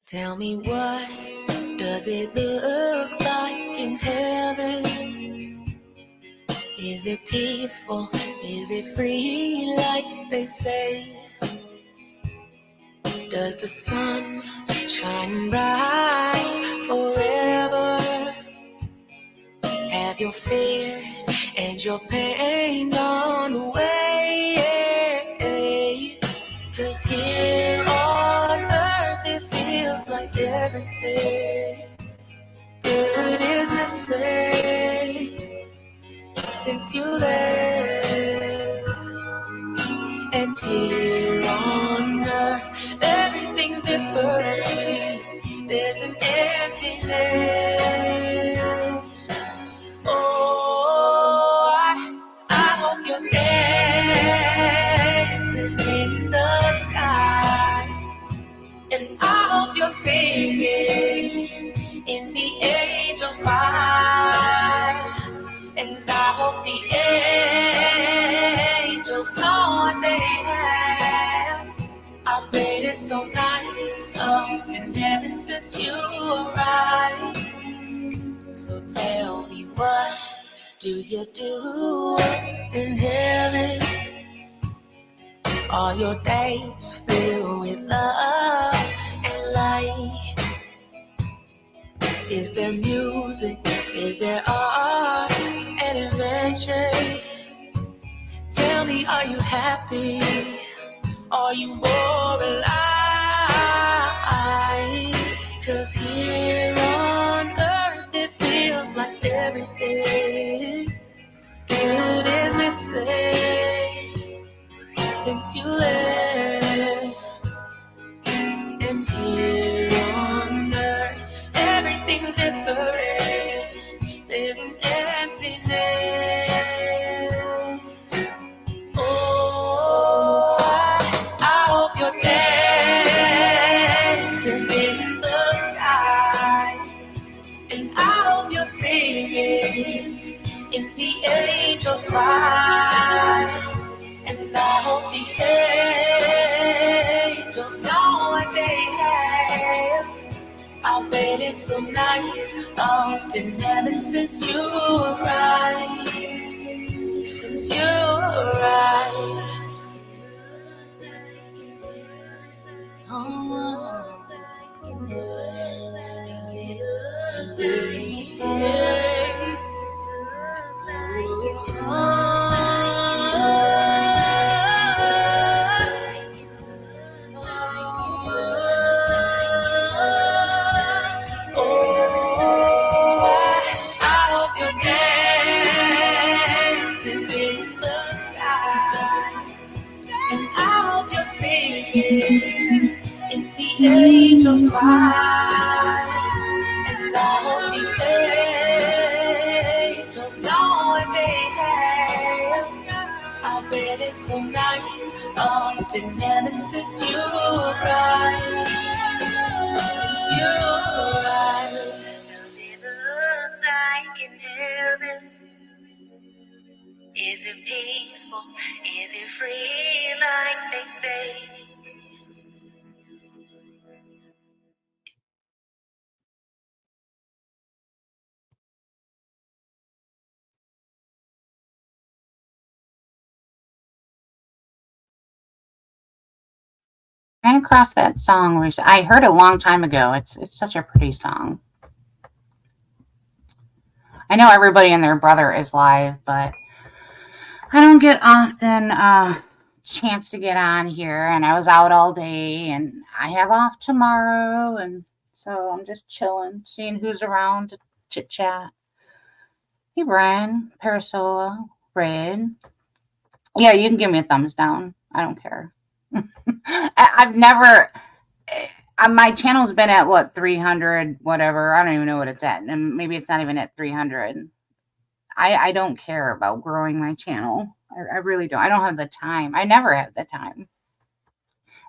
Tell me, what does it look like in heaven? Is it peaceful? Is it free like they say? Does the sun shine bright forever? Have your fears and your pain gone away? 'Cause here on earth it feels like everything good is missing since you left. And here on earth everything's different. There's an emptiness. Oh, I hope you're dancing in the sky, and I hope you're singing in the angels' choir. And I hope the angels know what they have. I bet it's so nice up in heaven since you arrived. So tell me, what do you do in heaven? Are your days filled with love and light? Is there music? Is there art and invention? Tell me, are you happy? Are you more alive? 'Cause here on earth it feels like everything good is missing since you left. And here on earth everything's different. There's an emptiness. Oh, I hope you're dancing in the sky, and I hope you're singing in the angels' choir. And I hope the angels know what they have. I bet it's so nice up in heaven since you arrived. Since you arrived. Oh, I hope you're dancing in the sky, and I hope you're singing in the angels' choir. And I hope the angels know what they have. I bet it's so nice up in heaven since you arrived. Since you arrived. Does it look like in heaven? Is it peaceful? Is it free like they say? Ran across that song recently. I heard it a long time ago. It's such a pretty song. I know everybody and their brother is live, but I don't get often chance to get on here, and I was out all day, and I have off tomorrow, and so I'm just chilling, seeing who's around to chit chat. Hey, Brian, Parasola, Red. Yeah, you can give me a thumbs down. I don't care. I've never. My channel's been at what, 300, whatever. I don't even know what it's at, and maybe it's not even at 300. I don't care about growing my channel. I really don't. I don't have the time. I never have the time.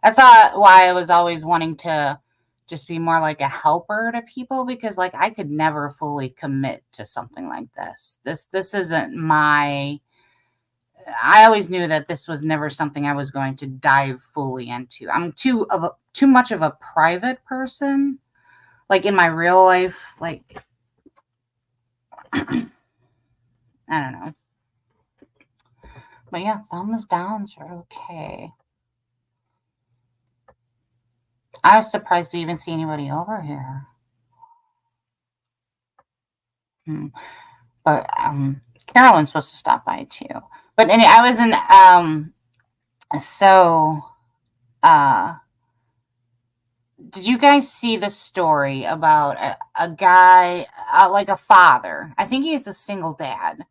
That's why I was always wanting to just be more like a helper to people, because like I could never fully commit to something like this. This isn't my I always knew that this was never something I was going to dive fully into. I'm too much of a private person. Like in my real life, like I don't know. But yeah, thumbs downs are okay. I was surprised to even see anybody over here. Hmm. But Carolyn's supposed to stop by too. But anyway, I was in so uh did you guys see the story about a guy, like a father? I think he's a single dad.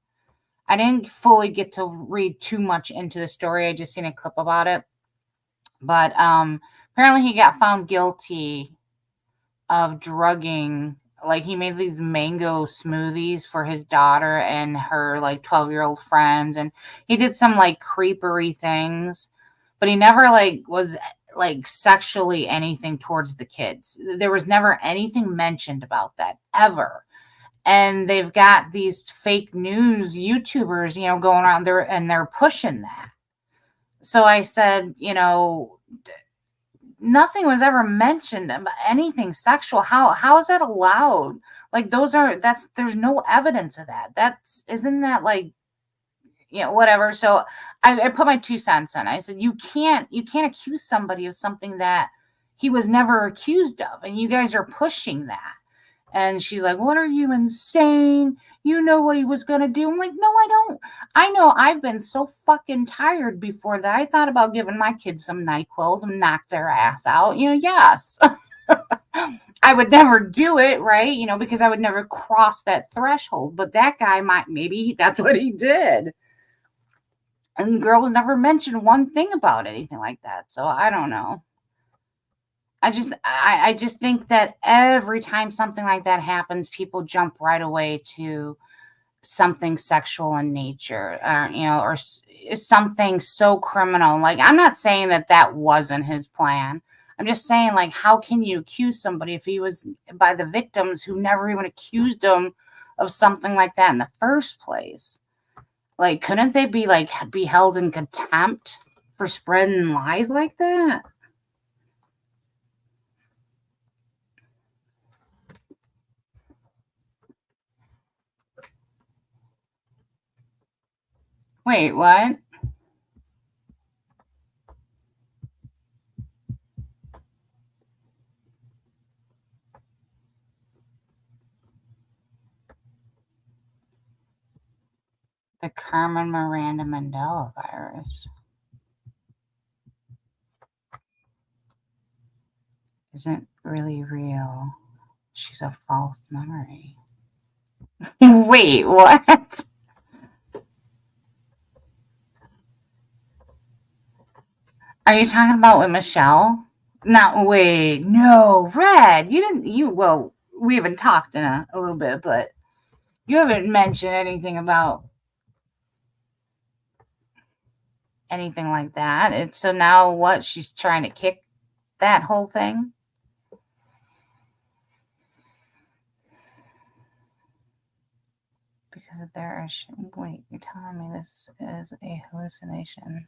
I didn't fully get to read too much into the story. I just seen a clip about it. But apparently he got found guilty of drugging. Like he made these mango smoothies for his daughter and her like 12-year-old friends, and he did some like creepery things, but he never like was like sexually anything towards the kids. There was never anything mentioned about that ever. And they've got these fake news YouTubers, going around there and they're pushing that. So I said, nothing was ever mentioned about anything sexual. How is that allowed? Like there's no evidence of that. Isn't that like, whatever. So I put my 2 cents in. I said, you can't accuse somebody of something that he was never accused of, and you guys are pushing that. And she's like, "What, are you insane? You know what he was going to do." I'm like, "No, I don't. I know I've been so fucking tired before that I thought about giving my kids some NyQuil to knock their ass out. Yes." I would never do it, right? Because I would never cross that threshold. But that guy maybe that's what he did. And the girl was never mentioned one thing about anything like that. So I don't know. I just think that every time something like that happens, people jump right away to something sexual in nature, or something so criminal. Like, I'm not saying that wasn't his plan. I'm just saying, like, how can you accuse somebody if he was by the victims who never even accused him of something like that in the first place? Like, couldn't they be held in contempt for spreading lies like that? Wait, what? The Carmen Miranda Mandela virus isn't really real. She's a false memory. Wait, what? Are you talking about with Michelle? No, wait, no, Red. Well, we haven't talked in a little bit, but you haven't mentioned anything about anything like that. So now what? She's trying to kick that whole thing? Because wait, you're telling me this is a hallucination.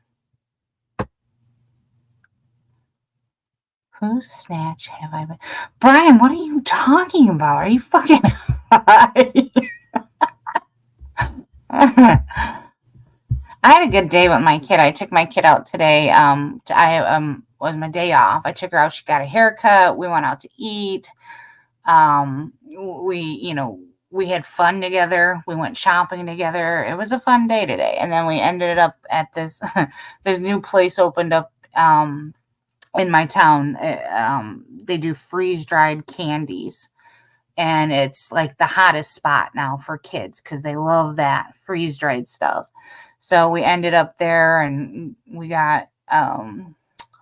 Whose snatch have I been? Brian, what are you talking about? Are you fucking high? I had a good day with my kid. I took my kid out today. I was my day off. I took her out. She got a haircut. We went out to eat. We had fun together. We went shopping together. It was a fun day today. And then we ended up at this this new place opened up in my town. They do freeze dried candies, and it's like the hottest spot now for kids because they love that freeze dried stuff. So we ended up there, and we got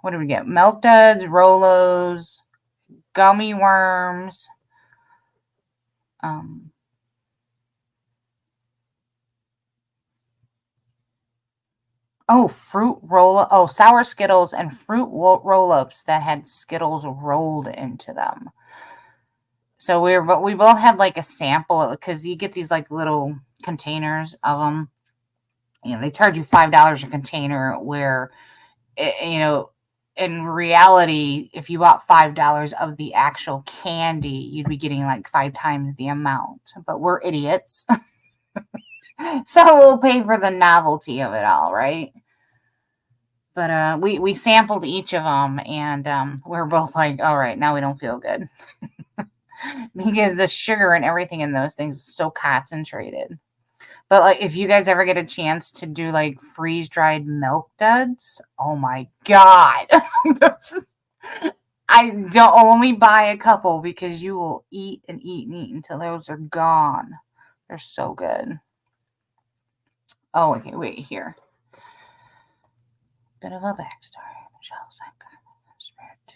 what did we get? Milk Duds, Rolos, gummy worms. Sour Skittles and fruit roll-ups that had Skittles rolled into them. So we both had like a sample of it because you get these like little containers of them. they charge you $5 a container, where in reality, if you bought $5 of the actual candy, you'd be getting like 5 times the amount. But we're idiots. So we'll pay for the novelty of it all, right? But we sampled each of them, and we were both like, all right, now we don't feel good. Because the sugar and everything in those things is so concentrated. But like, if you guys ever get a chance to do like freeze-dried milk duds, oh my God. I don't only buy a couple, because you will eat and eat and eat until those are gone. They're so good. Oh, okay, wait, here. Bit of a backstory. Michelle's like, spirit too.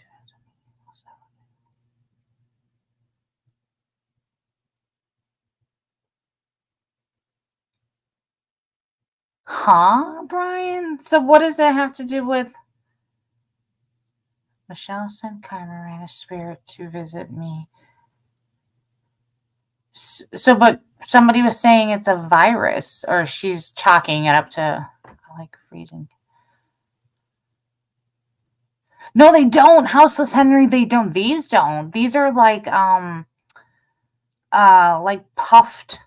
Huh, Brian? So what does that have to do with Michelle sent Carmen a spirit to visit me? So, but somebody was saying it's a virus, or she's chalking it up to like freezing. No, they don't. Houseless Henry, they don't. These don't. These are like puffed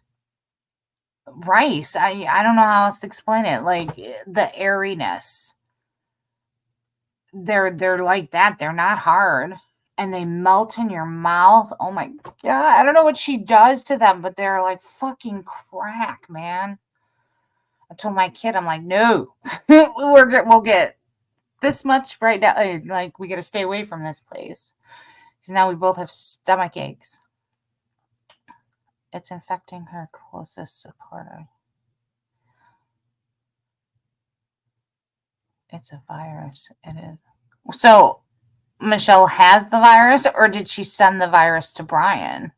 rice. I don't know how else to explain it. Like the airiness. They're like that. They're not hard. And they melt in your mouth. Oh my God. I don't know what she does to them, but they're like fucking crack, man. I told my kid, I'm like, no, we'll get this much right now. Like, we got to stay away from this place. Because now we both have stomach aches. It's infecting her closest supporter. It's a virus. It is. So, Michelle has the virus, or did she send the virus to Brian?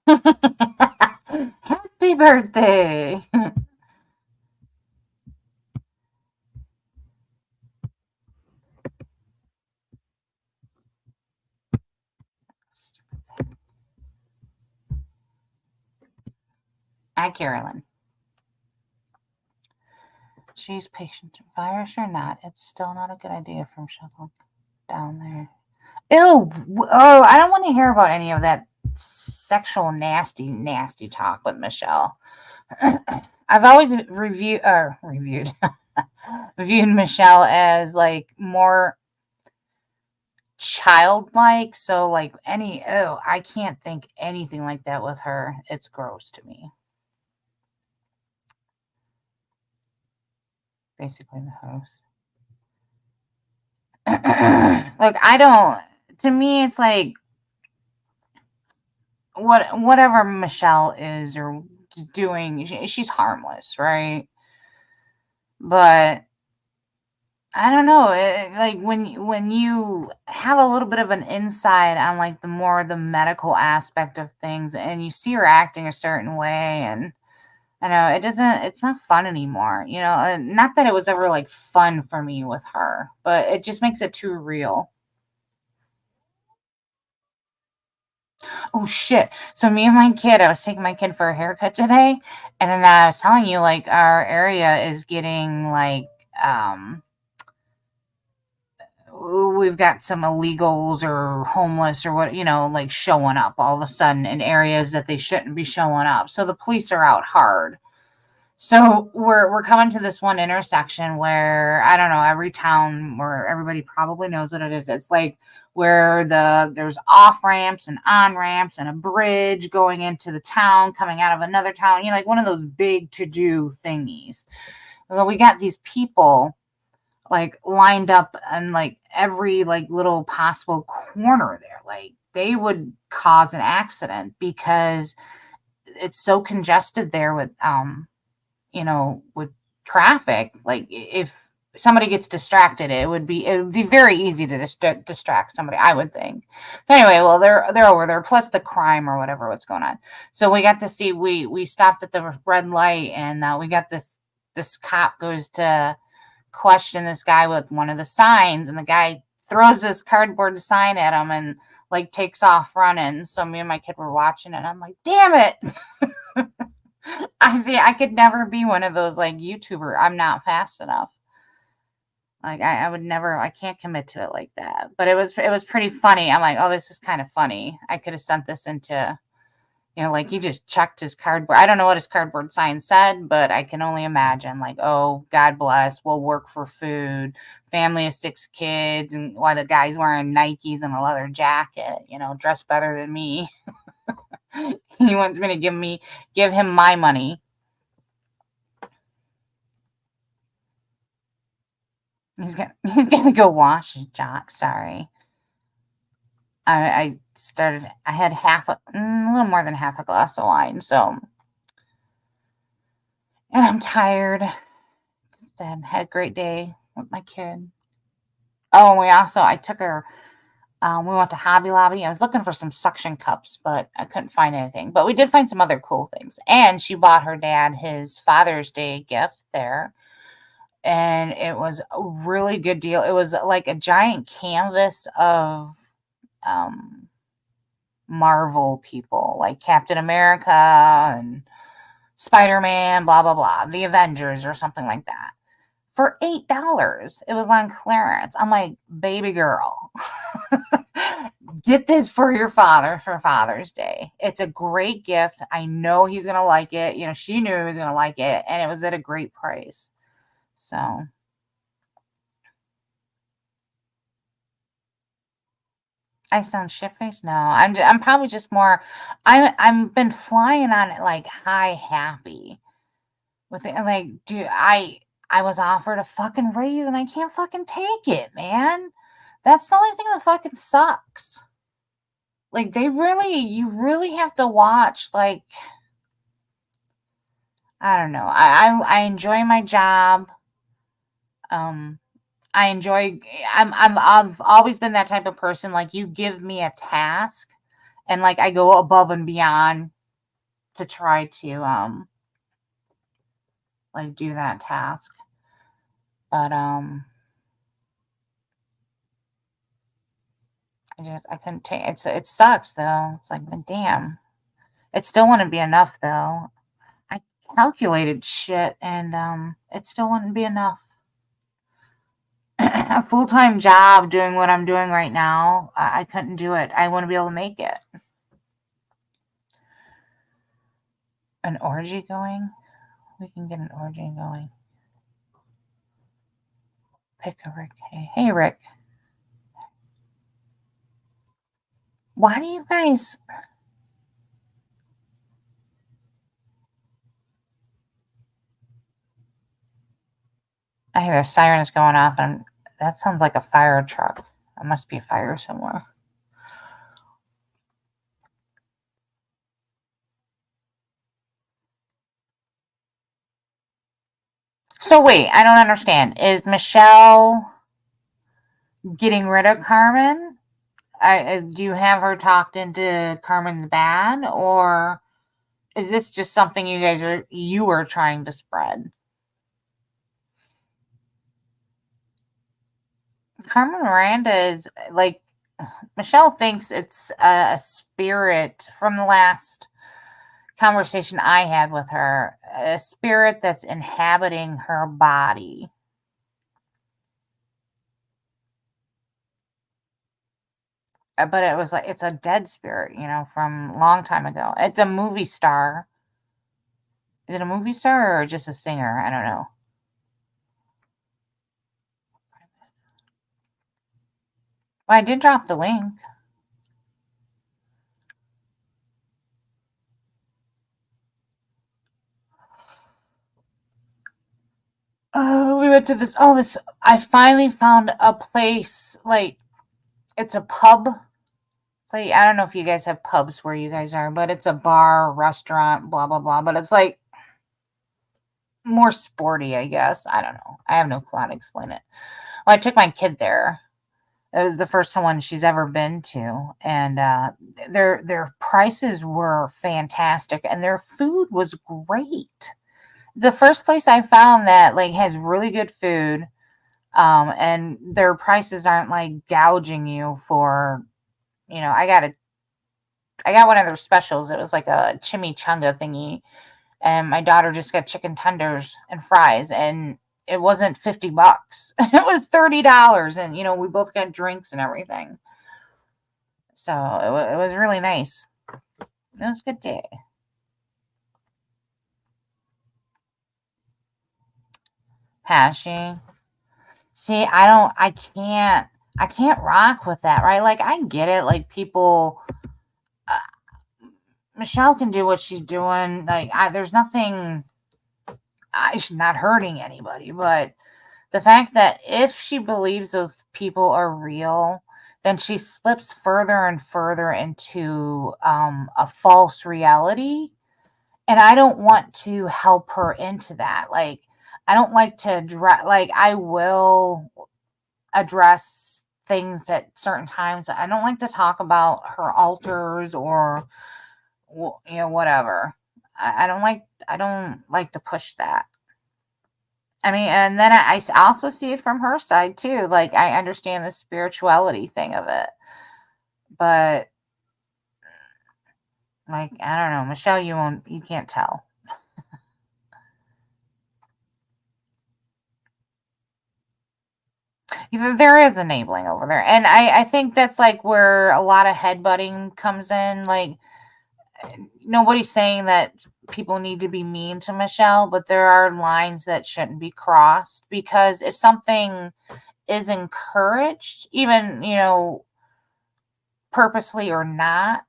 Happy birthday. Hi, Carolyn. She's patient. Virus or not, it's still not a good idea from Michelle down there. Ew. Oh, I don't want to hear about any of that sexual nasty talk with Michelle. I've always viewed Michelle as like more childlike. So like I can't think anything like that with her. It's gross to me. Basically the host. Like, I don't, to me it's like whatever Michelle is or doing, she's harmless, right? But I don't know, like when you have a little bit of an insight on like the medical aspect of things, and you see her acting a certain way, and I know it's not fun anymore, not that it was ever like fun for me with her, but it just makes it too real. Oh shit. So me and my kid, I was taking my kid for a haircut today, and then I was telling you, like, our area is getting like we've got some illegals or homeless or what, like showing up all of a sudden in areas that they shouldn't be showing up. So the police are out hard. So we're coming to this one intersection where, I don't know, every town where everybody probably knows what it is. It's like where there's off ramps and on ramps and a bridge going into the town, coming out of another town. Like one of those big to do thingies. Well, we got these people like lined up and like every like little possible corner there. Like they would cause an accident because it's so congested there with with traffic. Like if somebody gets distracted, it would be very easy to distract somebody, I would think. So anyway, well, they're over there, plus the crime or what's going on. So we got to see, we stopped at the red light, and we got this cop goes to question this guy with one of the signs, and the guy throws this cardboard sign at him and like takes off running. So me and my kid were watching it. And I'm like, damn it. I could never be one of those like YouTuber. I'm not fast enough. Like I would never, I can't commit to it like that. But it was pretty funny. I'm like, oh, this is kind of funny. I could have sent this into, like he just checked his cardboard. I don't know what his cardboard sign said, but I can only imagine like, oh, God bless, we'll work for food, family of 6 kids, and while the guy's wearing Nikes and a leather jacket, dressed better than me. He wants me to give him my money. He's gonna go wash his jock. Sorry. I had a little more than half a glass of wine, so, and I'm tired. Instead, had a great day with my kid. Oh, and I took her, we went to Hobby Lobby. I was looking for some suction cups, but I couldn't find anything. But we did find some other cool things. And she bought her dad his Father's Day gift there. And it was a really good deal. It was like a giant canvas of Marvel people, like Captain America and Spider-Man, blah, blah, blah, the Avengers or something like that. For $8. It was on clearance. I'm like, baby girl, get this for your father for Father's Day. It's a great gift. I know he's going to like it. She knew he was going to like it, and it was at a great price. So I sound shit-faced? No, I'm probably just more. I'm been flying on it like high happy with it. Like, dude, I was offered a fucking raise and I can't fucking take it, man. That's the only thing that fucking sucks. Like, you really have to watch. Like, I don't know. I enjoy my job. I enjoy. I've always been that type of person. Like, you give me a task, and like I go above and beyond to try to like do that task. But I couldn't take it. It sucks though. It's like, damn. It still wouldn't be enough though. I calculated shit, and it still wouldn't be enough. A full-time job doing what I'm doing right now, I couldn't do it. I wouldn't be able to make it. An orgy going? We can get an orgy going. Pick a Rick. Hey, Rick. Why do you guys... I hear their sirens going off, and that sounds like a fire truck. There must be a fire somewhere. So wait, I don't understand. Is Michelle getting rid of Carmen? Do you have her talked into Carmen's bad, or is this just something you are trying to spread? Carmen Miranda is like, Michelle thinks it's a spirit from the last conversation I had with her, a spirit that's inhabiting her body. But it was like, it's a dead spirit, from a long time ago. It's a movie star. Is it a movie star or just a singer? I don't know. Well, I did drop the link. Oh, we went to this. I finally found a place. Like, it's a pub. Like, I don't know if you guys have pubs where you guys are, but it's a bar, restaurant, blah, blah, blah. But it's like more sporty, I guess. I don't know. I have no clue how to explain it. Well, I took my kid there. It was the first one she's ever been to, and their prices were fantastic, and their food was great. The first place I found that like has really good food, and their prices aren't like gouging you for I got one of their specials. It was like a chimichanga thingy, and my daughter just got chicken tenders and fries, and it wasn't $50. It was $30, and we both got drinks and everything. So it was really nice. It was a good day. Has she? See, I can't rock with that, right? Like, I get it. Like, people, Michelle can do what she's doing. Like, there's nothing, she's not hurting anybody. But the fact that if she believes those people are real, then she slips further and further into a false reality. And I don't want to help her into that. Like, I don't like to address, like, I will address things at certain times. I don't like to talk about her altars or whatever. I don't like to push that. I mean, and then I also see it from her side too. Like, I understand the spirituality thing of it, but like, I don't know, Michelle, you can't tell. There is enabling over there, and I think that's like where a lot of headbutting comes in. Like, nobody's saying that people need to be mean to Michelle, but there are lines that shouldn't be crossed, because if something is encouraged, even purposely or not,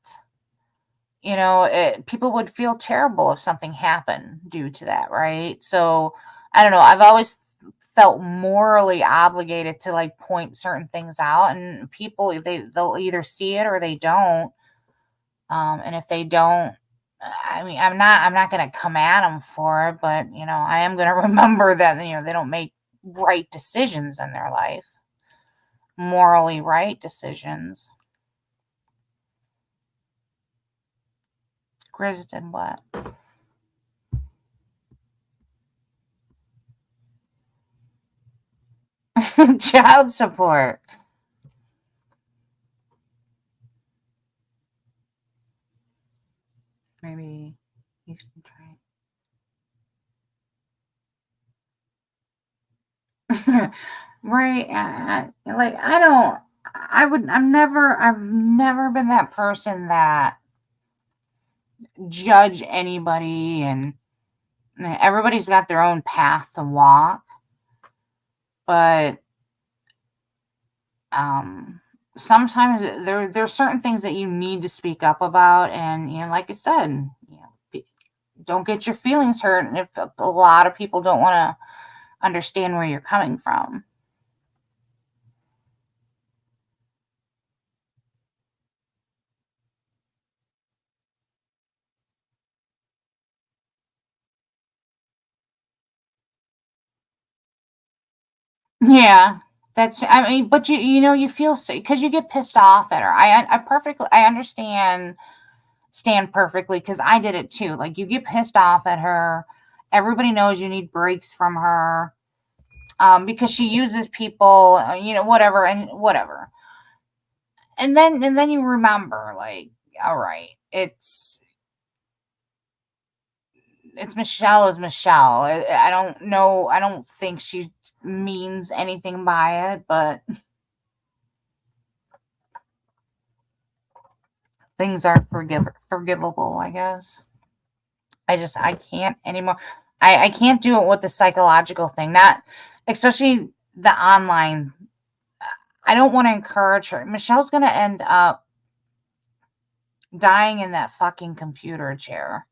people would feel terrible if something happened due to that, right? So I don't know. I've always felt morally obligated to like point certain things out, and people they'll either see it or they don't. And if they don't, I mean, I'm not gonna come at them for it, but I am gonna remember that they don't make right decisions in their life, morally right decisions. Grizz did what? Child support. Maybe you should try. Right. Like, I've never been that person that judge anybody, and everybody's got their own path to walk. But sometimes there's certain things that you need to speak up about, and like I said, don't get your feelings hurt, and if a lot of people don't want to understand where you're coming from. Yeah, I mean, but you feel sick because you get pissed off at her. I understand, stand perfectly, because I did it too. Like, you get pissed off at her. Everybody knows you need breaks from her, because she uses people, whatever and whatever. And then you remember, like, all right, it's Michelle is Michelle. I don't know. I don't think she means anything by it, but things are forgivable, I guess. I can't anymore. I can't do it with the psychological thing, not especially the online. I don't want to encourage her. Michelle's going to end up dying in that fucking computer chair.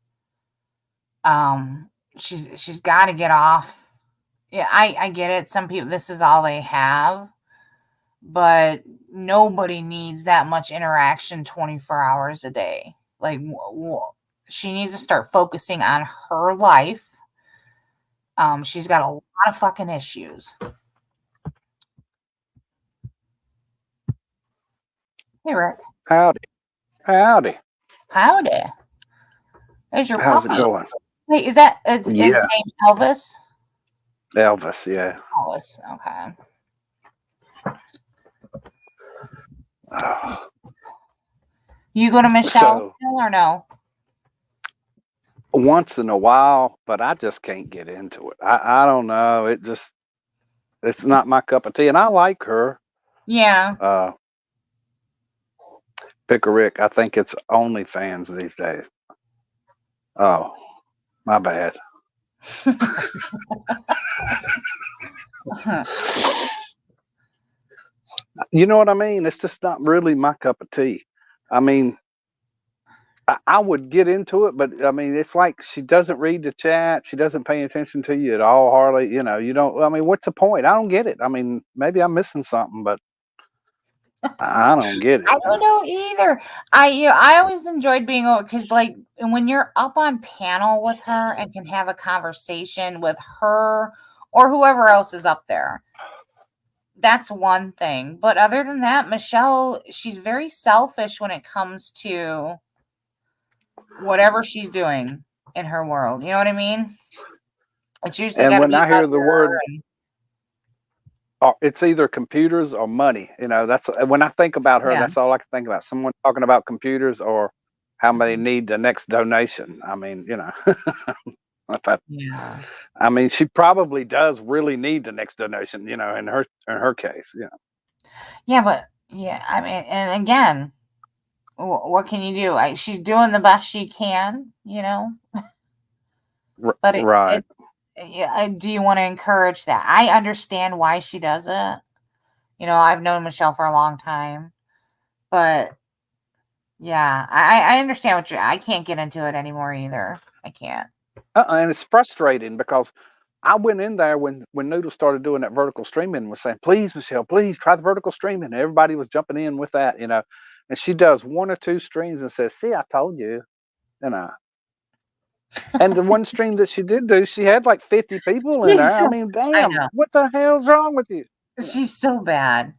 She's got to get off. Yeah, I get it. Some people, this is all they have, but nobody needs that much interaction 24 hours a day. Like, she needs to start focusing on her life. She's got a lot of fucking issues. Hey, Rick. Howdy. Howdy. Howdy. There's your How's puppy. it going? Wait, is his name Elvis? Elvis, yeah. Elvis, okay. Oh. You go to Michelle So still or no? once in a while, but I just can't get into it. I don't know. It's not my cup of tea. And I like her. Yeah. Pickerick, I think it's OnlyFans these days. Oh, my bad. You know what I mean? It's just not really my cup of tea. I mean, I would get into it, but I mean, it's like she doesn't read the chat. She doesn't pay attention to you at all, hardly. You know, you don't. I mean, what's the point? I don't get it. I mean, maybe I'm missing something, but I don't get it. I don't know either. I always enjoyed being over because like when you're up on panel with her and can have a conversation with her or whoever else is up there. That's one thing. But other than that, Michelle, she's very selfish when it comes to whatever she's doing in her world. You know what I mean? It's usually And got to when be I hear about the her word, and- it's either computers or money. You know, that's when I think about her. yeah. That's all I can think about. Someone talking about computers or how they need the next donation. I mean, you know, Yeah. I mean, she probably does really need the next donation. You know, in her case, yeah. Yeah, but yeah, I mean, and again, what can you do? She's doing the best she can, you know. But Right. yeah, do you want to encourage that? I understand why she does it. You know, I've known Michelle for a long time, but yeah, I understand what I can't get into it anymore either. I can't. And it's frustrating because I went in there when Noodle started doing that vertical streaming and was saying, please, Michelle, please try the vertical streaming. And everybody was jumping in with that, you know. And she does 1 or 2 streams and says, see, I told you, you know. And the one stream that she did do, she had like 50 people in there. I mean, I damn, know. what the hell's wrong with you? She's so bad.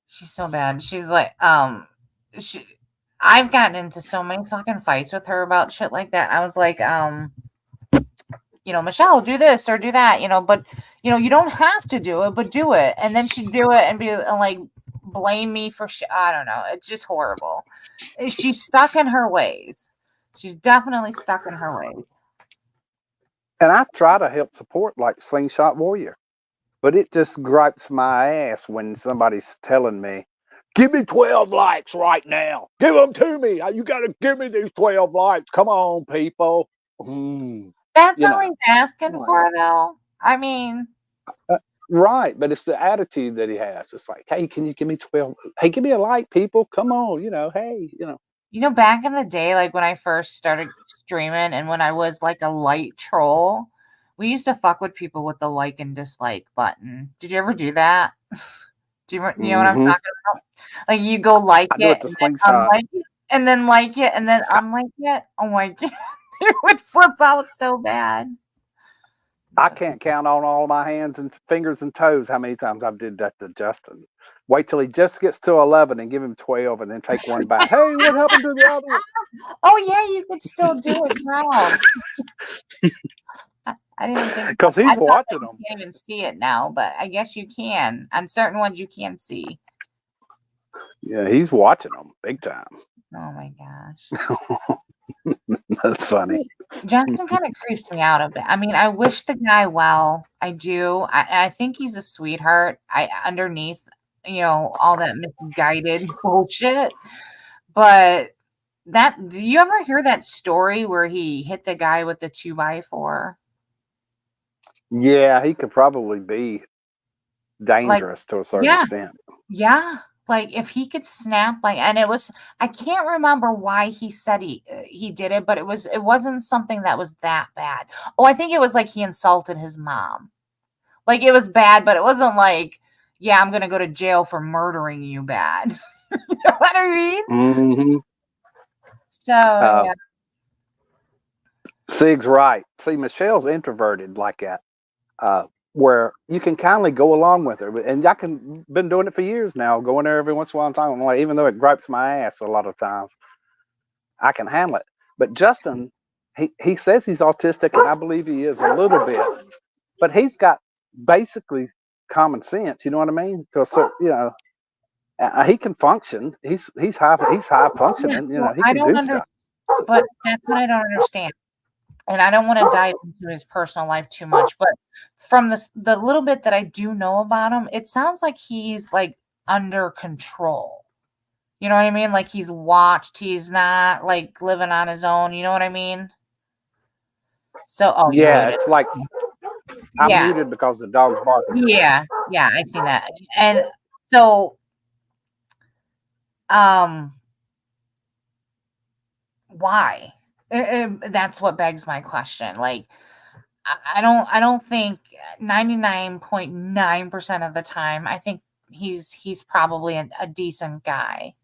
She's so bad. She's like, I've gotten into so many fucking fights with her about shit like that. I was like, you know, Michelle, do this or do that, you know, but you know, you don't have to do it, but do it. And then she'd do it and be and like blame me for shit. I don't know. It's just horrible. She's stuck in her ways. She's definitely stuck in her ways. And I try to help support like Slingshot Warrior, but it just gripes my ass when somebody's telling me, give me 12 likes right now. Give them to me. You got to give me these 12 likes. Come on, people. That's all he's asking for, though. I mean, right, but it's the attitude that he has. It's like, hey, can you give me 12? Hey, give me a like, people. Come on, you know. Hey, you know. You know, back in the day, like when I first started streaming and when I was like a light troll, we used to fuck with people with the like and dislike button. Did you ever do that? Do you know what I'm talking about? Like you go like it, and then unlike it, and then like it, and then unlike it. Oh my god, it would flip out so bad. I can't count on all my hands and fingers and toes how many times I've did that to Justin. Wait till he just gets to 11 and give him 12 and then take one back. Hey, what happened to the other one? Oh yeah, you could still do it now. I didn't think because he's watching them. You can't even see it now, but I guess you can. On certain ones, you can see. Yeah, he's watching them big time. Oh my gosh. That's funny. Jonathan kind of creeps me out a bit. I mean, I wish the guy well. I do. I think he's a sweetheart. Underneath, you know, all that misguided bullshit. But do you ever hear that story where he hit the guy with the 2x4? Yeah, he could probably be dangerous to a certain extent. Yeah. Like if he could snap, and it was, I can't remember why he said he did it, but it wasn't something that was that bad. Oh, I think it was like he insulted his mom. Like it was bad, but it wasn't like, yeah, I'm going to go to jail for murdering you bad. You know what I mean? Mm-hmm. So, yeah. Sig's right. See, Michelle's introverted like that, where you can kindly go along with her. And I been doing it for years now, going there every once in a while and talking, like, even though it gripes my ass a lot of times, I can handle it. But Justin, he says he's autistic, and I believe he is a little bit, but he's got basically common sense. You know what I mean? You know, He can function. He's high Yeah, functioning. You know, well, he I can don't do under, stuff. but that's what I don't understand. And I don't want to dive into his personal life too much, but from the little bit that I do know about him, it sounds like he's like under control. You know what I mean? Like he's watched. He's not like living on his own. You know what I mean? So, oh, you're Yeah, muted. it's like I'm Yeah, muted because the dog's barking. yeah, yeah. I see that. And so, um, why? That's what begs my question. Like, I don't think 99.9% of the time. I think he's probably a decent guy,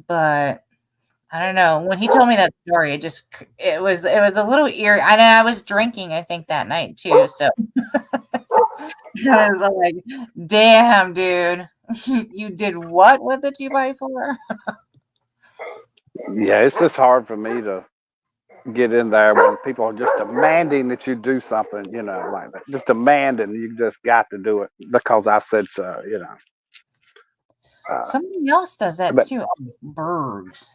but I don't know. When he told me that story, it was a little eerie. I was drinking, I think, that night too. So I was like, "Damn, dude, you did what with the 2x4?" Yeah, it's just hard for me to get in there when people are just demanding that you do something. You know, like that. Just demanding. You just got to do it because I said so. You know. Somebody else does that But too. Oh, Bergs,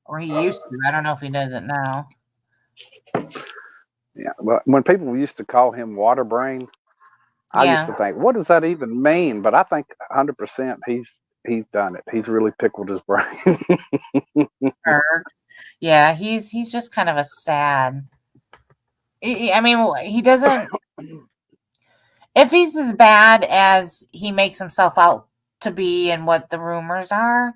or he used to. I don't know if he does it now. yeah, well, when people used to call him water brain, I used to Yeah. think, what does that even mean? But I think 100% he's done it. He's really pickled his brain. Berg. Yeah, he's just kind of a sad. I mean, he doesn't. If he's as bad as he makes himself out to be, and what the rumors are,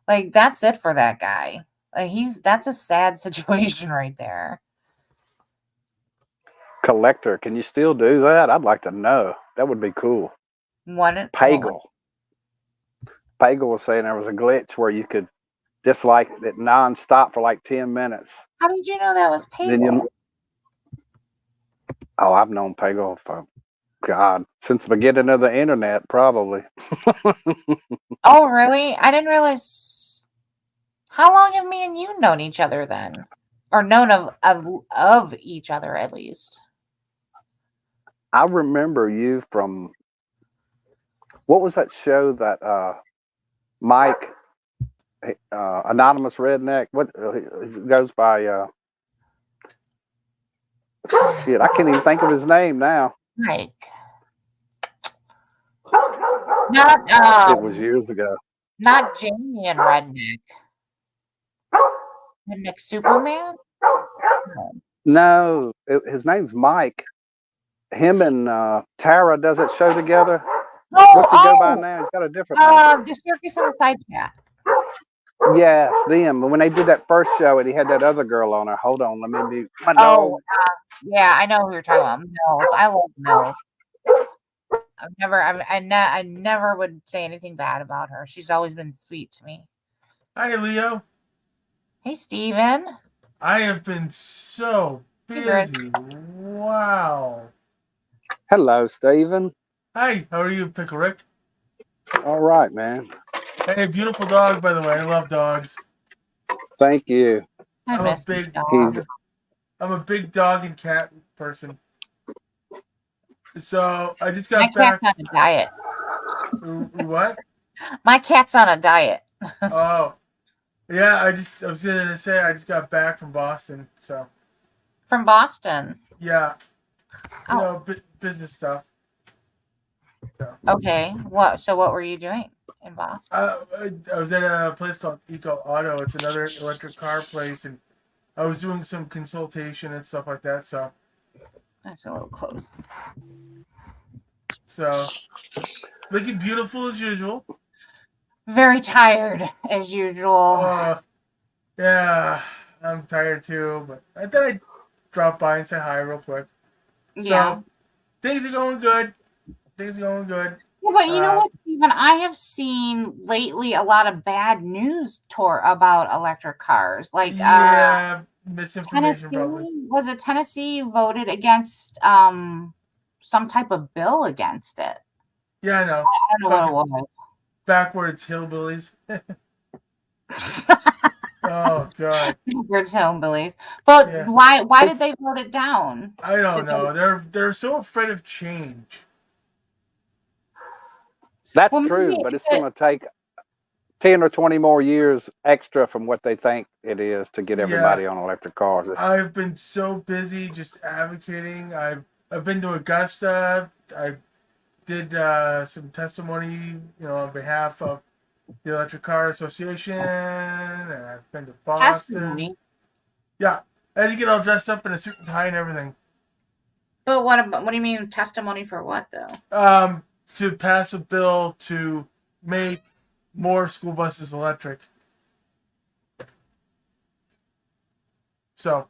like that's it for that guy. Like that's a sad situation right there. Collector, can you still do that? I'd like to know. That would be cool. What? Pagel. Pagel was saying there was a glitch where you could dislike it nonstop for like 10 minutes. How did you know that was Then Pagel? I've known Pagel for God since the beginning of the internet, probably. Oh, really? I didn't realize. How long have me and you known each other then, or known of each other at least? I remember you from what was that show that Mike, Anonymous Redneck, what goes by? Shit, I can't even think of his name now. Mike. Not It was years ago. not Jamie and Redneck. Redneck Superman? No, his name's Mike. Him and Tara does that show together. What's he go by now? He's got a different name. The Circus and the Side Chat. Yes, them. But when they did that first show and he had that other girl on her. Hold on, let me mute my dog. Oh, yeah, I know who you're talking about. Mills. I love Mills. I never would say anything bad about her. She's always been sweet to me. Hi, Leo. Hey, Steven. I have been so busy. Wow. Hello, Steven. Hi, how are you, Pickle Rick? All right, man. Hey, beautiful dog, by the way. I love dogs. Thank you. I I'm miss a big- the dog. I'm a big dog and cat person. So I just My got back. cat's on a diet. What? My cat's on a diet. Oh, yeah. I was gonna say I just got back from Boston. So From Boston. yeah, Oh. you know, business stuff. Okay. So what were you doing in Boston? I was at a place called Eco Auto. It's another electric car place, and I was doing some consultation and stuff like that. That's a little close. So looking beautiful as usual. Very tired as usual. Yeah, I'm tired too, but I thought I'd drop by and say hi real quick. Yeah. So things are going good. Yeah, but you know what, Stephen? I have seen lately a lot of bad news about electric cars. Like Yeah, misinformation Tennessee, probably. was it Tennessee voted against some type of bill against it? Yeah, I know. I don't know what it was. Backwards hillbillies. Oh God. Backwards hillbillies. But Yeah. why did they vote it down? I don't know. They're so afraid of change. That's Well, true, maybe but it's going to take 10 or 20 more years extra from what they think it is to get Yeah. everybody on electric cars. I've been so busy just advocating. I've been to Augusta. I did some testimony, on behalf of the Electric Car Association, and I've been to Boston. testimony. Yeah, I had to get all dressed up in a suit and tie and everything. But what do you mean testimony for what though? To pass a bill to make more school buses electric. So,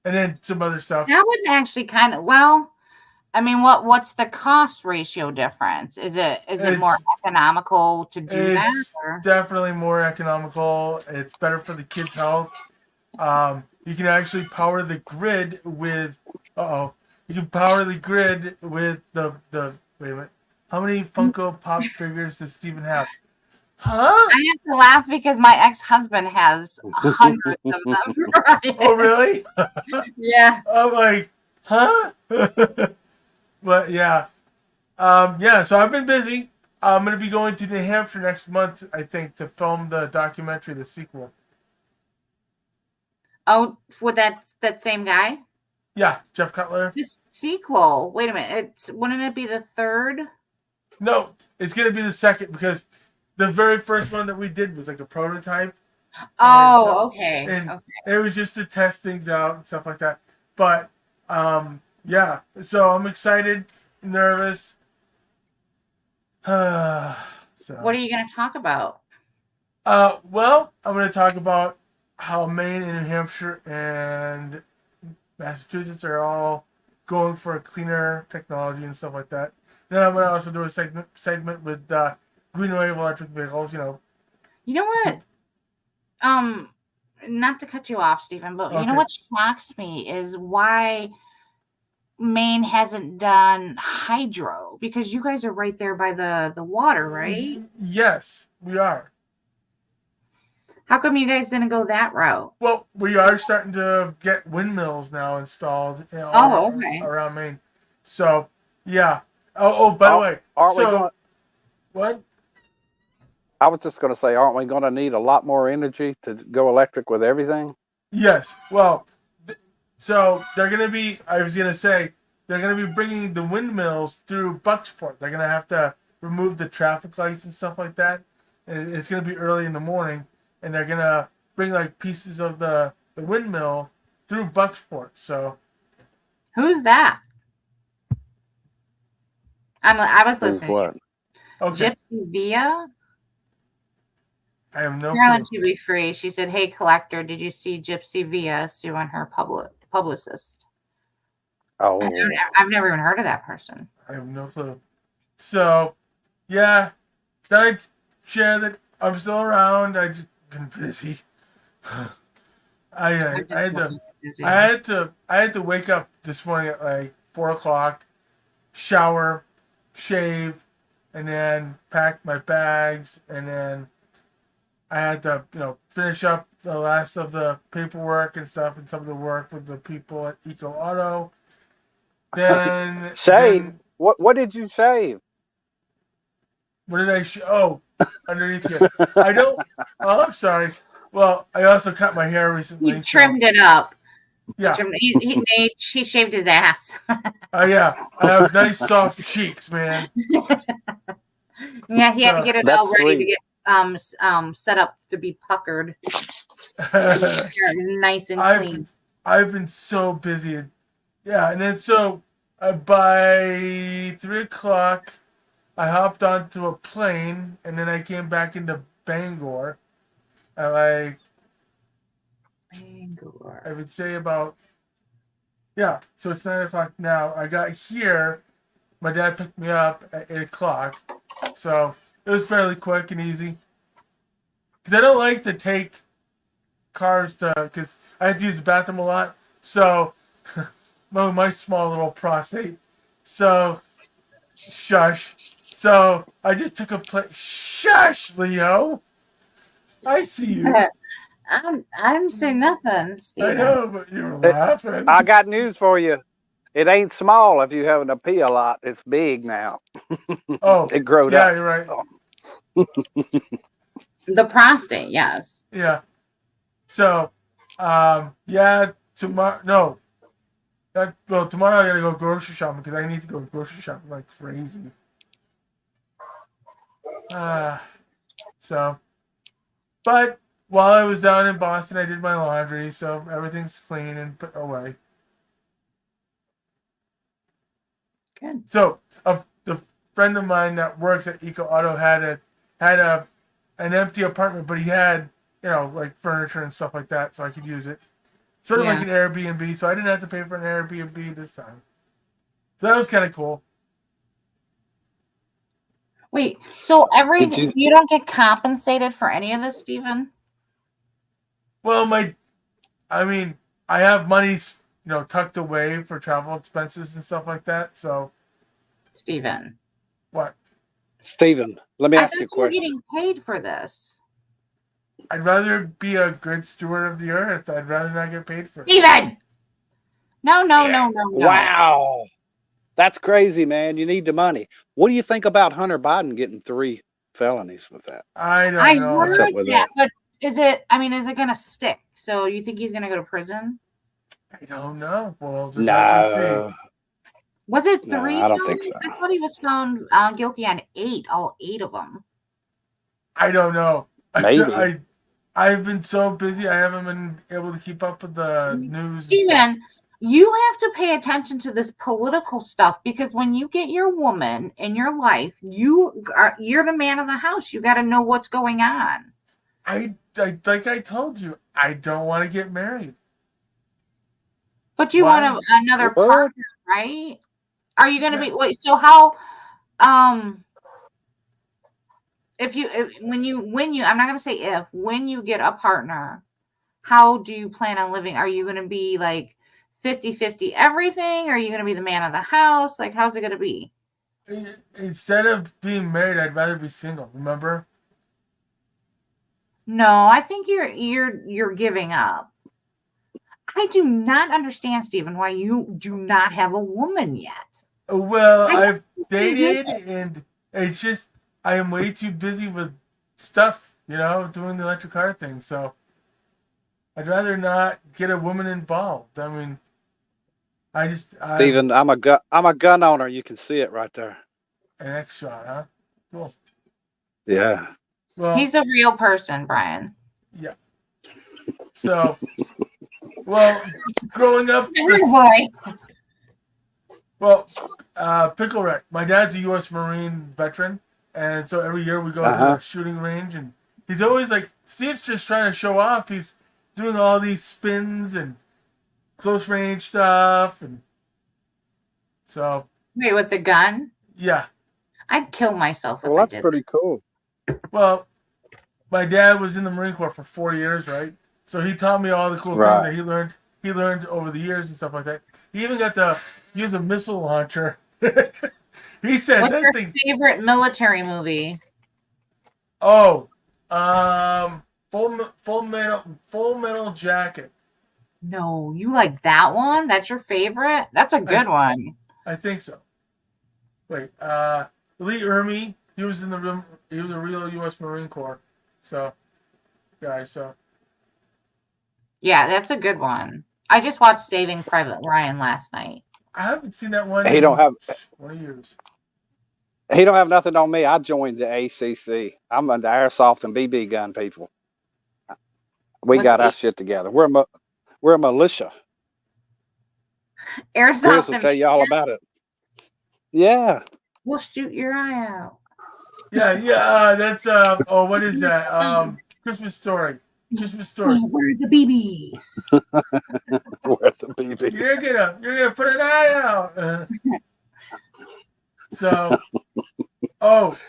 and then some other stuff. That would actually kind of I mean, what's the cost ratio difference? Is it more economical to do that? It's definitely more economical. It's better for the kids' health. You can actually power the grid with. You can power the grid with the. Wait a minute. How many Funko Pop figures does Steven have? Huh? I have to laugh because my ex-husband has hundreds of them. Right? Oh, really? Yeah. I'm like, huh? But yeah. So I've been busy. I'm going to be going to New Hampshire next month, I think, to film the documentary, the sequel. Oh, with that same guy? Yeah, Jeff Cutler. The sequel. Wait a minute. Wouldn't it be the third? No, it's going to be the second because the very first one that we did was like a prototype. Oh, okay. And it was just to test things out and stuff like that. But, yeah. So I'm excited, nervous. So. What are you going to talk about? Well, I'm going to talk about how Maine and New Hampshire and Massachusetts are all going for a cleaner technology and stuff like that. Then I'm going to also do a segment with green wave electric vehicles, You know what? Not to cut you off, Stephen, but you know what shocks me is why Maine hasn't done hydro, because you guys are right there by the water, right? Yes, we are. How come you guys didn't go that route? Well, we are starting to get windmills now installed around Maine. So, yeah. Oh, by the way. Aren't we going? What? I was just going to say, aren't we going to need a lot more energy to go electric with everything? Yes. Well, so they're going to be, I was going to say, they're going to be bringing the windmills through Bucksport. They're going to have to remove the traffic lights and stuff like that. And it's going to be early in the morning. And they're going to bring like pieces of the windmill through Bucksport. So. Who's that? I was listening. What? Okay. Gypsy Via? I have no Carolyn clue. should be free. She said, "Hey, collector, did you see Gypsy Via suing her publicist?" Oh. I've never even heard of that person. I have no clue. So, yeah. Did I share that I'm still around? I just been busy. I had to wake up this morning at like 4:00, shower, shave, and then pack my bags, and then I had to, finish up the last of the paperwork and stuff, and some of the work with the people at Eco Auto. Then shave. What did you shave? What did I underneath here. I don't. Oh, I'm sorry. Well, I also cut my hair recently. He trimmed it up. Yeah. He shaved his ass. Oh yeah, I have nice soft cheeks, man. Yeah, he had to get it all ready sweet. to get set up to be puckered. Nice and clean. I've been so busy. Yeah, and then so by 3:00, I hopped onto a plane, and then I came back into Bangor. I would say about, so it's 9:00 now. I got here. My dad picked me up at 8:00. So it was fairly quick and easy. Because I don't like to take cars because I have to use the bathroom a lot. So, my small little prostate. So, shush. So, I just took a plane. Shush, Leo. I see you. I didn't say nothing, Stephen. I know, but you were laughing. I got news for you. It ain't small if you having to pee a lot. It's big now. Oh, It growed yeah, up. you're right. The prostate, yes. Yeah. So, yeah, tomorrow. No. Tomorrow I gotta go grocery shopping because I need to go grocery shopping like crazy. So, but while I was down in Boston, I did my laundry, so everything's clean and put away. Good. So, the friend of mine that works at Eco Auto had an empty apartment, but he had like furniture and stuff like that, so I could use it. Sort of like an Airbnb, so I didn't have to pay for an Airbnb this time. So that was kind of cool. Wait, so you don't get compensated for any of this, Stephen? Well, I have money, tucked away for travel expenses and stuff like that. So, Stephen. What? Stephen, let me ask you a question. You're getting paid for this. I'd rather be a good steward of the earth. I'd rather not get paid for it. Stephen! No. Wow. That's crazy, man. You need the money. What do you think about Hunter Biden getting 3 felonies with that? I don't know. What's up with that? But is it going to stick? So you think he's going to go to prison? I don't know. Well, just have to see. Was it 3 I don't felonies? think so. I thought he was found guilty on 8, all 8 of them. I don't know. Maybe. I've been so busy, I haven't been able to keep up with the news. Stephen, you have to pay attention to this political stuff because when you get your woman in your life, you're the man of the house. You got to know what's going on. Like I told you, I don't want to get married. But you want another partner, right? Are you going to be wait? So how? When you I'm not going to say when you get a partner, how do you plan on living? Are you going to be like 50-50 everything? Are you going to be the man of the house? Like, how's it going to be? Instead of being married, I'd rather be single. Remember? No, I think you're giving up. I do not understand, Stephen, why you do not have a woman yet. Well, I've dated, and it's just I am way too busy with stuff, doing the electric car thing. So I'd rather not get a woman involved. I mean, Stephen, I'm a gun owner. You can see it right there. An X shot, huh? Cool. Yeah. Well, he's a real person, Brian. Yeah. So, growing up. Pickle Rick. My dad's a U.S. Marine veteran, and so every year we go to the shooting range, and he's always like, Steve's just trying to show off. He's doing all these spins and close range stuff, and so. Wait, with the gun? Yeah. I'd kill myself if I did. Well, that's pretty cool. Well, my dad was in the Marine Corps for 4 years, right? So he taught me all the cool things that he learned over the years and stuff like that. He even got to use a missile launcher. He said, "What's your favorite military movie?" Oh, Full Metal Jacket. No, you like that one? That's your favorite? That's a good one. I think so. Wait, Lee Ermey, he was a real U.S. Marine Corps. So, yeah, that's a good one. I just watched Saving Private Ryan last night. I haven't seen that one. He don't have 20 years. He don't have nothing on me. I joined the ACC. I'm the airsoft and BB gun people. We got our shit together. We're a militia. Airsoft. Chris will tell you all about it. Yeah. We'll shoot your eye out. Yeah. That's what is that? Christmas Story. Where the BBs? Where the BBs? You're gonna put an eye out. So,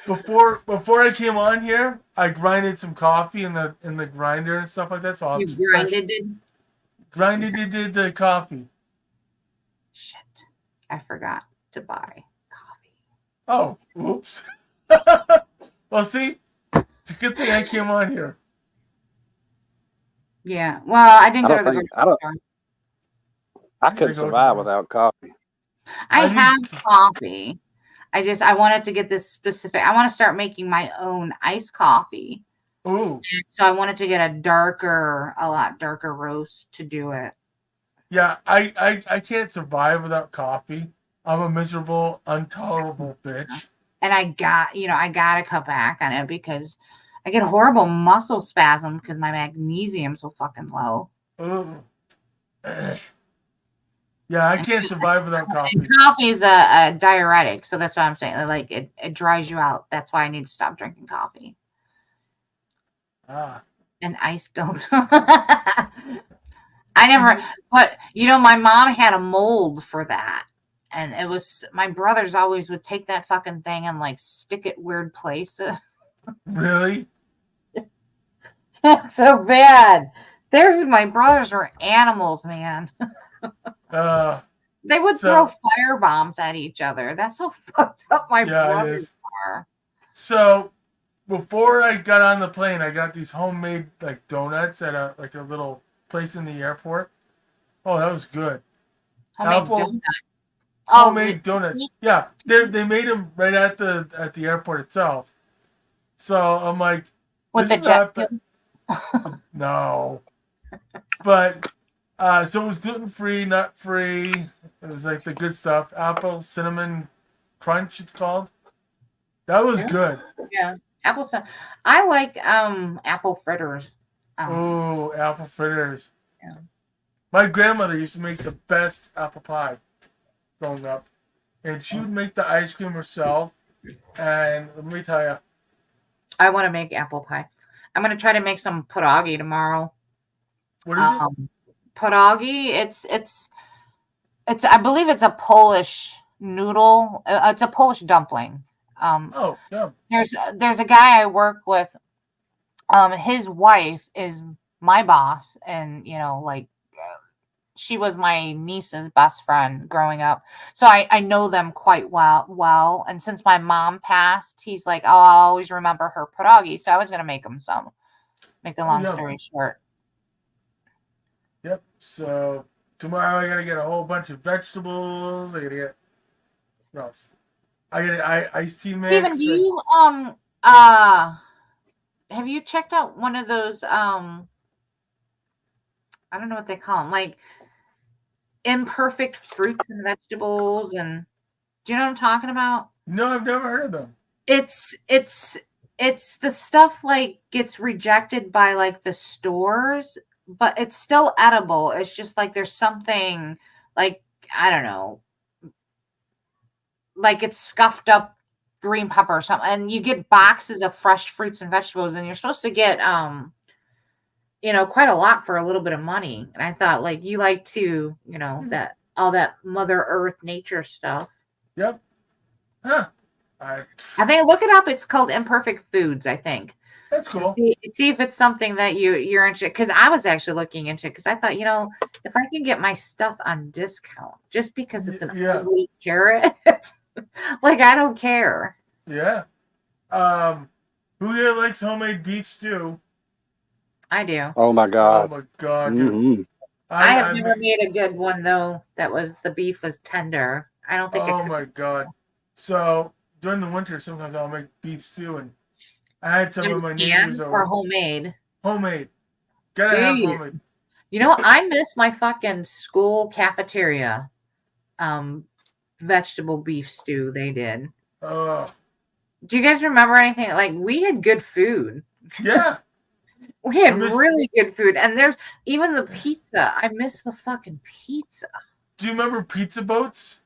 before I came on here, I grinded some coffee in the grinder and stuff like that. So you grinded the coffee. Shit, I forgot to buy coffee. Oh, oops. Well, see, it's a good thing I came on here. Yeah, well, I didn't go to the grocery store. I couldn't survive without coffee. I I have need. coffee. I wanted to get this specific. I want to start making my own iced coffee. Ooh, So I wanted to get a lot darker roast to do it. yeah. I can't survive without coffee. I'm a miserable, intolerable bitch. And I got to cut back on it because I get a horrible muscle spasm because my magnesium's so fucking low. Ooh. Yeah, I can't survive without And coffee. coffee is a diuretic, so that's what I'm saying. Like it dries you out. That's why I need to stop drinking coffee. Ah. And ice don't. I never, but my mom had a mold for that. And it was my brothers always would take that fucking thing and like stick it weird places. Really? It's so bad. My brothers were animals, man. They would throw fire bombs at each other. That's so fucked up. My brothers are. So before I got on the plane, I got these homemade like donuts at a little place in the airport. Oh, that was good. Homemade donuts. Yeah, they made them right at the airport itself. So I'm like, with this the jet fuel? No, but so it was gluten free, nut free. It was like the good stuff. Apple cinnamon crunch, it's called. That was good. Yeah, apple. I like apple fritters. Oh, apple fritters. Yeah. My grandmother used to make the best apple pie growing up, and she would make the ice cream herself. And let me tell you, I want to make apple pie. I'm gonna try to make some pierogi tomorrow. What is it? Pierogi. It's. I believe it's a Polish noodle. It's a Polish dumpling. Oh, yeah. There's a guy I work with. His wife is my boss, and she was my niece's best friend growing up. So I know them quite well. And since my mom passed, he's like, oh, I'll always remember her pierogi. So I was gonna make him some. Make the long story short. Yep. So tomorrow I gotta get a whole bunch of vegetables. I gotta get what else? I gotta iced tea mix. Steven, do you have you checked out one of those I don't know what they call them, like imperfect fruits and vegetables, and do you know what I'm talking about? No, I've never heard of them. It's the stuff like gets rejected by like the stores, but it's still edible. It's just like there's something like, I don't know, like it's scuffed up green pepper or something, and you get boxes of fresh fruits and vegetables, and you're supposed to get quite a lot for a little bit of money. And I thought, like, you like to that all that Mother Earth nature stuff. Yep. Huh. I think look it up. It's called Imperfect Foods, I think. That's cool. See if it's something that you're interested, because I was actually looking into it because I thought, if I can get my stuff on discount just because it's an ugly carrot, like, I don't care. Yeah. Who here likes homemade beef stew? I do. Oh my god. Oh my god, Mm-hmm. dude. I have never made a good one though. The beef was tender. I don't think. Oh my god. So during the winter, sometimes I'll make beef stew, and I had some of my neighbors over. Or homemade. Homemade. Gotta have homemade. I miss my fucking school cafeteria. Vegetable beef stew they did. Do you guys remember anything? Like, we had good food. Yeah. We had really good food. And there's even the pizza. I miss the fucking pizza. Do you remember pizza boats?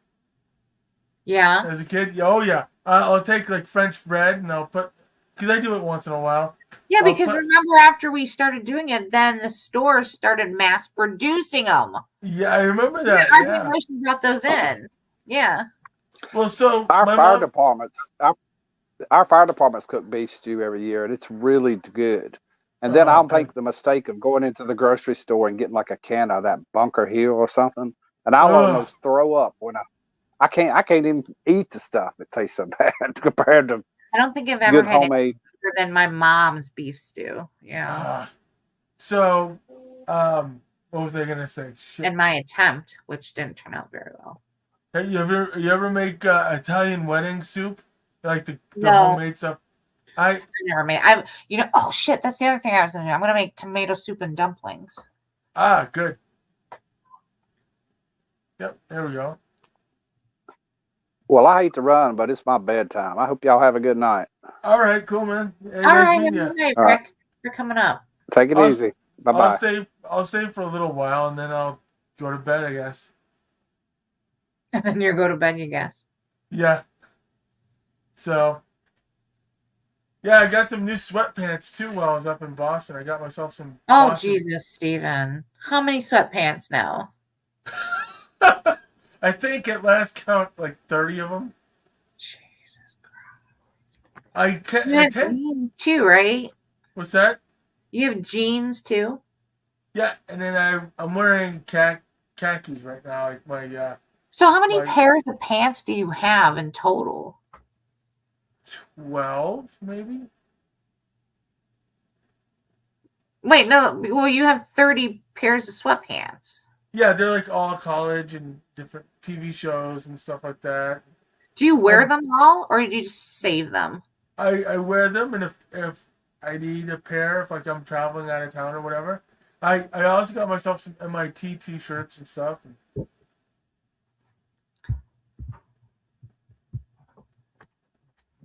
Yeah. As a kid? Oh, yeah. I'll take, like, French bread, and I'll put... Because I do it once in a while. Yeah, because remember after we started doing it, then the stores started mass producing them. Yeah, I remember that. Our generation brought those in. Yeah. Well, so... Our fire departments cook beef stew every year, and it's really good. And then I'll make the mistake of going into the grocery store and getting like a can of that Bunker Hill or something, and I'll almost throw up when I can't even eat the stuff. It tastes so bad compared to. I don't think I've ever had homemade better than my mom's beef stew. Yeah. So, what was I gonna say? Shit. And my attempt, which didn't turn out very well. Hey, you ever make Italian wedding soup? Like the No, homemade stuff? I I never made. Oh shit, that's the other thing I was gonna do. I'm gonna make tomato soup and dumplings. good. Yep, there we go. Well, I hate to run, but it's my bedtime. I hope y'all have a good night. All right, cool, man. Hey, All nice right, meeting have a you. good night, All right. Rick. You're coming up. Take it I'll- easy. Bye I'll bye. stay for a little while and then I'll go to bed, I guess. And then you go to bed, you guess. Yeah. So, yeah, I got some new sweatpants too while I was up in Boston. I got myself some Oh Boston. Jesus, Steven. How many sweatpants now? I think at last count like 30 of them. Jesus Christ. I You have tend. jeans too, right? What's that? You have jeans too? Yeah, and then I'm wearing khakis right now, like my So how many Like- pairs of pants do you have in total? 12 maybe. Wait, no. Well, you have 30 pairs of sweatpants. Yeah, they're like all college and different TV shows and stuff like that. Do you wear them all, or do you just save them? I wear them, and if I need a pair, if like I'm traveling out of town or whatever, I also got myself some MIT t-shirts and stuff.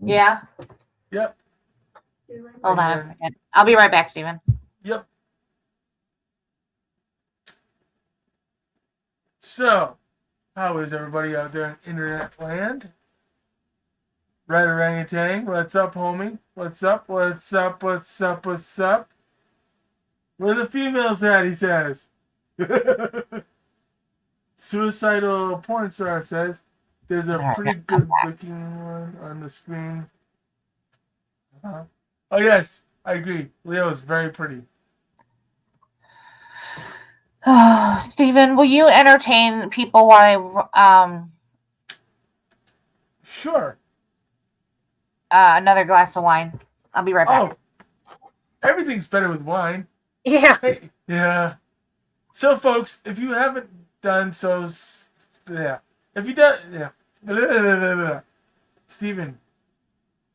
Yeah. Yep. Hold on a second. I'll be right back, Steven. Yep. So, how is everybody out there in internet land? Red Orangutan, what's up, homie? What's up? What's up? What's up? What's up? Where the females at, he says. Suicidal porn star says there's a pretty good looking one on the screen. Oh yes, I agree. Leo is very pretty. Oh, Steven, will you entertain people while Sure. another glass of wine? I'll be right back. Oh, everything's better with wine. Yeah. Hey, yeah. So, folks, if you haven't done so, yeah. If you done, yeah. Steven,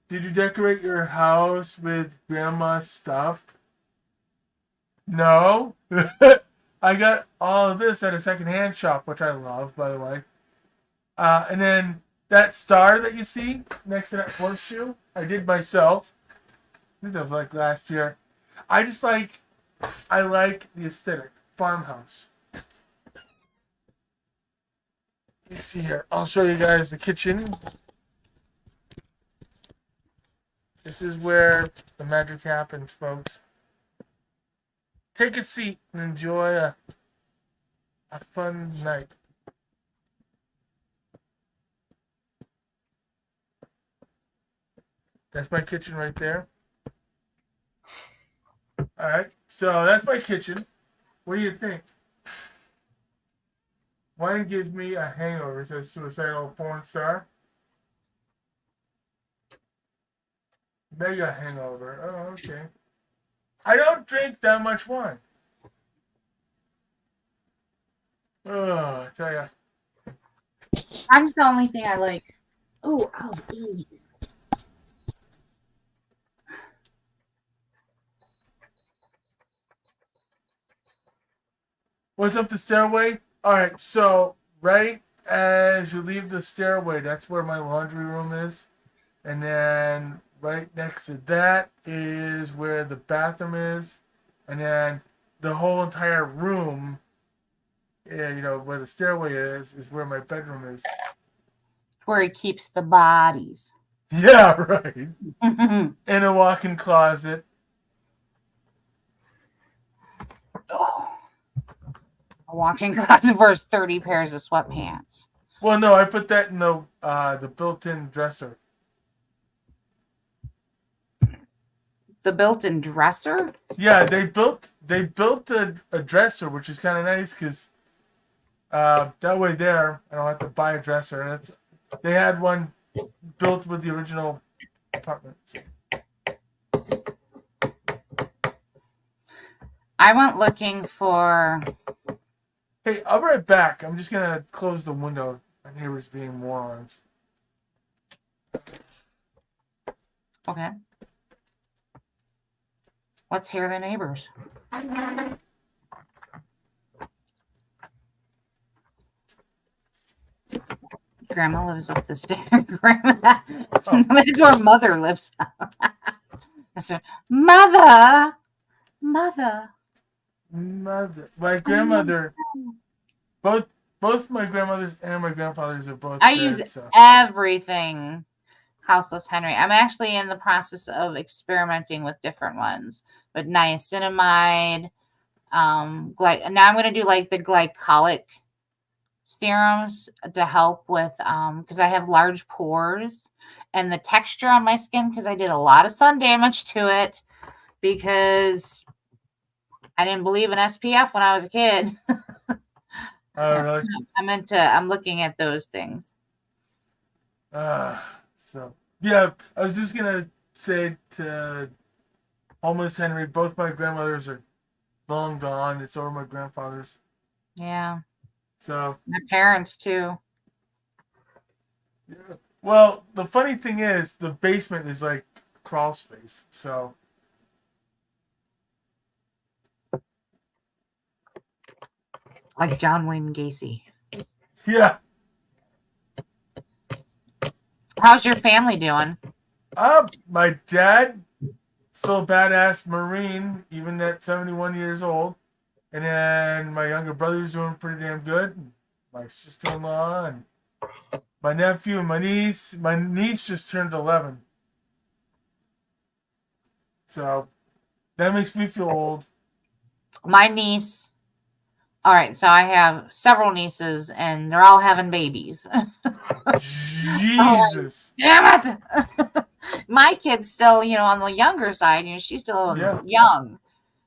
did you decorate your house with grandma's stuff? No. I got all of this at a secondhand shop, which I love, by the way. And then that star that you see next to that horseshoe, I did myself. I think that was like last year. I like the aesthetic. Farmhouse. Let me see here. I'll show you guys the kitchen. This is where the magic happens, folks. Take a seat and enjoy a fun night. That's my kitchen right there. Alright, so that's my kitchen. What do you think? Wine gives me a hangover, says suicidal porn star. Mega hangover. Oh, okay. I don't drink that much wine. Oh, I tell ya. That's the only thing I like. Oh, eat. What's up the stairway? Alright, so right as you leave the stairway, that's where my laundry room is. And then right next to that is where the bathroom is. And then the whole entire room, where the stairway is where my bedroom is. Where he keeps the bodies. Yeah, right. Oh. In a walk-in closet. A walk-in closet for his 30 pairs of sweatpants. Well, no, I put that in the built-in dresser. The built-in dresser? Yeah, they built a dresser, which is kind of nice because that way there I don't have to buy a dresser. They had one built with the original apartment. I went looking for... Hey, I'll be right back. I'm just gonna close the window. I My neighbors being morons. Okay. Let's hear the neighbors. Grandma lives up the stairs. Grandma. Oh. That's where Mother lives. That's where, Mother. My grandmother, both my grandmothers and my grandfathers are both I dead. use So. everything Houseless Henry. I'm actually in the process of experimenting with different ones, but niacinamide. Now I'm going to do like the glycolic serums to help with because I have large pores and the texture on my skin because I did a lot of sun damage to it because I didn't believe in SPF when I was a kid. Oh, really? So I'm looking at those things. So yeah, I was just gonna say to Homeless Henry, both my grandmothers are long gone, and so are my grandfathers. Yeah. So my parents too. Yeah. Well, the funny thing is, the basement is like crawl space. So Like John Wayne Gacy. yeah. How's your family doing? My dad, still a badass Marine, even at 71 years old. And then my younger brother's doing pretty damn good. My sister-in-law and my nephew and my niece. My niece just turned 11. So that makes me feel old. My niece. All right, so I have several nieces, and they're all having babies. Jesus. Damn it! My kid's still, on the younger side. She's still young.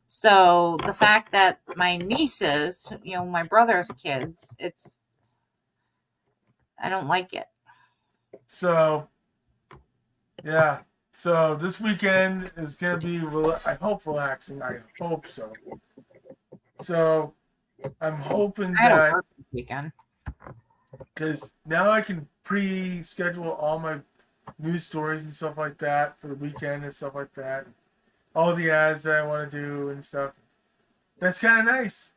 So the fact that my nieces, my brother's kids, I don't like it. So, yeah. So this weekend is going to be, I hope, relaxing. I hope so. So I'm hoping I had that to work this weekend. Because now I can pre-schedule all my news stories and stuff like that for the weekend and stuff like that. All the ads that I want to do and stuff. That's kind of nice.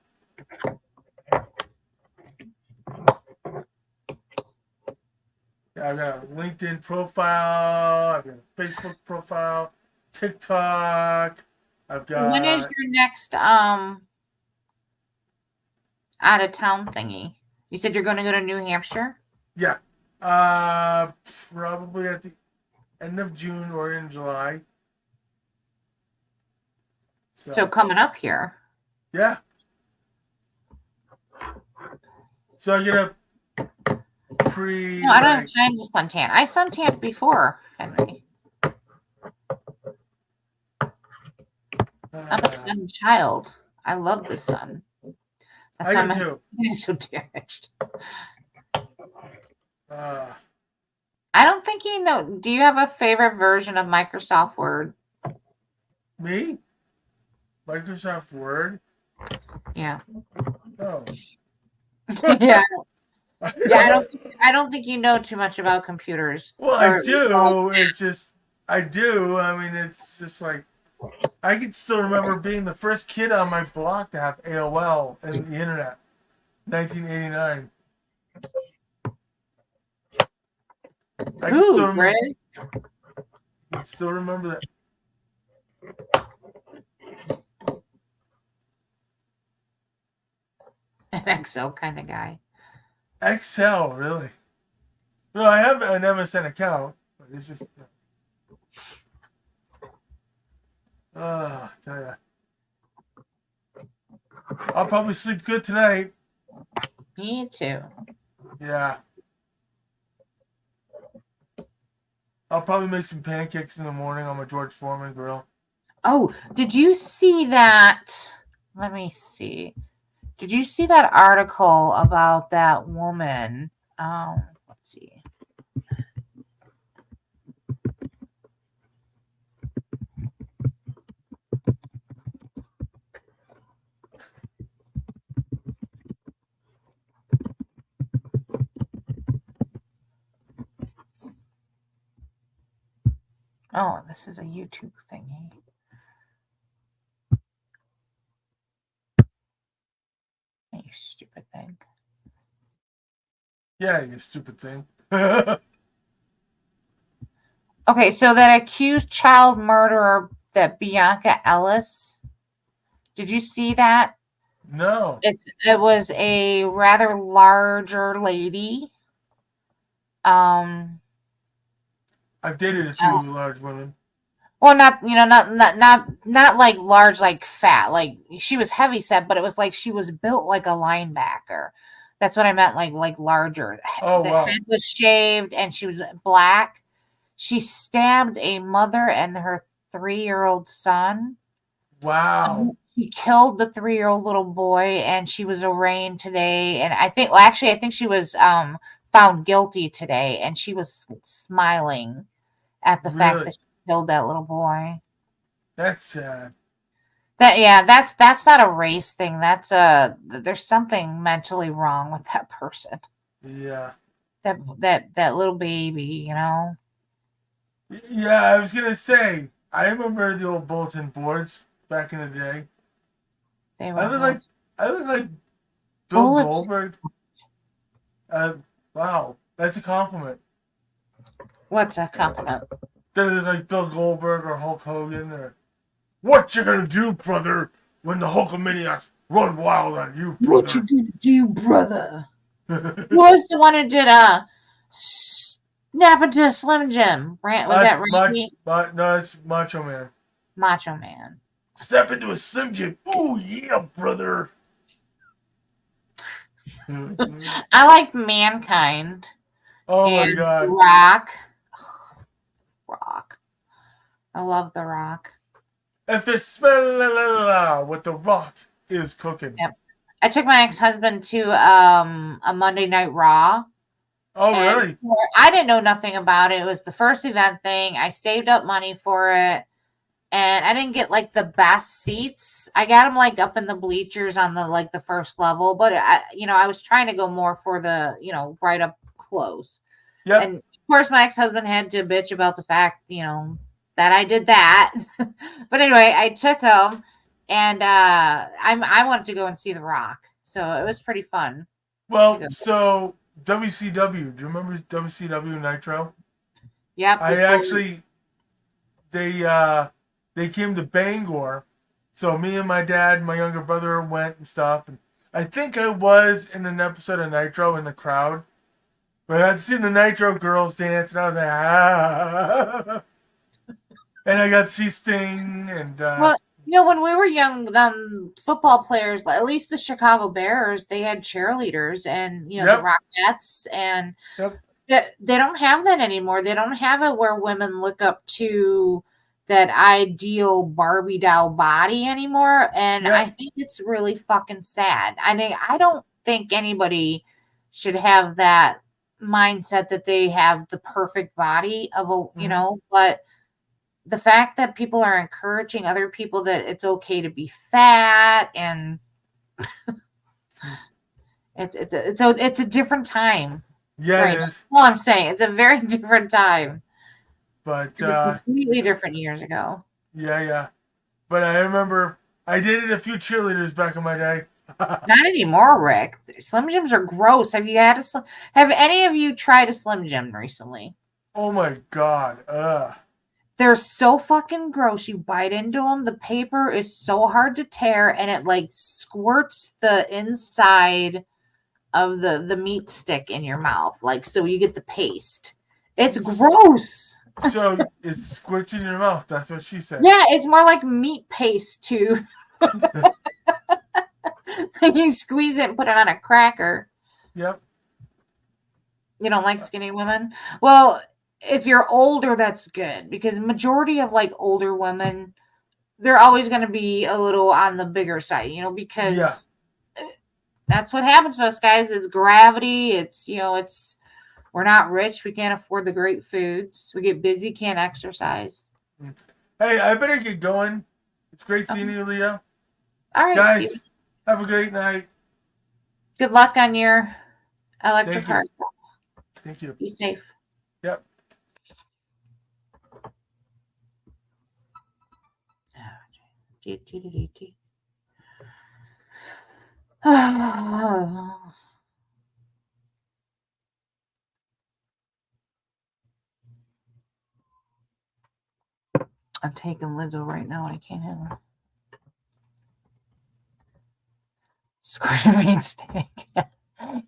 I've got a LinkedIn profile. I've got a Facebook profile. TikTok. I've got. When is your next out of town thingy? You said you're going to go to New Hampshire? Yeah. Probably at the end of June or in July. So coming up here. Yeah. So I get a No, I don't have time to suntan. I suntanned before, Henry. I'm a sun child. I love the sun. That's I why do too. my skin is so damaged. I don't think you know. Do you have a favorite version of Microsoft Word? Me? Microsoft Word? Yeah. Oh. Yeah. Yeah, I don't think you know too much about computers. Well, I do. It's just I do. I mean, it's just like I can still remember being the first kid on my block to have AOL and the internet. 1989. I can still remember that. An Excel kind of guy. Excel, really? No, I have an MSN account, but it's just. I tell ya. I'll probably sleep good tonight. Me too. Yeah. I'll probably make some pancakes in the morning on my George Foreman grill. Oh, did you see that? Let me see. Did you see that article about that woman? Let's see. Oh, this is a YouTube thingy. You stupid thing. Yeah, you stupid thing. Okay, so that accused child murderer, that Bianca Ellis. Did you see that? No. It was a rather larger lady. I've dated a few large women. Well, not like large, like fat. Like she was heavy set, but it was like she was built like a linebacker. That's what I meant, like larger. Oh, The wow. head was shaved, and she was black. She stabbed a mother and her 3-year-old son. Wow. She killed the 3-year-old little boy, and she was arraigned today. And I think she was found guilty today, and she was smiling at the fact Really? that she killed that little boy. That's sad. That's not a race thing. There's something mentally wrong with that person. Yeah. That little baby, you know. Yeah, I was gonna say, I remember the old bulletin boards back in the day. They I were look like Bill Bulletin. Goldberg. Wow, that's a compliment. What's a compliment? That is like Bill Goldberg or Hulk Hogan or what you gonna do, brother, when the Hulkamaniacs run wild on you, brother? What you gonna do, brother? Who was the one who did snap into a Slim Jim? Was that Randy? No, it's Macho Man. Macho Man. Step into a Slim Jim. Oh yeah, brother. I like Mankind. Oh and my God. Rock. Rock. I love The Rock. If it's smell what the Rock is cooking. Yep. I took my ex-husband to a Monday Night Raw. Oh, really? I didn't know nothing about it. It was the first event thing. I saved up money for it, and I didn't get like the best seats. I got them like up in the bleachers on the first level, but I was trying to go more for the right up close. Yep. And of course, my ex-husband had to bitch about the fact that I did that. But anyway, I took him, and I wanted to go and see The Rock, so it was pretty fun. Well, so WCW. Do you remember WCW Nitro? Yep. They came to Bangor, so me and my dad and my younger brother went and stuff. And I think I was in an episode of Nitro in the crowd, but I had seen the Nitro girls dance, and I was like, ah. And I got to see Sting and. Well, when we were young, football players, at least the Chicago Bears, they had cheerleaders, and the Rockettes, and they don't have that anymore. They don't have it where women look up to that ideal Barbie doll body anymore, and I think it's really fucking sad. I don't think anybody should have that mindset that they have the perfect body of a but the fact that people are encouraging other people that it's okay to be fat, and it's a different time. Yeah, right. It is. Well, I'm saying it's a very different time. But completely different years ago. Yeah. But I remember I dated a few cheerleaders back in my day. Not anymore, Rick. Slim Jims are gross. Have any of you tried a Slim Jim recently? Oh my God. They're so fucking gross. You bite into them. The paper is so hard to tear, and it like squirts the inside of the meat stick in your mouth. Like, so you get the paste. It's gross. So it squirts in your mouth. That's what she said. Yeah, it's more like meat paste too. You squeeze it and put it on a cracker. Yep. You don't like skinny women? Well, if you're older, that's good, because the majority of like older women, they're always going to be a little on the bigger side, because that's what happens to us guys. It's gravity. It's, we're not rich. We can't afford the great foods. We get busy, can't exercise. Hey, I better get going. It's great seeing you, Leah. All right, guys. Steve. Have a great night. Good luck on your electric car. Thank you. Be safe. Yep. I'm taking Lizzo right now. I can't handle it. Squid meat steak.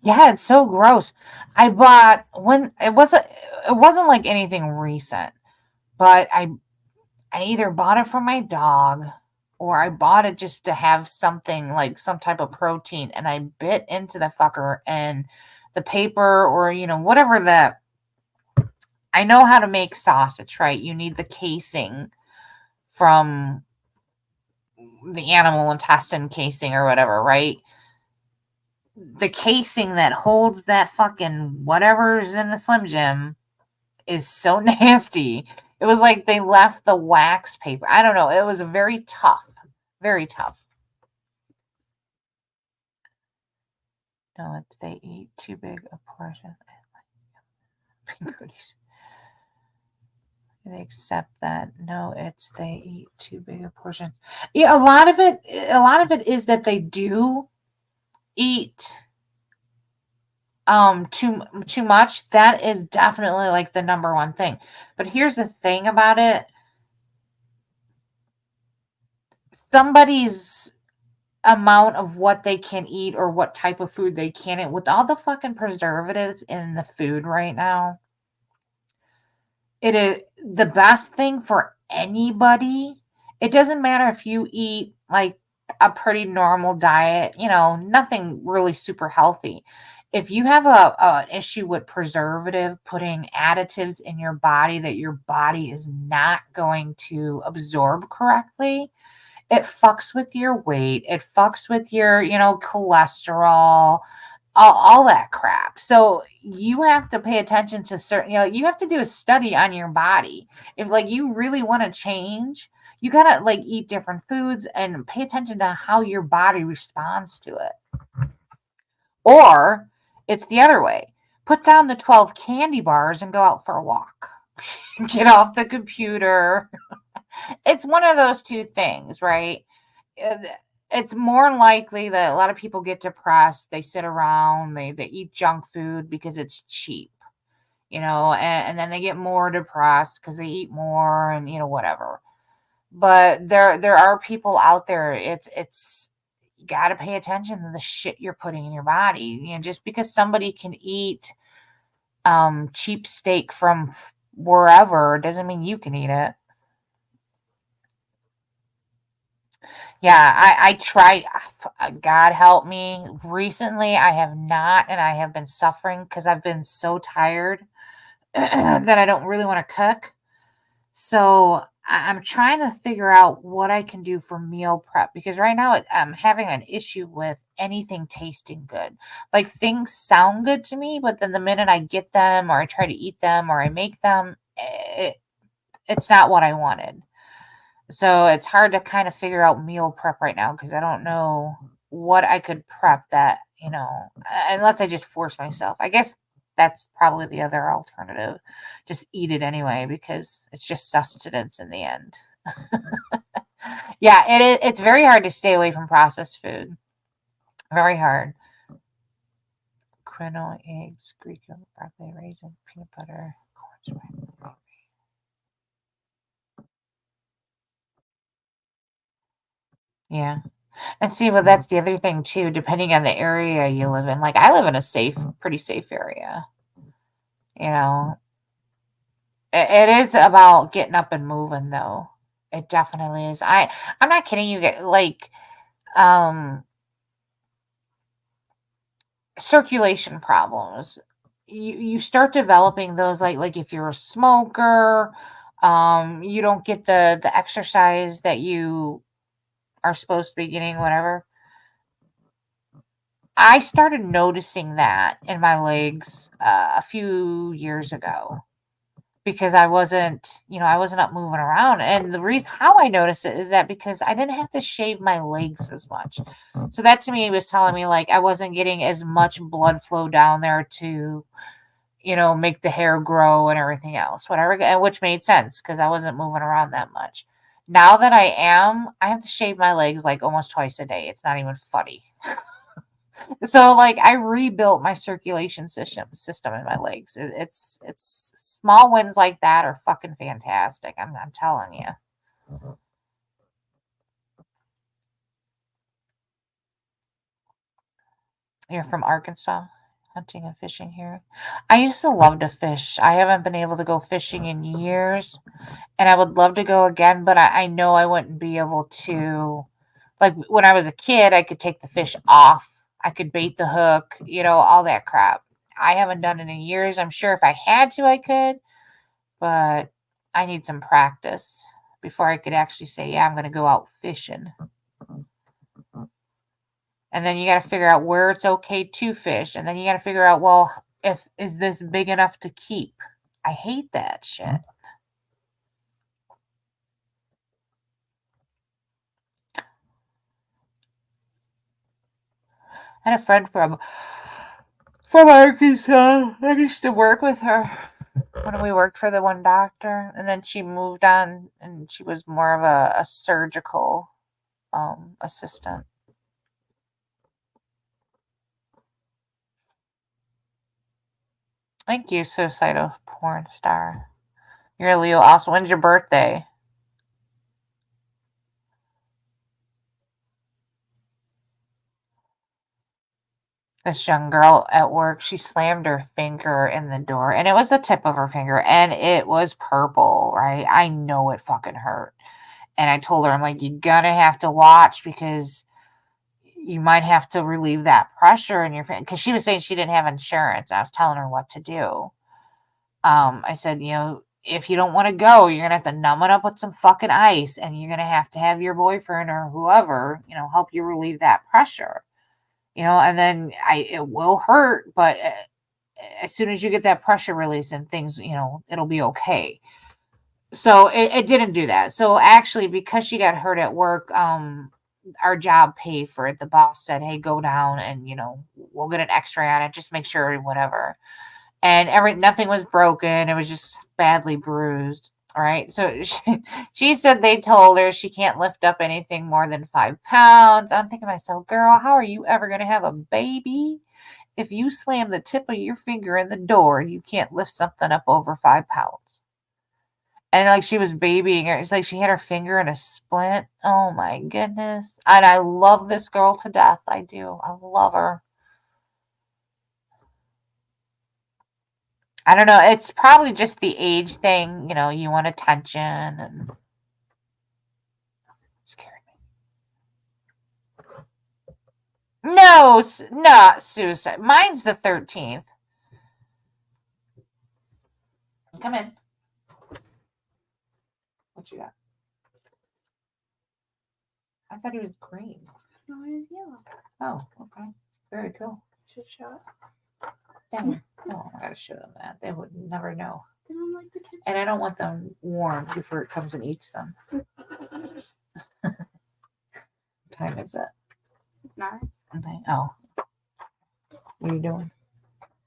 Yeah, it's so gross. I bought when it wasn't like anything recent, but I either bought it for my dog or I bought it just to have something like some type of protein, and I bit into the fucker, and the paper or whatever I know how to make sausage, right? You need the casing from the animal intestine casing or whatever, right? The casing that holds that fucking whatever's in the Slim Jim is so nasty. It was like they left the wax paper. I don't know. It was very tough. Very tough. No, it's they eat too big a portion. They accept that. No, it's they eat too big a portion. Yeah, a lot of it is that they do eat too much. That is definitely like the number one thing. But here's the thing about it. Somebody's amount of what they can eat or what type of food they can eat, with all the fucking preservatives in the food right now, it is the best thing for anybody. It doesn't matter if you eat like a pretty normal diet, nothing really super healthy. If you have an issue with preservative, putting additives in your body that your body is not going to absorb correctly, it fucks with your weight. It fucks with your, cholesterol, all that crap. So you have to pay attention to certain, you have to do a study on your body. If like you really want to change, you got to like eat different foods and pay attention to how your body responds to it. Or it's the other way. Put down the 12 candy bars and go out for a walk. Get off the computer. It's one of those two things, right? It's more likely that a lot of people get depressed. They sit around, they eat junk food because it's cheap, and then they get more depressed because they eat more and, whatever. But there are people out there. It's you got to pay attention to the shit you're putting in your body. Just because somebody can eat cheap steak from wherever doesn't mean you can eat it. Yeah, I tried. God help me. Recently, I have not, and I have been suffering because I've been so tired that I don't really want to cook. So I'm trying to figure out what I can do for meal prep, because right now I'm having an issue with anything tasting good. Like things sound good to me, but then the minute I get them or I try to eat them or I make them, it's not what I wanted. So it's hard to kind of figure out meal prep right now because I don't know what I could prep that, unless I just force myself. I guess that's probably the other alternative. Just eat it anyway because it's just sustenance in the end. Yeah, it's very hard to stay away from processed food. Very hard. Quinoa, eggs, Greek yogurt, broccoli, raisin, peanut butter, cornstarch. Yeah. And see, well, that's the other thing too, depending on the area you live in. Like I live in a pretty safe area. It is about getting up and moving though. It definitely is. I'm not kidding you. Get like circulation problems. You start developing those like if you're a smoker, you don't get the exercise that you are supposed to be getting, whatever. I started noticing that in my legs a few years ago because I wasn't up moving around. And the reason how I noticed it is that because I didn't have to shave my legs as much. So that to me was telling me like I wasn't getting as much blood flow down there to, make the hair grow and everything else, whatever, which made sense because I wasn't moving around that much. Now that I have to shave my legs like almost twice a day. It's not even funny. So like I rebuilt my circulation system in my legs. It's small wins like that are fucking fantastic. I'm telling you. You're from Arkansas, hunting and fishing here. I used to love to fish. I haven't been able to go fishing in years, and I would love to go again, but I know I wouldn't be able to. Like when I was a kid, I could take the fish off. I could bait the hook, all that crap. I haven't done it in years. I'm sure if I had to, I could, but I need some practice before I could actually say, yeah, I'm going to go out fishing. And then you got to figure out where it's okay to fish. And then you got to figure out, well, is this big enough to keep? I hate that shit. I had a friend from Arkansas. I used to work with her when we worked for the one doctor. And then she moved on and she was more of a surgical assistant. Thank you, suicidal porn star. You're a Leo also. When's your birthday? This young girl at work, she slammed her finger in the door, and it was the tip of her finger, and it was purple, right? I know it fucking hurt. And I told her, I'm like, you're gonna have to watch because you might have to relieve that pressure in your finger. Because she was saying she didn't have insurance. I was telling her what to do. I said, if you don't want to go, you're gonna have to numb it up with some fucking ice, and you're gonna have to have your boyfriend or whoever, help you relieve that pressure. And then it will hurt, but as soon as you get that pressure release and things, it'll be okay. So it didn't do that. So actually, because she got hurt at work, our job paid for it. The boss said, hey, go down and, we'll get an x-ray on it. Just make sure, whatever. And nothing was broken. It was just badly bruised. All right. So she said they told her she can't lift up anything more than 5 pounds. I'm thinking to myself, girl, how are you ever going to have a baby if you slam the tip of your finger in the door and you can't lift something up over 5 pounds? And like she was babying her. It's like she had her finger in a splint. Oh my goodness. And I love this girl to death. I do. I love her. I don't know. It's probably just the age thing. You want attention and scared me. No, not suicide. Mine's the 13th. Come in. What you got? I thought he was green. No, it is yellow. Oh, okay. Very cool. Should show it. Dang. Oh, I gotta show them that. They would never know. They don't like the kids. And I don't want them warm before it comes and eats them. What time is it? 9. Okay. Oh. What are you doing?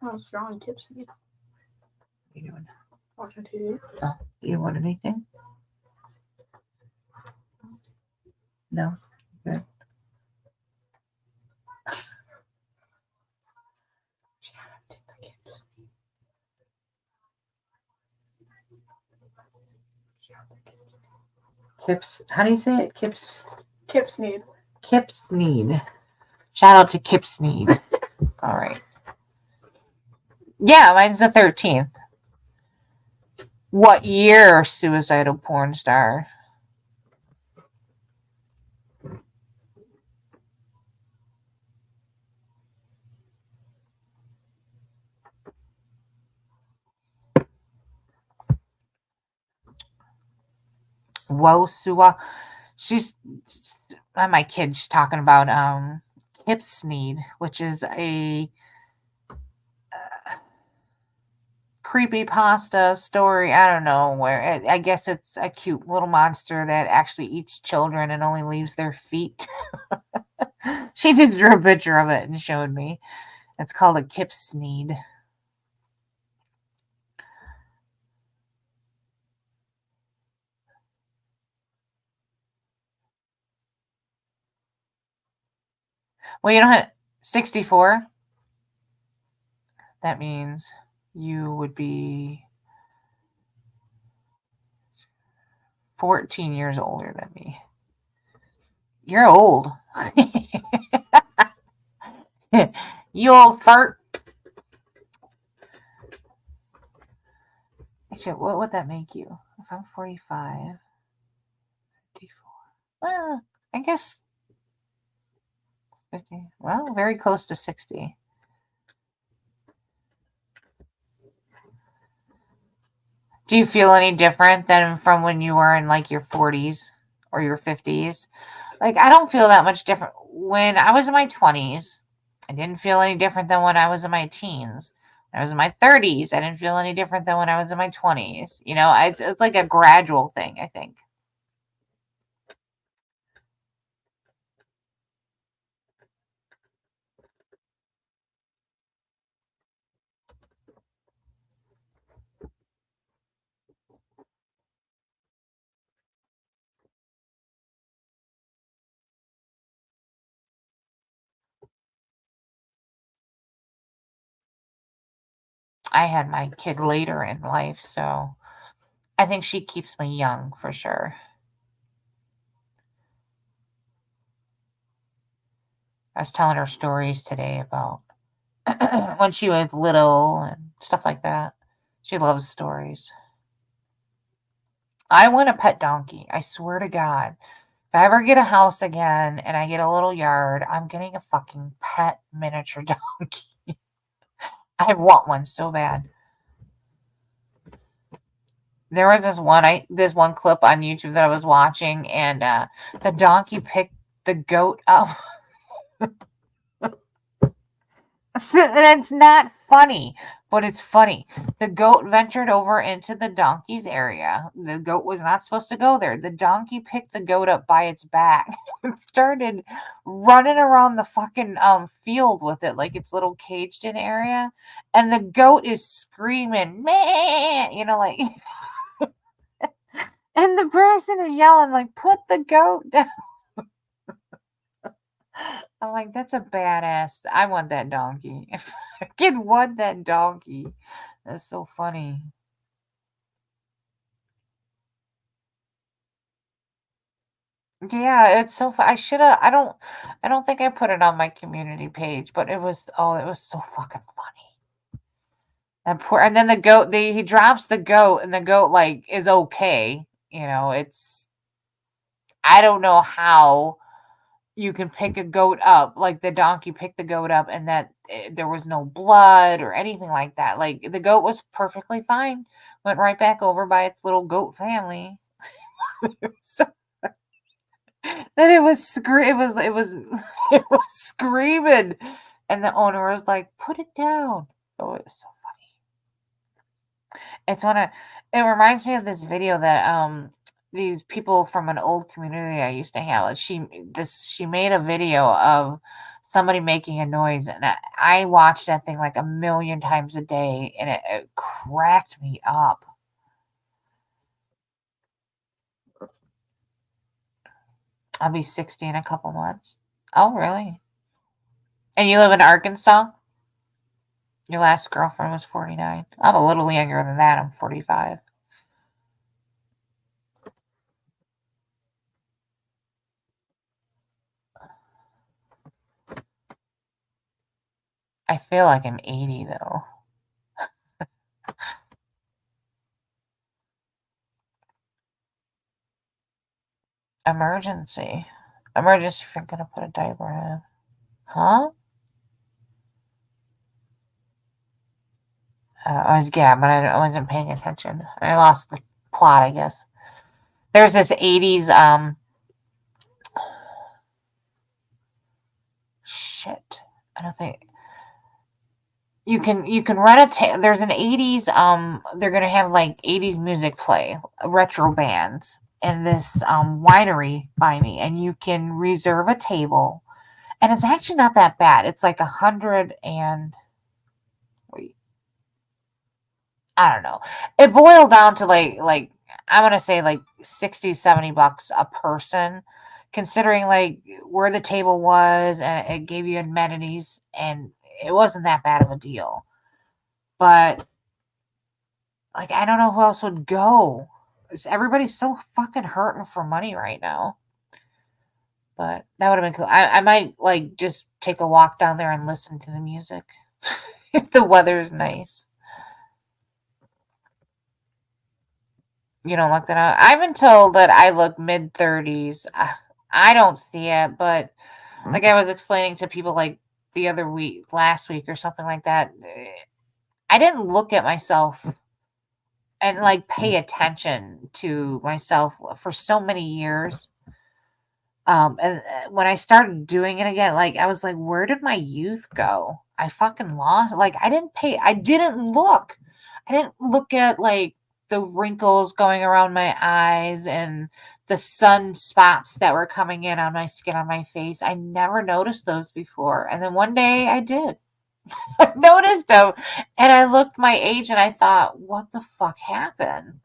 I was drawing tips again. What are you doing? Watching TV. Oh, you want anything? No? Good. Kips. How do you say it? Kips. Kip Sneed. Kip Sneed. Shout out to Kip Sneed. All right. Yeah, mine's the 13th. What year, suicidal porn star? Whoa, Sua. She's my kid's talking about Kip Sneed, which is a creepypasta story. I don't know where. I guess it's a cute little monster that actually eats children and only leaves their feet. She just drew a picture of it and showed me. It's called a Kip Sneed. Well, you don't have 64. That means you would be 14 years older than me. You're old. You old fart. Actually, what would that make you? If I'm 45, 54. Well, I guess 50. Well, very close to 60. Do you feel any different than from when you were in like your 40s or your 50s? Like, I don't feel that much different. When I was in my 20s, I didn't feel any different than when I was in my teens. When I was in my 30s, I didn't feel any different than when I was in my 20s. You know, it's like a gradual thing, I think. I had my kid later in life, so I think she keeps me young for sure. I was telling her stories today about when she was little and stuff like that. She loves stories. I want a pet donkey. I swear to God. If I ever get a house again and I get a little yard, I'm getting a fucking pet miniature donkey. I want one so bad. There was this one clip on YouTube that I was watching, and the donkey picked the goat up. That's not funny, but it's funny. The goat ventured over into the donkey's area. The goat was not supposed to go there. The donkey picked the goat up by its back and started running around the fucking field with it, like its little caged in area. And the goat is screaming, man, you know, like, and the person is yelling, like, put the goat down. I'm like, that's a badass. I want that donkey. If I could want that donkey, that's so funny. Yeah, it's so I should have I don't think I put it on my community page, but it was so fucking funny. That poor and then the goat he drops the goat and the goat like is okay. You know, it's I don't know how you can pick a goat up like the donkey picked the goat up and that there was no blood or anything like that. Like the goat was perfectly fine. Went right back over by its little goat family. So then it was it was screaming, and the owner was like, "Put it down." Oh, it was so funny. It reminds me of this video that these people from an old community I used to have. She made a video of somebody making a noise, and I watched that thing like a million times a day, and it cracked me up. I'll be 60 in a couple months. Oh, really? And you live in Arkansas? Your last girlfriend was 49. I'm a little younger than that. I'm 45. I feel like I'm 80, though. Emergency. Emergency if you're going to put a diaper in. Huh? But I wasn't paying attention. I lost the plot, I guess. There's this 80s, shit. I don't think... You can rent there's an 80s, they're going to have, like, 80s music play, retro bands, in this, winery by me, and you can reserve a table, and it's actually not that bad. It's like 100 and... Wait. I don't know. It boiled down to like I'm gonna say like $60-$70 a person considering like where the table was, and it gave you amenities, and it wasn't that bad of a deal. But like, I don't know who else would go. Everybody's so fucking hurting for money right now. But that would have been cool. I might like just take a walk down there and listen to the music if the weather's nice. You don't look that up. I've been told that I look mid-30s. I don't see it, but like I was explaining to people like the other week, last week or something like that, I didn't look at myself and like pay attention to myself for so many years. And when I started doing it again, like I was like, where did my youth go? I fucking lost. Like I didn't look at like the wrinkles going around my eyes and the sunspots that were coming in on my skin, on my face. I never noticed those before. And then one day I did. I noticed them, and I looked my age and I thought, what the fuck happened?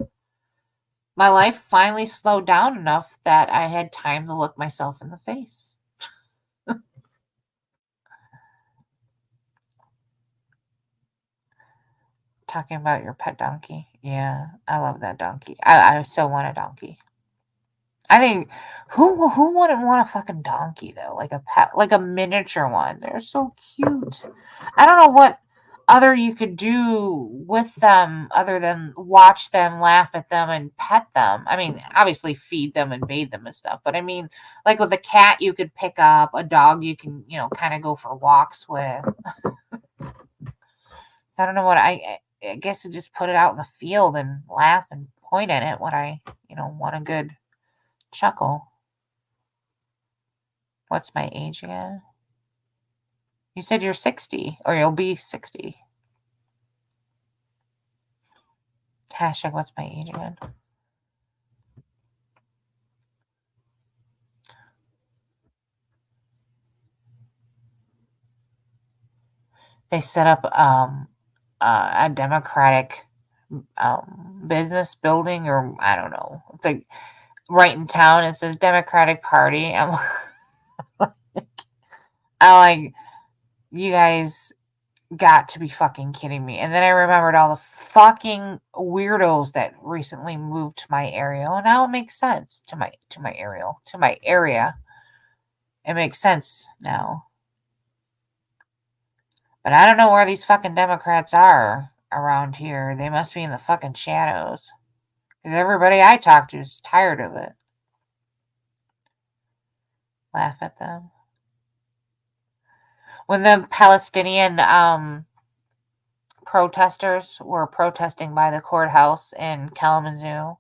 My life finally slowed down enough that I had time to look myself in the face. Talking about your pet donkey. Yeah, I love that donkey. I so want a donkey. I think who wouldn't want a fucking donkey though? Like a pet, like a miniature one. They're so cute. I don't know what other you could do with them other than watch them, laugh at them, and pet them. I mean, obviously feed them and bathe them and stuff. But I mean, like with a cat, you could pick up a dog. You can, kind of go for walks with. So I don't know what I guess I just put it out in the field and laugh and point at it when I, want a good chuckle. What's my age again? You said you're 60, or you'll be 60. Hashtag what's my age again? They set up a Democratic business building, or I don't know. It's like right in town. It says Democratic Party. I'm like, you guys got to be fucking kidding me. And then I remembered all the fucking weirdos that recently moved to my area. And now it makes sense to my area. It makes sense now. But I don't know where these fucking Democrats are around here. They must be in the fucking shadows. Because everybody I talk to is tired of it. Laugh at them. When the Palestinian protesters were protesting by the courthouse in Kalamazoo,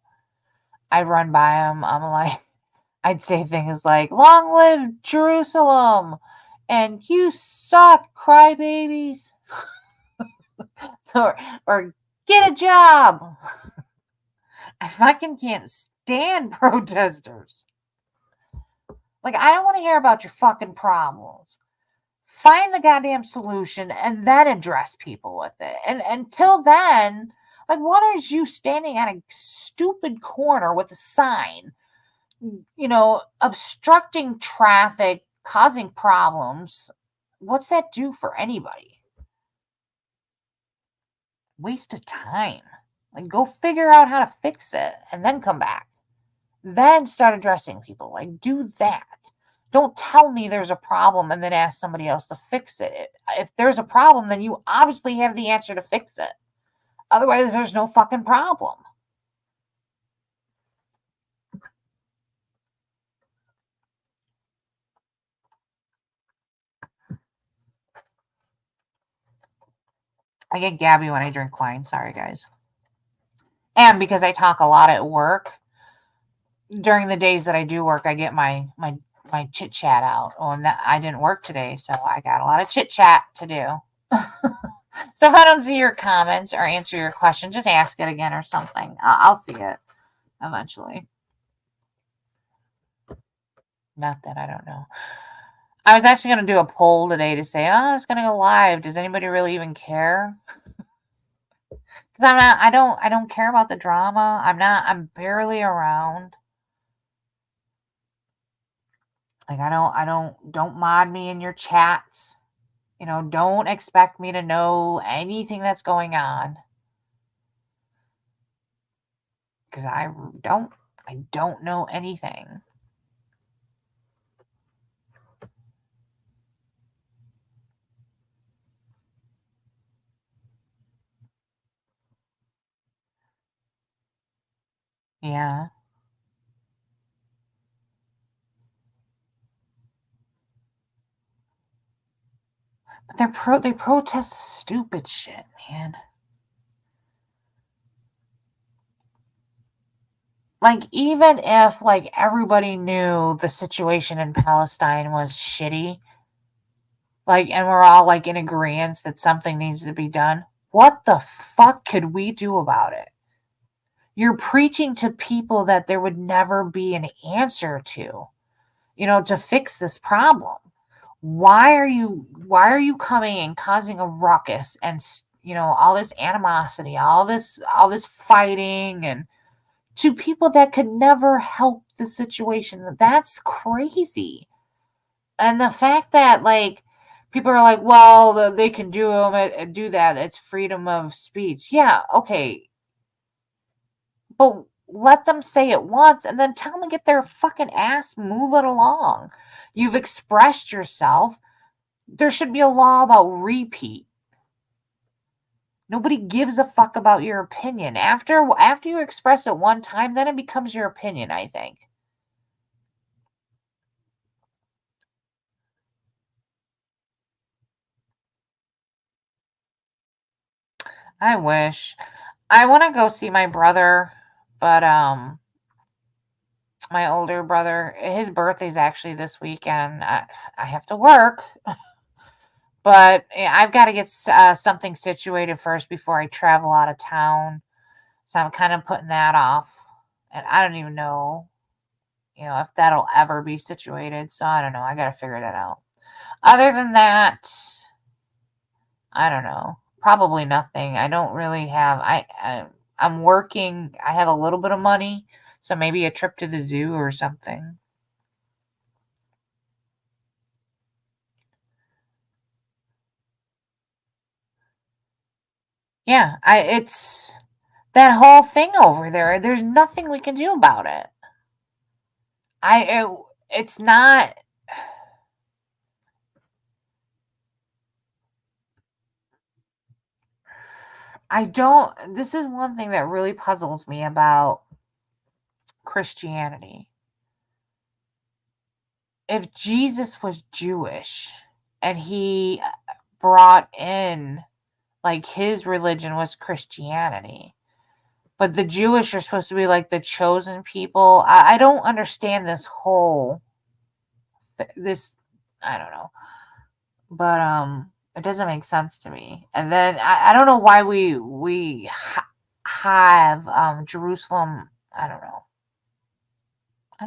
I'd run by them. I'm like, I'd say things like, long live Jerusalem, and you suck, crybabies. or get a job. I fucking can't stand protesters. Like, I don't want to hear about your fucking problems. Find the goddamn solution and then address people with it. And until then, like, what is you standing at a stupid corner with a sign, obstructing traffic, causing problems? What's that do for anybody? Waste of time. Like, go figure out how to fix it and then come back. Then start addressing people. Like, do that. Don't tell me there's a problem and then ask somebody else to fix it. If there's a problem, then you obviously have the answer to fix it. Otherwise, there's no fucking problem. I get Gabby when I drink wine. Sorry, guys. And because I talk a lot at work, during the days that I do work, I get my chit chat out. Oh, and I didn't work today, so I got a lot of chit chat to do. So if I don't see your comments or answer your question, just ask it again or something. I'll see it eventually. Not that I don't know. I was actually going to do a poll today to say, it's going to go live. Does anybody really even care? Because I don't care about the drama. I'm barely around. Like, don't mod me in your chats. Don't expect me to know anything that's going on. Because I don't know anything. Yeah. But they protest stupid shit, man. Like, even if, like, everybody knew the situation in Palestine was shitty, like, and we're all, like, in agreement that something needs to be done, what the fuck could we do about it? You're preaching to people that there would never be an answer to fix this problem. Why are you coming and causing a ruckus and all this animosity, all this fighting, and to people that could never help the situation? That's crazy. And the fact that, like, people are like, well, they can do that. It's freedom of speech. Yeah, okay. But let them say it once and then tell them to get their fucking ass moving along. You've expressed yourself. There should be a law about repeat. Nobody gives a fuck about your opinion. After you express it one time, then it becomes your opinion, I think. I wish. I want to go see my brother, but my older brother, his birthday's actually this weekend. I have to work. But I've got to get something situated first before I travel out of town. So I'm kind of putting that off. And I don't even know, if that'll ever be situated. So I don't know. I got to figure that out. Other than that, I don't know. Probably nothing. I don't really have. I'm working. I have a little bit of money. So maybe a trip to the zoo or something. Yeah, it's that whole thing over there. There's nothing we can do about it. It's not. This is one thing that really puzzles me about Christianity. If Jesus was Jewish and he brought in, like, his religion was Christianity, but the Jewish are supposed to be like the chosen people. I don't understand this whole this. I don't know, but it doesn't make sense to me. And then I don't know why we have Jerusalem. I don't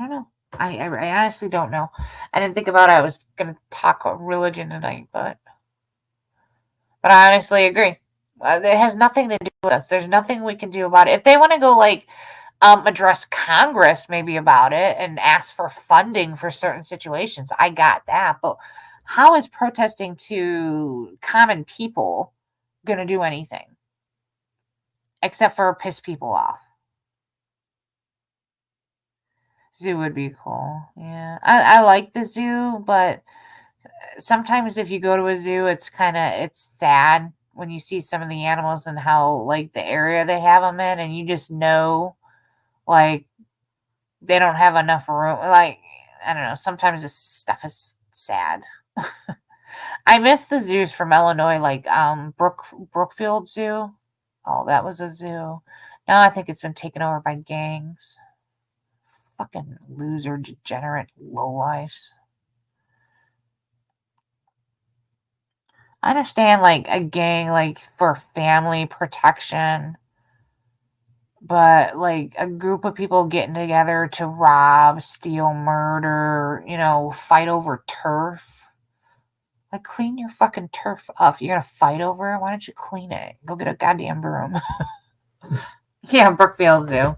know. I honestly don't know. I didn't think about it. I was gonna talk about religion tonight, but I honestly agree. It has nothing to do with us. There's nothing we can do about it. If they want to go, like, address Congress maybe about it and ask for funding for certain situations, I got that. But how is protesting to common people gonna do anything except for piss people off? Zoo would be cool. Yeah, I like the zoo, but sometimes if you go to a zoo, it's sad when you see some of the animals and how, like, the area they have them in, and you just know, like, they don't have enough room. Like, I don't know. Sometimes this stuff is sad. I miss the zoos from Illinois, like Brookfield Zoo. Oh, that was a zoo. Now I think it's been taken over by gangs. Fucking loser, degenerate lowlifes. I understand, like, a gang, like, for family protection, but, like, a group of people getting together to rob, steal, murder, fight over turf. Like, clean your fucking turf up. You're gonna fight over it? Why don't you clean it? Go get a goddamn broom. Yeah, Brookfield Zoo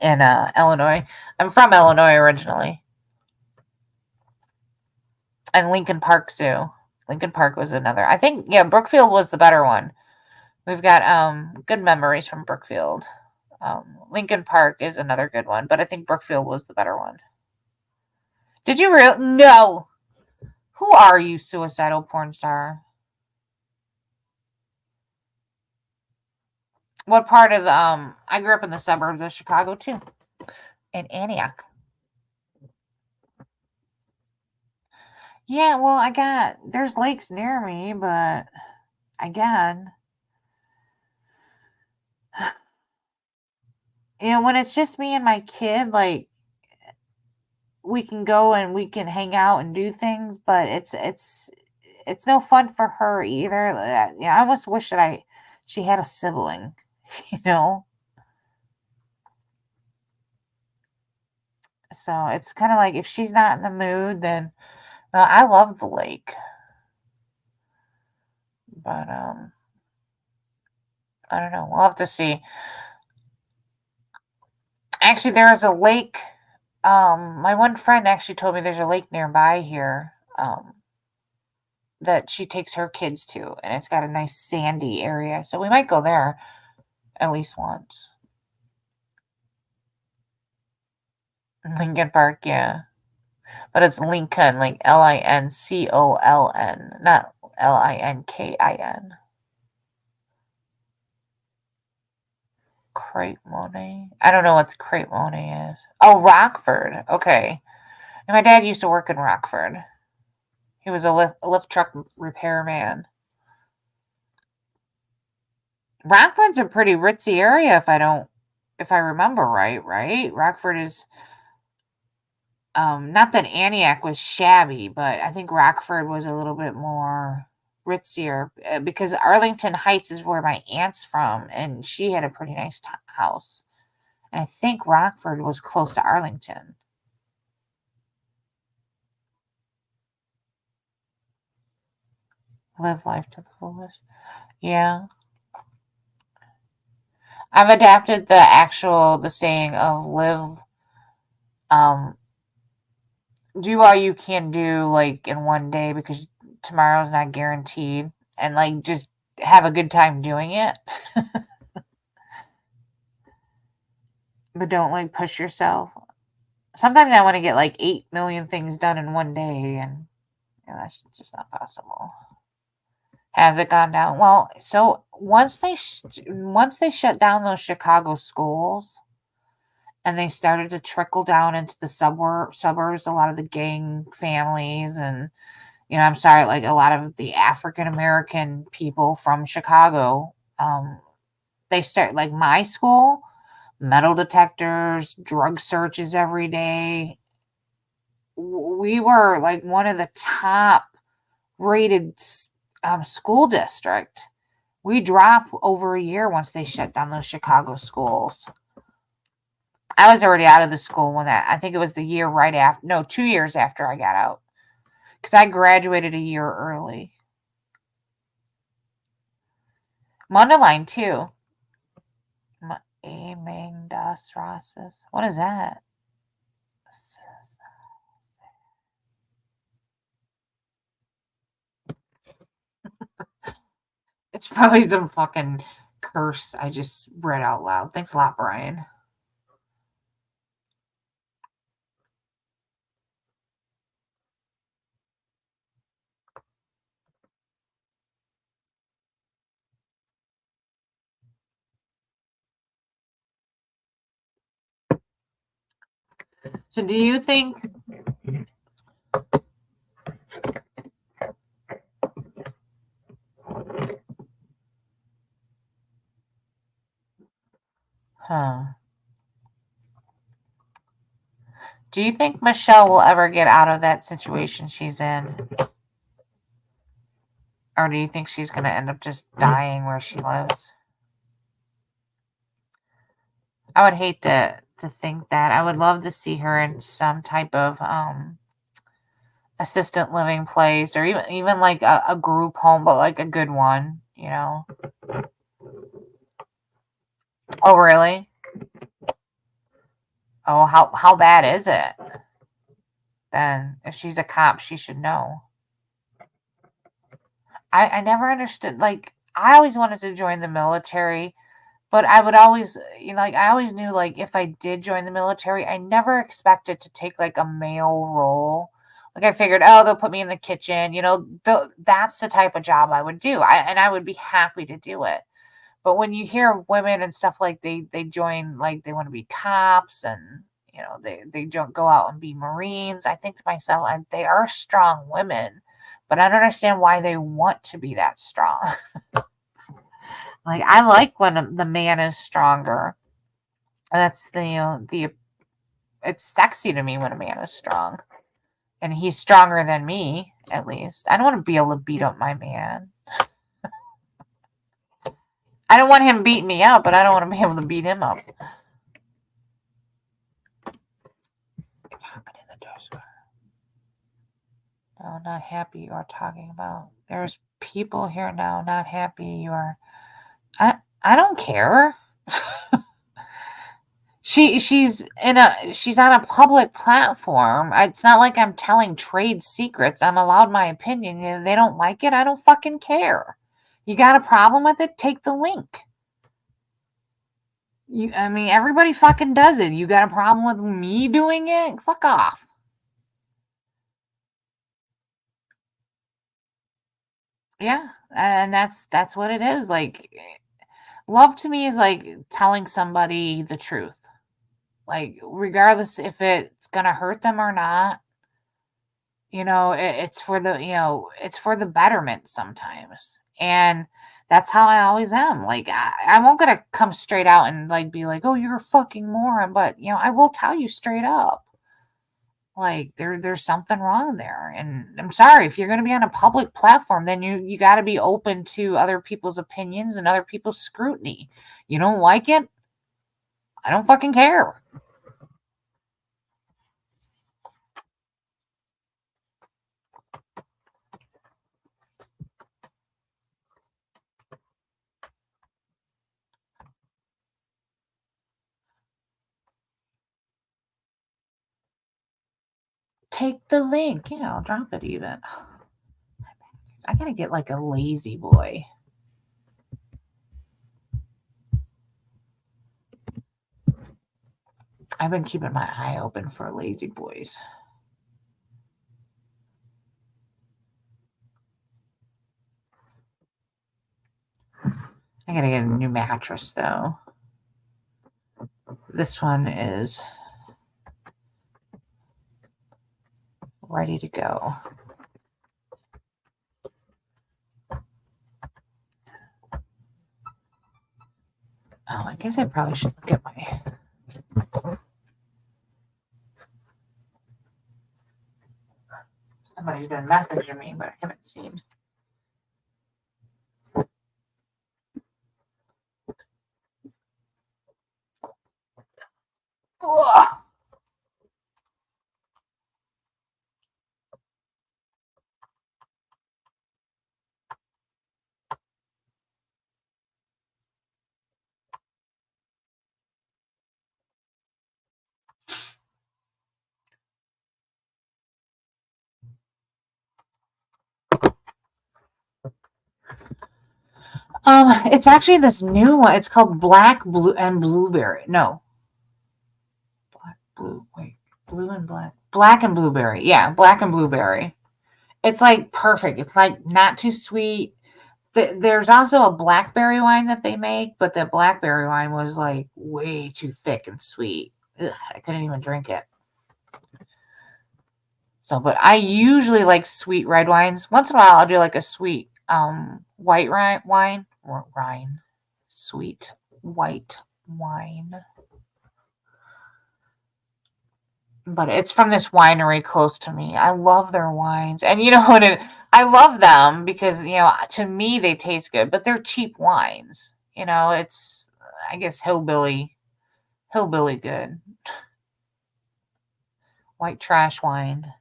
in Illinois. I'm from Illinois originally. And Lincoln Park Zoo. Lincoln Park was another. I think, yeah, Brookfield was the better one. We've got good memories from Brookfield. Lincoln Park is another good one, but I think Brookfield was the better one. Did you No. Who are you, suicidal porn star? What part of I grew up in the suburbs of Chicago too. In Antioch. Yeah, well, there's lakes near me, but again, when it's just me and my kid, like, we can go and we can hang out and do things, but it's no fun for her either. I almost wish that she had a sibling, you know. So it's kind of like if she's not in the mood, then I love the lake, but I don't know. We'll have to see. Actually, there is a lake. My one friend actually told me there's a lake nearby here. That she takes her kids to, and it's got a nice sandy area, so we might go there at least once. Lincoln Park, yeah, but it's Lincoln, like Lincoln, not Linkin. Crepe Monet. I don't know what the Crepe Monet is. Oh, Rockford. Okay, and my dad used to work in Rockford. He was a lift truck repairman. Rockford's a pretty ritzy area if I remember right? Rockford is not that Antioch was shabby, but I think Rockford was a little bit more ritzier because Arlington Heights is where my aunt's from, and she had a pretty nice house. And I think Rockford was close to Arlington. Live life to the fullest. Yeah. I've adapted the saying of live, do all you can do, like, in one day, because tomorrow's not guaranteed, and, like, just have a good time doing it. But don't, like, push yourself. Sometimes I want to get, like, 8 million things done in one day, and that's just not possible. Has it gone down? Well, so once they shut down those Chicago schools, and they started to trickle down into the suburbs, a lot of the gang families, and I'm sorry, like, a lot of the African American people from Chicago, they start, like, my school, metal detectors, drug searches every day. We were, like, one of the top rated school district. We dropped over a year once they shut down those Chicago schools. I was already out of the school I think it was the year right after, no, 2 years after I got out, because I graduated a year early. Mundelein too. Aming das Rosses. What is that? It's probably some fucking curse I just read out loud. Thanks a lot, Brian. So do you think do you think Michelle will ever get out of that situation she's in? Or do you think she's going to end up just dying where she lives? I would hate to think that. I would love to see her in some type of assistant living place, or even like a group home, but like a good one, Oh, really? Oh, how bad is it? then if she's a cop, she should know. I never understood. Like, I always wanted to join the military, but I would always, like, I always knew, like, if I did join the military, I never expected to take, like, a male role. Like, I figured, oh, they'll put me in the kitchen. That's the type of job I would do. And I would be happy to do it. But when you hear of women and stuff like they join, like, they want to be cops and, they don't go out and be Marines, I think to myself, they are strong women, but I don't understand why they want to be that strong. Like, I like when the man is stronger. That's it's sexy to me when a man is strong. And he's stronger than me, at least. I don't want to be able to beat up my man. I don't want him beating me up, but I don't want to be able to beat him up. You're talking in the desk. No, not happy you are talking about. There's people here now not happy you are. I don't care. She's on a public platform. It's not like I'm telling trade secrets. I'm allowed my opinion. If they don't like it, I don't fucking care. You got a problem with it? Take the link. Everybody fucking does it. You got a problem with me doing it? Fuck off. Yeah, and that's what it is. Like, love to me is like telling somebody the truth. Like, regardless if it's gonna hurt them or not, it's for the betterment sometimes. And that's how I always am. Like, I won't gonna come straight out and like be like, oh, you're a fucking moron, but I will tell you straight up. Like, there's something wrong there. And I'm sorry, if you're gonna be on a public platform, then you gotta be open to other people's opinions and other people's scrutiny. You don't like it? I don't fucking care. Take the link. Yeah, I'll drop it even. I gotta get like a lazy boy. I've been keeping my eye open for lazy boys. I gotta get a new mattress though. This one is ready to go. Oh, I guess I probably should look at my... Somebody's been messaging me, but I haven't seen. Ugh. It's actually this new one. It's called Black, Blue, and Blueberry. No. Black, blue, wait. Blue and black. Black and blueberry. Yeah, black and blueberry. It's like perfect. It's like not too sweet. There's also a blackberry wine that they make, but the blackberry wine was like way too thick and sweet. Ugh, I couldn't even drink it. So, but I usually like sweet red wines. Once in a while, I'll do like a sweet white wine. Or wine. Sweet white wine. But it's from this winery close to me. I love their wines. And you know what? I love them because, to me, they taste good. But they're cheap wines. It's, I guess, hillbilly good. White trash wine.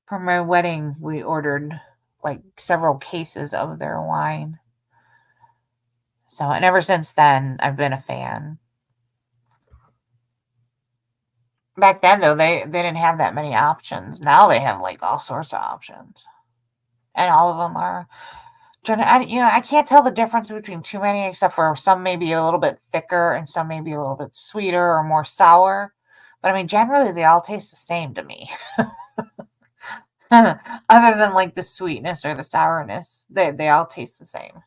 For my wedding, we ordered like several cases of their wine. So, and ever since then, I've been a fan. Back then, though, they didn't have that many options. Now they have like all sorts of options, and all of them are. I can't tell the difference between too many, except for some may be a little bit thicker and some may be a little bit sweeter or more sour. But I mean, generally, they all taste the same to me. Other than like the sweetness or the sourness, they all taste the same.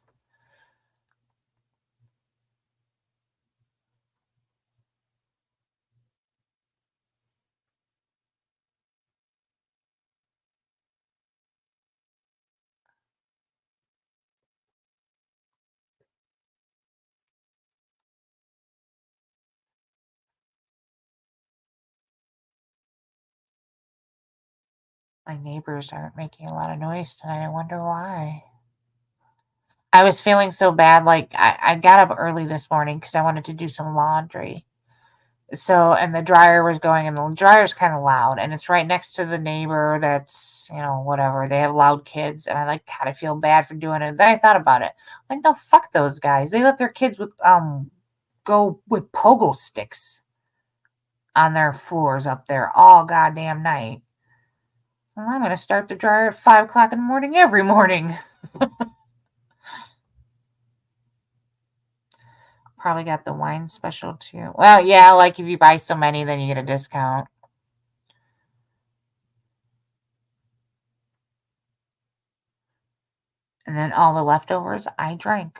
My neighbors aren't making a lot of noise tonight. I wonder why. I was feeling so bad. Like I got up early this morning because I wanted to do some laundry. So, and the dryer was going, and the dryer's kind of loud, and it's right next to the neighbor that's, whatever. They have loud kids, and I like kind of feel bad for doing it. Then I thought about it. Like, no, fuck those guys. They let their kids go with pogo sticks on their floors up there all goddamn night. Well, I'm gonna start the dryer at 5 o'clock in the morning every morning. Probably got the wine special too. Well, yeah, like if you buy so many, then you get a discount. And then all the leftovers, I drank.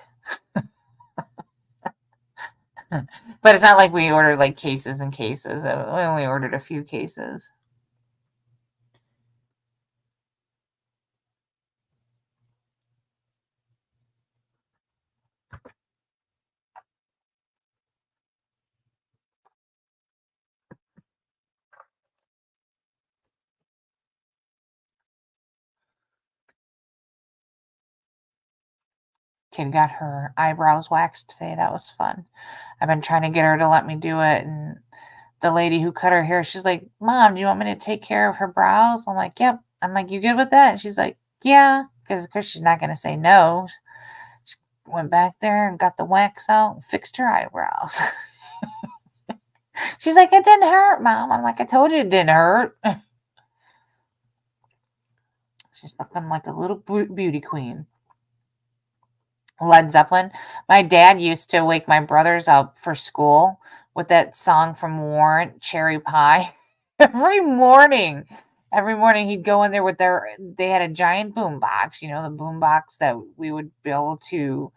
But it's not like we ordered like cases and cases. We only ordered a few cases. Kid got her eyebrows waxed today. That was fun. I've been trying to get her to let me do it, and the lady who cut her hair, she's like, "Mom, do you want me to take care of her brows?" I'm like, "Yep." I'm like, "You good with that?" And she's like, "Yeah," because of course she's not going to say no. She went back there and got the wax out and fixed her eyebrows. She's like, "It didn't hurt, Mom." I'm like, "I told you it didn't hurt." She's looking like a little beauty queen. Led Zeppelin. My dad used to wake my brothers up for school with that song from Warrant, Cherry Pie. Every morning he'd go in there with they had a giant boom box, the boom box that we would be able to,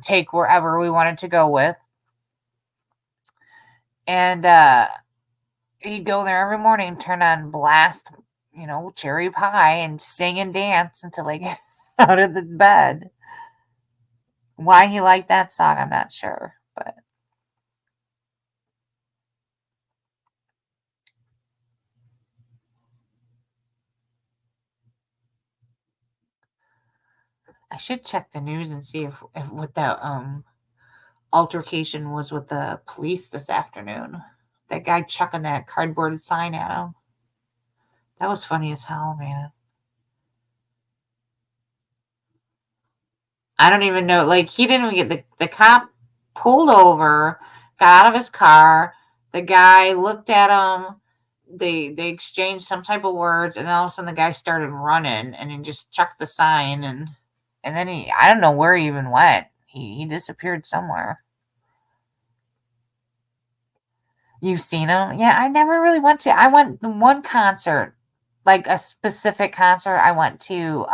take wherever we wanted to go with. And he'd go there every morning, turn on blast, Cherry Pie, and sing and dance until they get out of the bed. Why he liked that song, I'm not sure, but I should check the news and see if what that altercation was with the police this afternoon. That guy chucking that cardboard sign at him. That was funny as hell, man. I don't even know. Like, he didn't even get the cop pulled over, got out of his car. The guy looked at him. They exchanged some type of words, and then all of a sudden the guy started running, and he just chucked the sign, and then I don't know where he even went. He disappeared somewhere. You've seen him? Yeah, I never really went to. I went to one concert, like a specific concert. I went to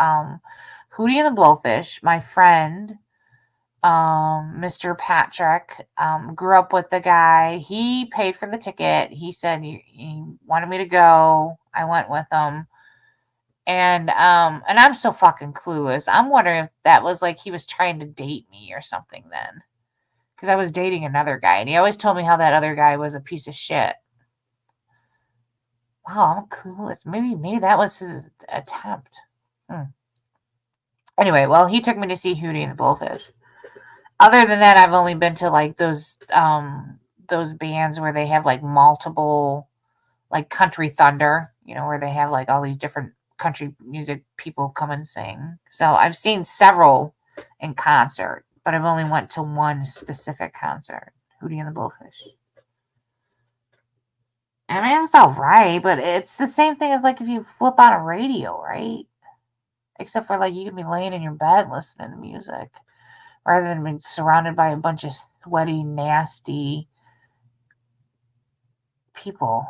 Hootie and the Blowfish. My friend, Mr. Patrick, grew up with the guy. He paid for the ticket. He said he wanted me to go. I went with him. And I'm so fucking clueless. I'm wondering if that was like he was trying to date me or something then. Because I was dating another guy, and he always told me how that other guy was a piece of shit. Wow, I'm clueless. Maybe that was his attempt. Anyway, well, he took me to see Hootie and the Blowfish. Other than that, I've only been to like those bands where they have like multiple, like Country Thunder, where they have like all these different country music people come and sing. So I've seen several in concert, but I've only went to one specific concert, Hootie and the Blowfish. I mean, it's all right, but it's the same thing as like if you flip on a radio, right? Except for like you can be laying in your bed listening to music rather than being surrounded by a bunch of sweaty, nasty people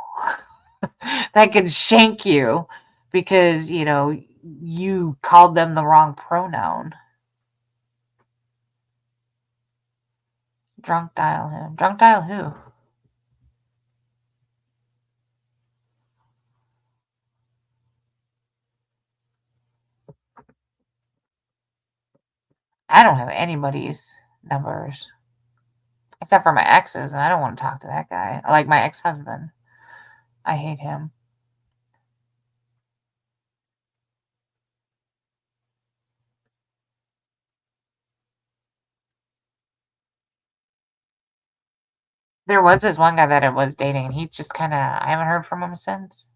that can shank you because, you know, you called them the wrong pronoun. Drunk dial him. Drunk dial who? I don't have anybody's numbers except for my exes, and I don't want to talk to that guy. I like my ex-husband. I hate him. There was this one guy that I was dating, and he just kind of, I haven't heard from him since.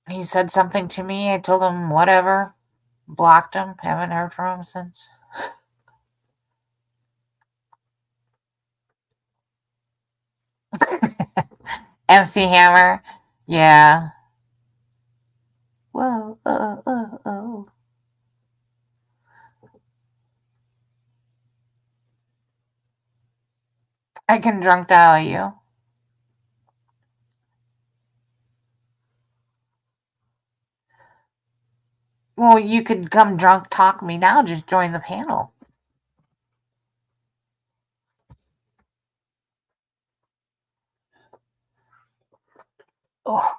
He said something to me. I told him whatever. Blocked him. Haven't heard from him since. MC Hammer. Yeah. Whoa. Oh. I can drunk dial you. Well, you could come drunk talk me now. Just join the panel. Oh.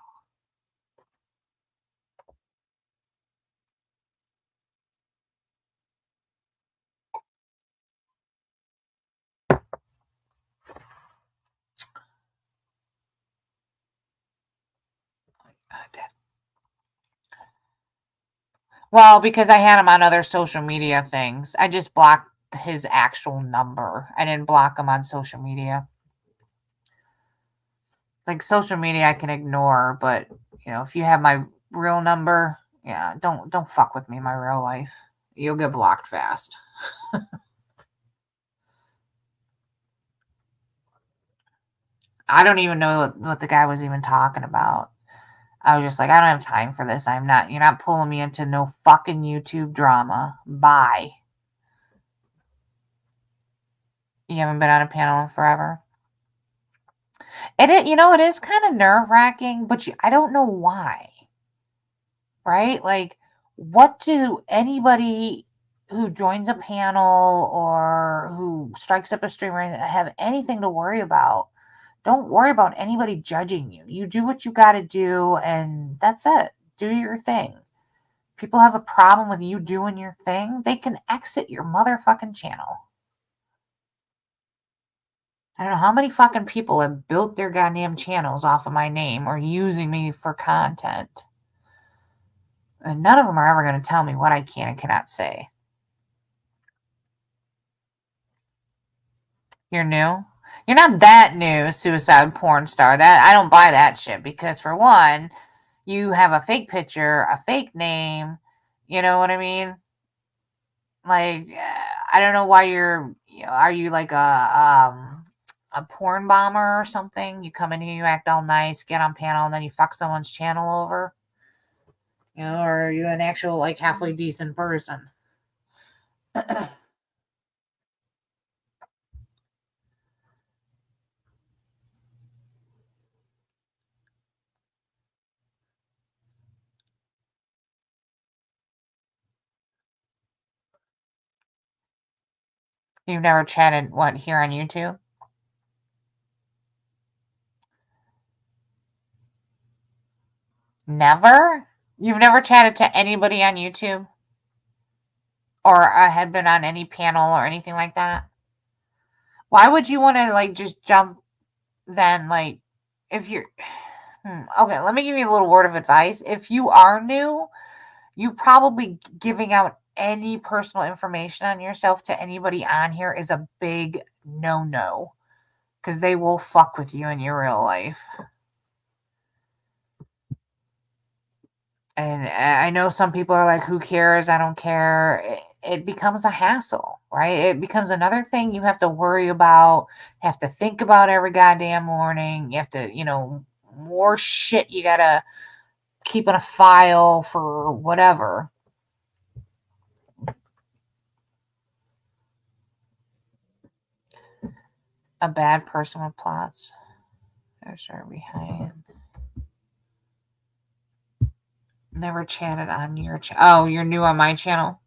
Well, because I had him on other social media things. I just blocked his actual number. I didn't block him on social media. Like social media I can ignore, but you know, if you have my real number, yeah, don't fuck with me in my real life. You'll get blocked fast. I don't even know what the guy was even talking about. I was just like, I don't have time for this. You're not pulling me into no fucking YouTube drama. Bye. You haven't been on a panel in forever? It is kind of nerve-wracking, but I don't know why. Right? Like, what do anybody who joins a panel or who strikes up a streamer have anything to worry about? Don't worry about anybody judging you. You do what you got to do, and that's it. Do your thing. People have a problem with you doing your thing, they can exit your motherfucking channel. I don't know how many fucking people have built their goddamn channels off of my name or using me for content. And none of them are ever going to tell me what I can and cannot say. You're new? You're not that new, suicide porn star. That I don't buy that shit because, for one, you have a fake picture, a fake name. You know what I mean? Like, I don't know why are you like a porn bomber or something? You come in here, you act all nice, get on panel, and then you fuck someone's channel over? You know, or are you an actual, like, halfway decent person? You've never chatted, here on YouTube? Never? You've never chatted to anybody on YouTube? Or had been on any panel or anything like that? Why would you want to, like, just jump then, like, if you're... Okay, let me give you a little word of advice. If you are new, you probably giving out any personal information on yourself to anybody on here is a big no-no. Because they will fuck with you in your real life. And I know some people are like, who cares? I don't care. It becomes a hassle, right? It becomes another thing you have to worry about, have to think about every goddamn morning. You have to, more shit you gotta keep in a file for whatever. A bad person with plots. There's our behind. Never chatted on your channel. Oh, you're new on my channel?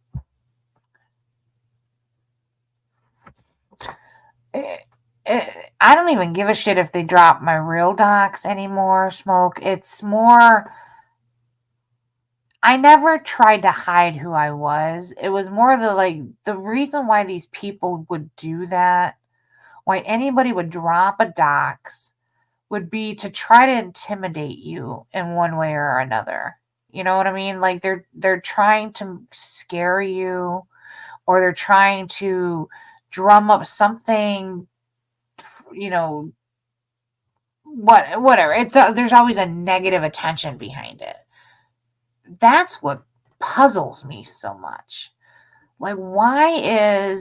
I don't even give a shit if they drop my real docs anymore, Smoke. It's more... I never tried to hide who I was. It was more the reason why these people would do that, why anybody would drop a docs, would be to try to intimidate you in one way or another. You know what I mean? Like they're trying to scare you, or they're trying to drum up something, whatever. There's always a negative attention behind it. That's what puzzles me so much. Like, why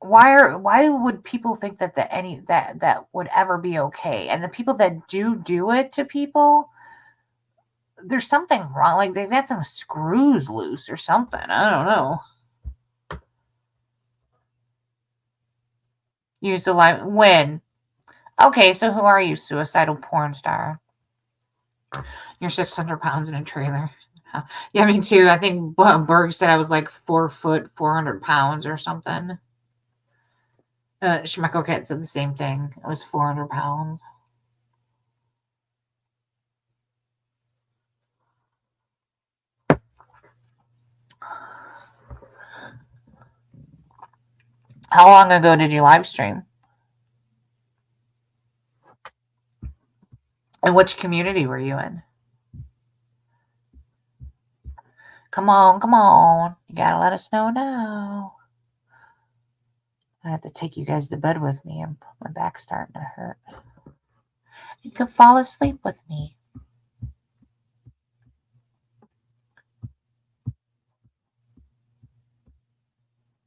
would people think that would ever be okay? And the people that do it to people, there's something wrong. Like they've got some screws loose or something. I don't know. Use the live when. Okay, so who are you, suicidal porn star? You're 600 pounds in a trailer. Yeah, me too. I think Berg said I was like 4 foot, 400 pounds or something. Schmecko Cat said the same thing. It was 400 pounds. How long ago did you live stream? And which community were you in? Come on. You gotta let us know now. I have to take you guys to bed with me. My back's starting to hurt. You can fall asleep with me.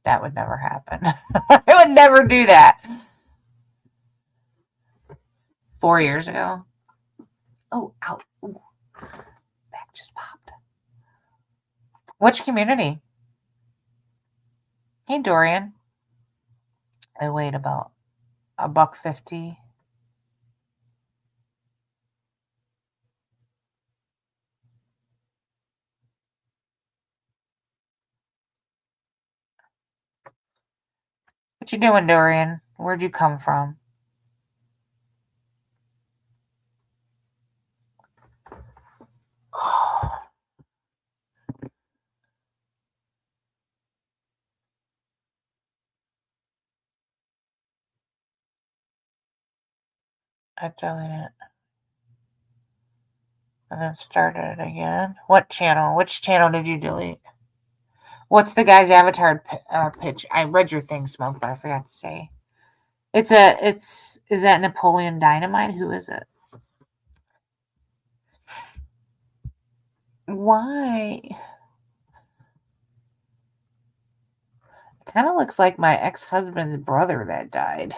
That would never happen. I would never do that. 4 years ago. Oh, ow. Ooh. Back just popped. Which community? Hey, Dorian. I weighed about $150. What you doing, Dorian? Where'd you come from? I deleted it. And then started it again. What channel? Which channel did you delete? What's the guy's avatar pitch? I read your thing, Smoke, but I forgot to say. Is that Napoleon Dynamite? Who is it? Why? It kind of looks like my ex-husband's brother that died.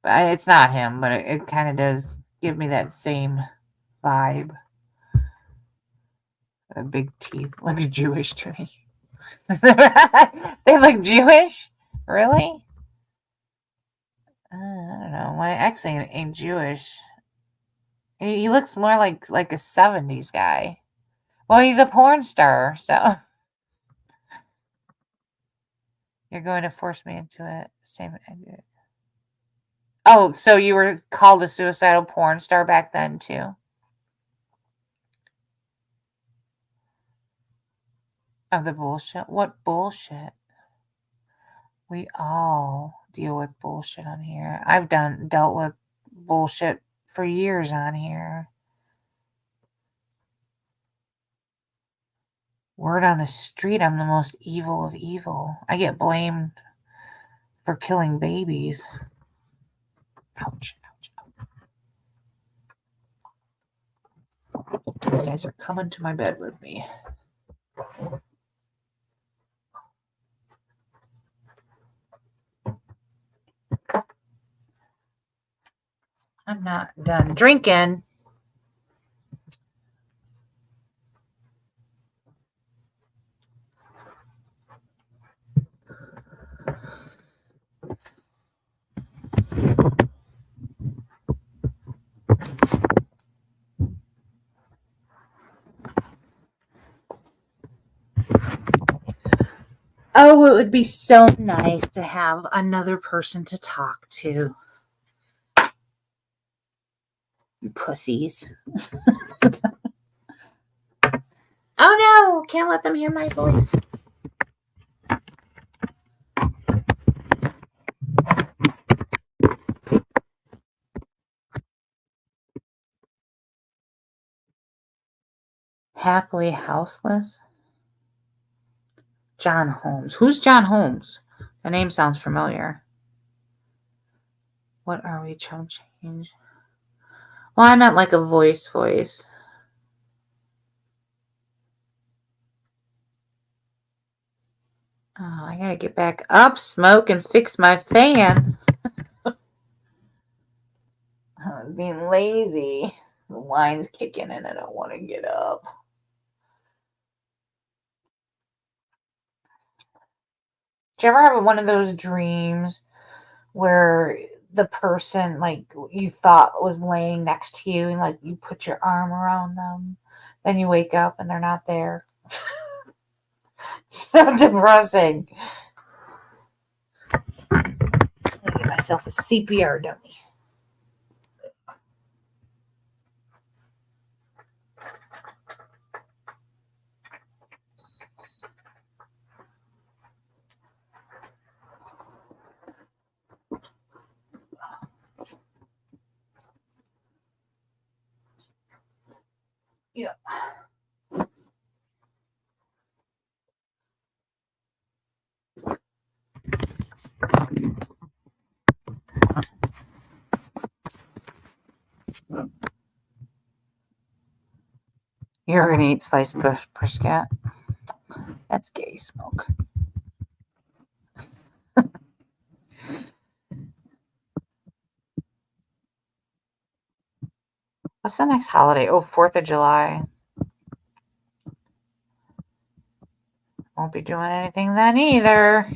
But it's not him, but it kind of does give me that same vibe. Big teeth. Looks Jewish to me. They look Jewish? Really? I don't know. My ex ain't Jewish. He looks more like a 70s guy. Well, he's a porn star, so. You're going to force me into it. Same. Oh, so you were called a suicidal porn star back then, too? Of the bullshit? What bullshit? We all deal with bullshit on here. I've dealt with bullshit for years on here. Word on the street, I'm the most evil of evil. I get blamed for killing babies. Ouch. You guys are coming to my bed with me. I'm not done drinking. Oh, it would be so nice to have another person to talk to. You pussies. Oh no, can't let them hear my voice. Happily houseless? John Holmes. Who's John Holmes? The name sounds familiar. What are we, chum change? Well, I meant like a voice. Oh, I gotta get back up, smoke, and fix my fan. I'm being lazy. The wine's kicking and I don't want to get up. Did you ever have one of those dreams where the person like you thought was laying next to you and like you put your arm around them, then you wake up and they're not there? So depressing. I'm gonna get myself a CPR dummy. Yeah. You're gonna eat sliced brisket? That's gay, smoke. What's the next holiday? Oh, 4th of July. Won't be doing anything then either.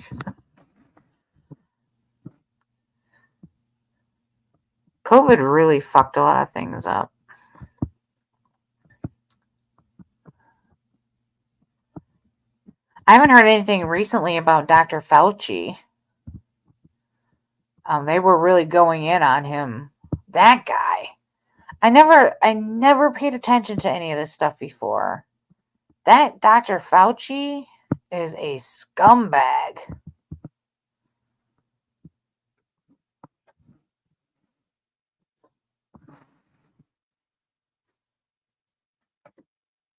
COVID really fucked a lot of things up. I haven't heard anything recently about Dr. Fauci. They were really going in on him. That guy. I never paid attention to any of this stuff before. That Dr. Fauci is a scumbag.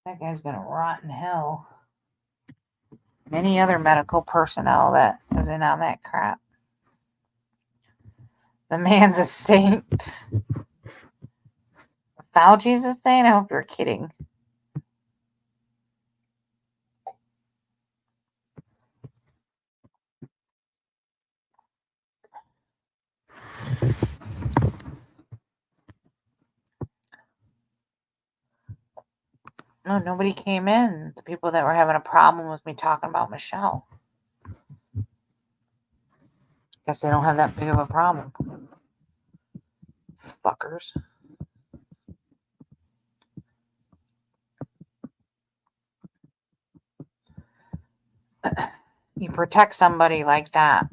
That guy's gonna rot in hell. Many other medical personnel that is in on that crap. The man's a saint. Fauci's a saint? I hope you're kidding. No, nobody came in. The people that were having a problem with me talking about Michelle. Guess they don't have that big of a problem. Fuckers. You protect somebody like that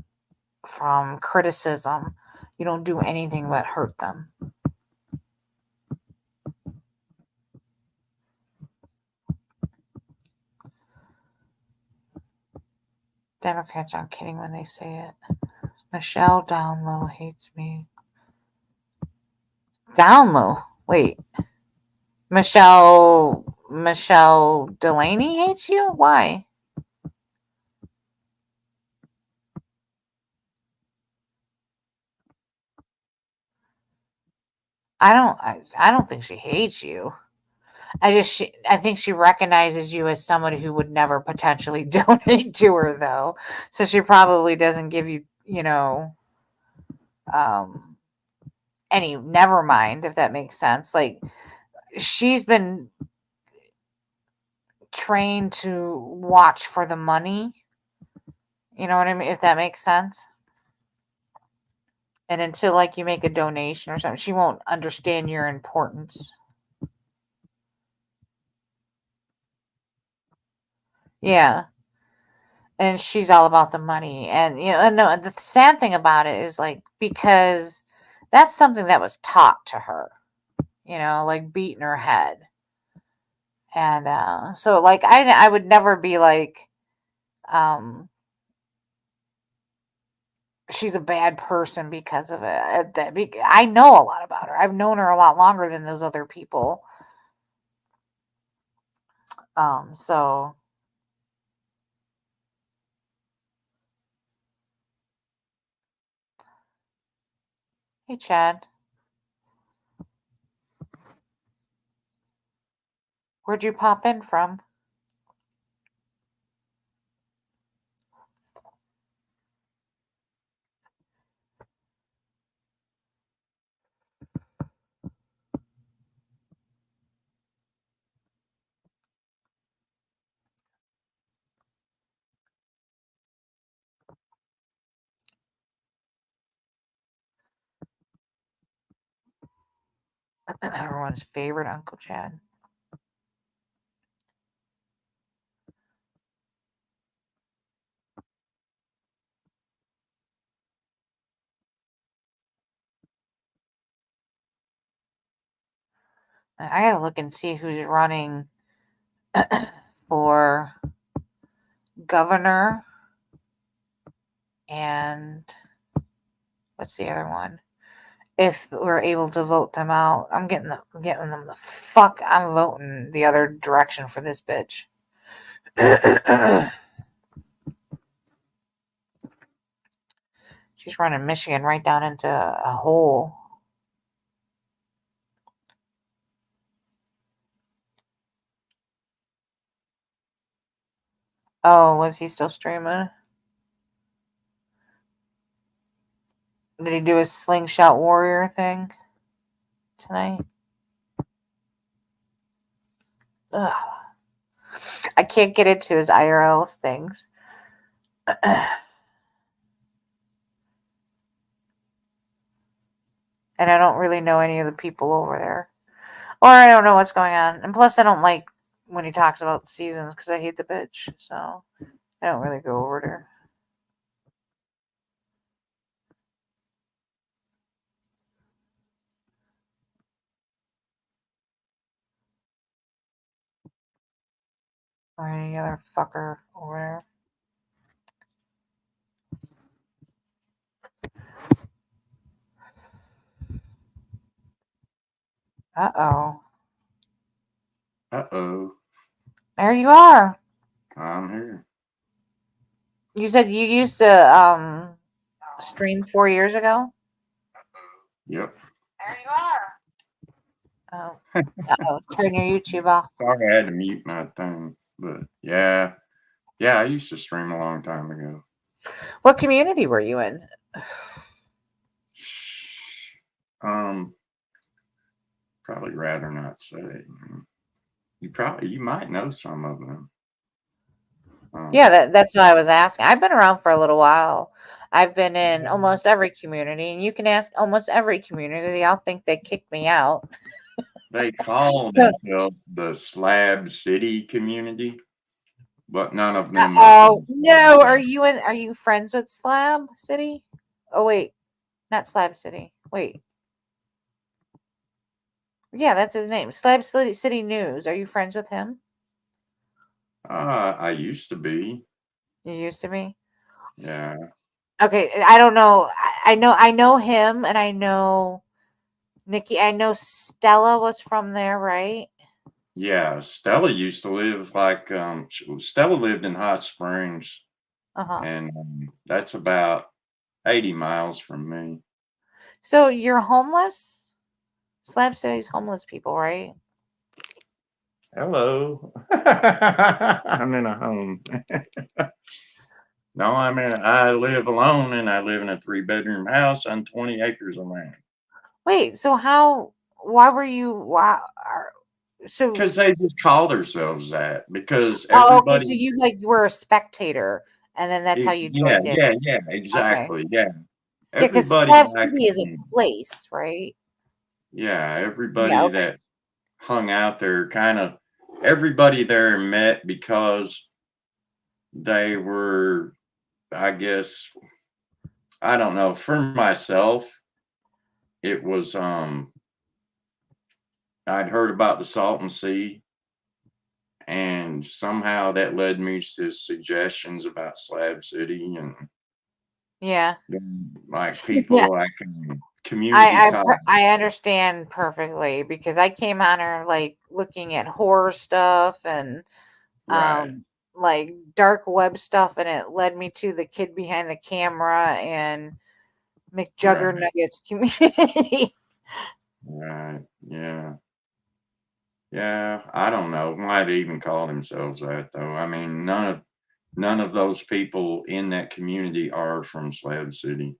from criticism. You don't do anything but hurt them. Democrats aren't kidding when they say it. Michelle down low hates me. Down low? Wait. Michelle Delaney hates you? Why? I don't think she hates you. I think she recognizes you as somebody who would never potentially donate to her, though. So she probably doesn't give you, any never mind, if that makes sense. Like, she's been trained to watch for the money. You know what I mean? If that makes sense. And until like you make a donation or something, she won't understand your importance. Yeah. And she's all about the money. And and no, the sad thing about it is like because that's something that was taught to her, like beating her head. And so like I would never be like um she's a bad person because of it. I know a lot about her. I've known her a lot longer than those other people. So hey Chad, where'd you pop in from? Everyone's favorite Uncle Chad. I gotta look and see who's running for governor and what's the other one? If we're able to vote them out, I'm getting them the fuck. I'm voting the other direction for this bitch. She's running Michigan right down into a hole. Oh, was he still streaming? Did he do his slingshot warrior thing tonight? Ugh. I can't get into his IRL things. And I don't really know any of the people over there. Or I don't know what's going on. And plus, I don't like when he talks about the seasons because I hate the bitch. So I don't really go over there. Or any other fucker over there. Uh-oh. Uh-oh. There you are. I'm here. You said you used to stream 4 years ago? Yep. There you are. Oh. Uh-oh. Turn your YouTube off. Sorry I had to mute my thing. But yeah. Yeah, I used to stream a long time ago. What community were you in? Probably rather not say. You might know some of them. Yeah, that's what I was asking. I've been around for a little while. I've been in almost every community, and you can ask almost every community. They all think they kicked me out. They call themselves the Slab City community, but none of them. Oh no! Are you friends with Slab City? Oh wait, not Slab City. Wait. Yeah, that's his name. Slab City News. Are you friends with him? I used to be. You used to be? Yeah. Okay, I don't know. I know him, and I know Nikki. I know Stella was from there, right? Yeah, Stella used to live like Stella lived in Hot Springs, and that's about 80 miles from me. So you're homeless? Slab City's homeless people, right? Hello. I'm in a home. No, I live alone and I live in a 3-bedroom house on 20 acres of land. Wait, so so Because they just call themselves that. Because oh, okay, so everybody, you like were a spectator and then that's how you yeah, joined it. yeah, Okay. exactly, yeah. Yeah, because Everybody Slab back City is a in, place, right? yeah, Yeah, everybody okay. that hung out there everybody there met because they were, I guess, I don't know, for myself, it was, I'd heard about the Salton Sea, and somehow that led me to suggestions about Slab City and Yeah. like Yeah. people I can community college. I understand perfectly because I came on her like looking at horror stuff and Right. like dark web stuff, and it led me to the kid behind the camera and McJugger Right. Nuggets community. Right. Yeah. Yeah. I don't know why they even call themselves that though. I mean, none of those people in that community are from Slab City,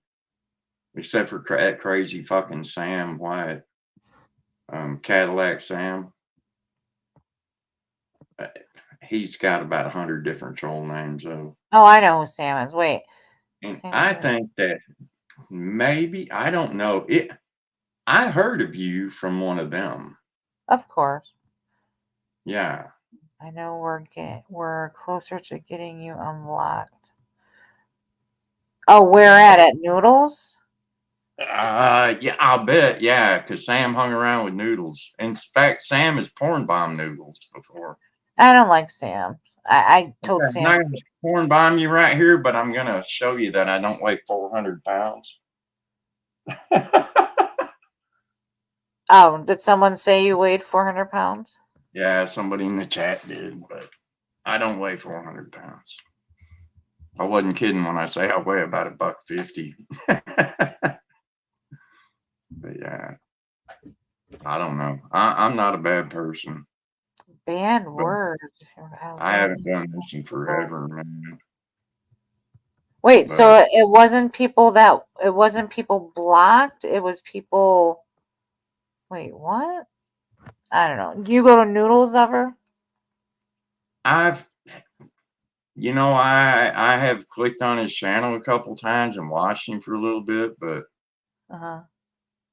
except for that crazy fucking Sam Wyatt, Cadillac Sam. He's got about 100 different troll names though. Oh, I know who Sam is. Wait. And I think that maybe, I don't know it. I heard of you from one of them. Of course. Yeah. I know we're closer to getting you unlocked. Oh, where at Noodles? Yeah, I'll bet. Yeah, because Sam hung around with Noodles. In fact, Sam has porn bomb Noodles before. I don't like Sam. I told Okay, Sam. I'm not going to porn bomb you right here, but I'm going to show you that I don't weigh 400 pounds. Oh, did someone say you weighed 400 pounds? Yeah, somebody in the chat did, but I don't weigh 400 pounds. I wasn't kidding when I say I weigh about $150. But yeah, I don't know. I'm not a bad person. Banned word. I haven't done this in forever, man. Wait, so it wasn't people blocked. It was people. Wait, what? I don't know. You go to Noodles ever? I have clicked on his channel a couple times and watched him for a little bit, but I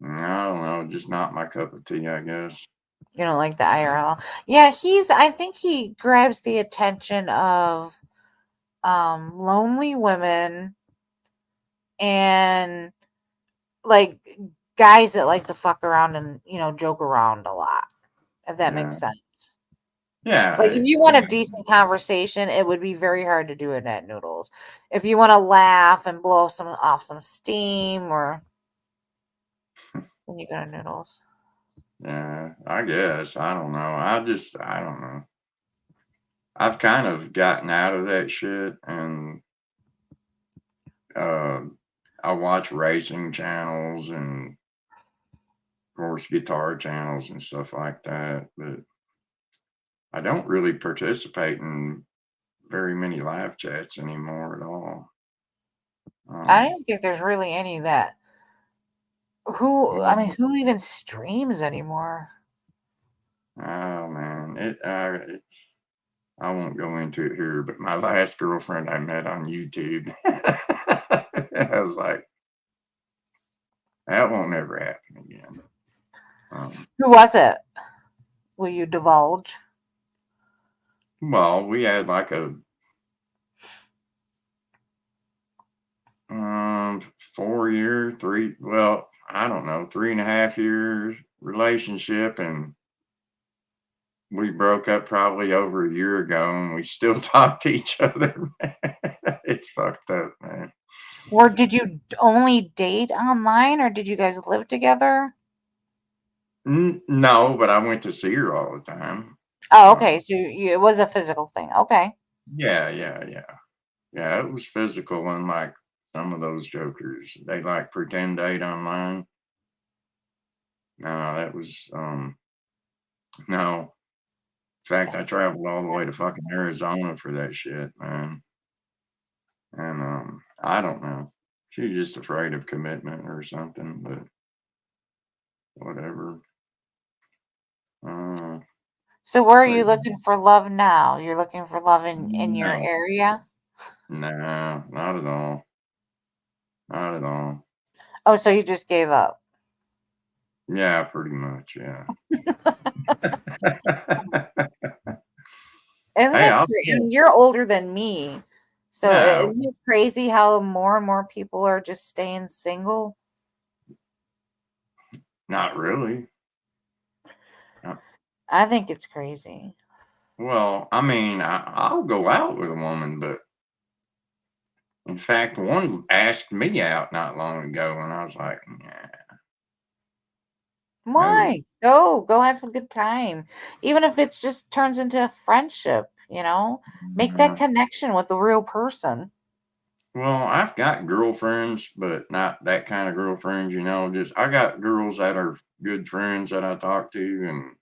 don't know, just not my cup of tea, I guess. You don't like the IRL? Yeah, I think he grabs the attention of lonely women and like guys that like to fuck around and joke around a lot, if that makes sense. Yeah. Like if you want a decent conversation, it would be very hard to do it at Noodles. If you want to laugh and blow off some steam, or when you go to Noodles. Yeah, I guess. I don't know. I don't know. I've kind of gotten out of that shit, and I watch racing channels and of course guitar channels and stuff like that, but I don't really participate in very many live chats anymore at all. I don't even think there's really any that who even streams anymore? Oh man, I won't go into it here, but my last girlfriend I met on YouTube, I was like, that won't ever happen again. Who was it? Will you divulge? Well, we had like a 4-year, 3.5 year relationship, and we broke up probably over a year ago, and we still talk to each other. It's fucked up, man. Or did you only date online, or did you guys live together? No, but I went to see her all the time. Oh, okay. So it was a physical thing. Okay. Yeah. It was physical, unlike some of those jokers. They like pretend date online. No, that was no. fact, I traveled all the way to fucking Arizona for that shit, man. And I don't know. She's just afraid of commitment or something, but whatever. So where are But you looking for love now? You're looking for love in your no, area? nah, not at all. Not at all. Oh, so you just gave up. Yeah, pretty much. Yeah. Isn't Hey, it? I'll I mean, you're older than me, so yeah, isn't it crazy how more and more people are just staying single? not really. I think it's crazy. Well, I mean, I'll go out with a woman, but in fact, one asked me out not long ago, and I was like, yeah, no. Why? Go have a good time. Even if it's just turns into a friendship, make that connection with the real person. Well, I've got girlfriends, but not that kind of girlfriends, just I got girls that are good friends that I talk to and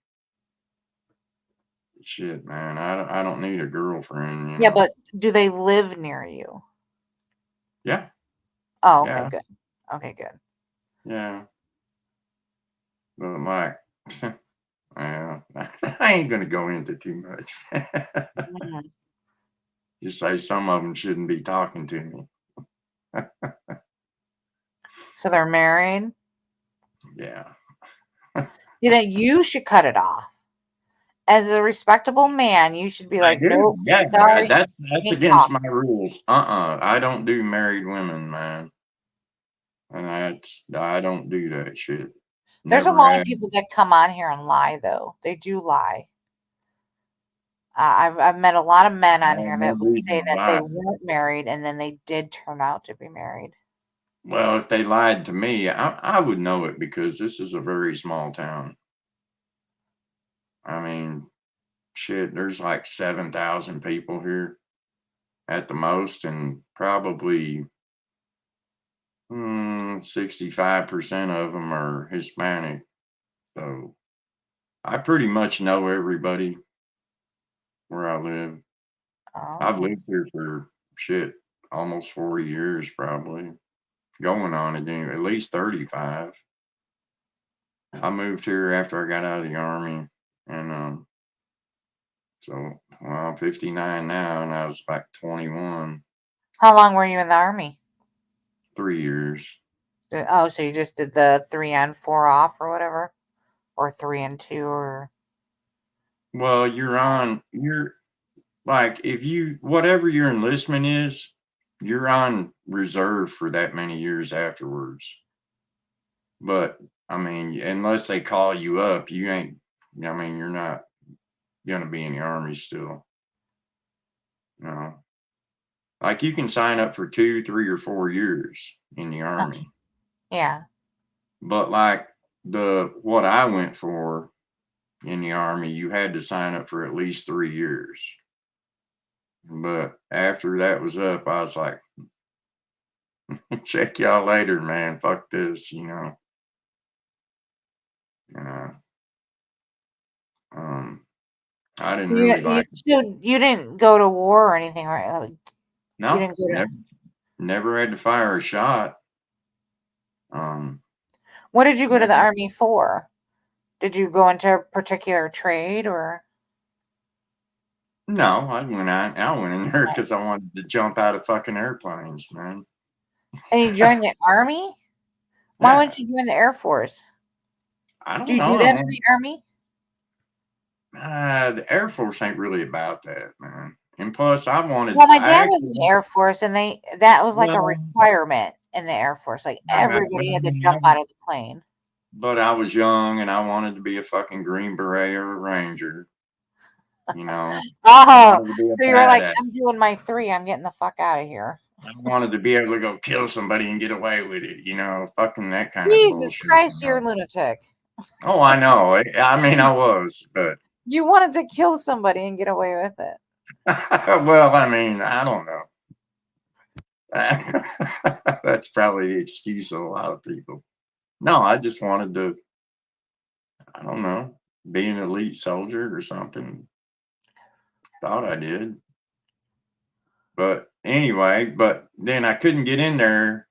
shit, man. I don't need a girlfriend, Yeah, but do they live near you? Yeah, Oh, okay, yeah, good. Okay, good. yeah. But like, yeah, I ain't gonna go into too much. Mhm. Just say some of them shouldn't be talking to me. So they're married? Yeah. You think you should cut it off. As a respectable man, you should be I like, do. nope, Yeah, sorry, that's ain't against my talking. rules. I don't do married women, man. And I don't do that shit. There's a Never lot of have. people that come on here and lie, though. They do lie. I've met a lot of men I on have here no that would reason say to that they lie. weren't married and then they did turn out to be married. Well, if they lied to me, I would know it because this is a very small town. I mean, shit, there's like 7,000 people here at the most, and probably 65% of them are Hispanic. So I pretty much know everybody where I live. I've Oh, lived here for shit almost 40 years, probably going on it at least 35. I moved here after I got out of the army, and so well, I'm 59 now, and I was like 21, how long were you in the army? 3 years. Oh, so you just did the 3 on 4 off or whatever, or 3 and 2, or Well, you're like if you whatever your enlistment is, you're on reserve for that many years afterwards. But I mean, unless they call you up, you ain't. I mean, you're not gonna be in the army still. No, like you can sign up for 2, 3, or 4 years in the army, yeah. but like the what I went for in the army, you had to sign up for at least 3 years. But after that was up, I was like, check y'all later, man. Fuck this. Uh, um, I didn't You really you like. so you didn't go to war or anything, right? Like, you No, didn't go to. never had to fire a shot. Um, What did you go to the never. army for? Did you go into a particular trade or? No, I went in there because I wanted to jump out of fucking airplanes, man. And you joined the army? Why Yeah, wouldn't you join the Air Force? I Do don't you do that in know. the army? The Air Force ain't really about that, man. And plus, Well, my I dad was in the actually, Air Force, and that was like a well, requirement in the Air Force. Like all right, everybody had to jump out of the plane. but I was young and I wanted to be a fucking Green Beret or a Ranger. You know, I Oh, wanted to be a so you were like, badass. I'm doing my 3. I'm getting the fuck out of here. I wanted to be able to go kill somebody and get away with it. Fucking that kind of Jesus bullshit. Christ, you're a lunatic. Oh, I know. I mean, I was, but You wanted to kill somebody and get away with it. well, I mean, I don't know. That's probably the excuse of a lot of people. No, I just wanted to, I don't know, be an elite soldier or something. Thought I did. But anyway, but then I couldn't get in there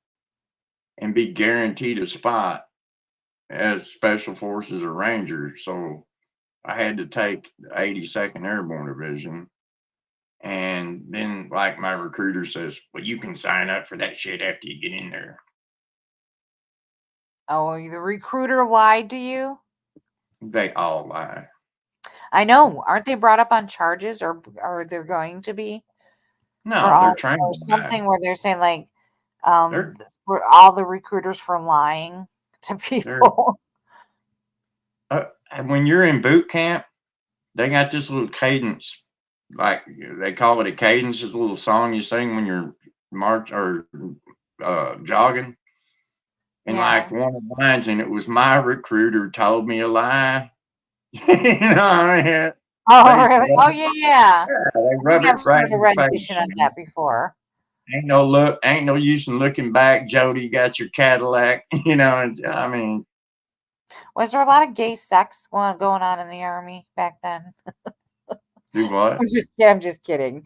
and be guaranteed a spot as Special Forces or Ranger. So I had to take the 82nd Airborne Division. And then, like, my recruiter says, well, you can sign up for that shit after you get in there. Oh, the recruiter lied to you? They all lie. I know. Aren't they brought up on charges, or they're going to be? No, For they're all, trying or to lie. something where they're saying like, They're- for all the recruiters for lying to people. And when you're in boot camp, they got this little cadence, like they call it a cadence, this little song you sing when you're march or jogging. And like one of the lines, and it was my recruiter told me a lie. You know what I mean? Oh, really? Oh, yeah. They rub it right in a your face. rendition of that before. Ain't no use in looking back. Jody got your Cadillac. You know, and, I mean, was there a lot of gay sex going on in the Army back then? Do what? I'm just kidding.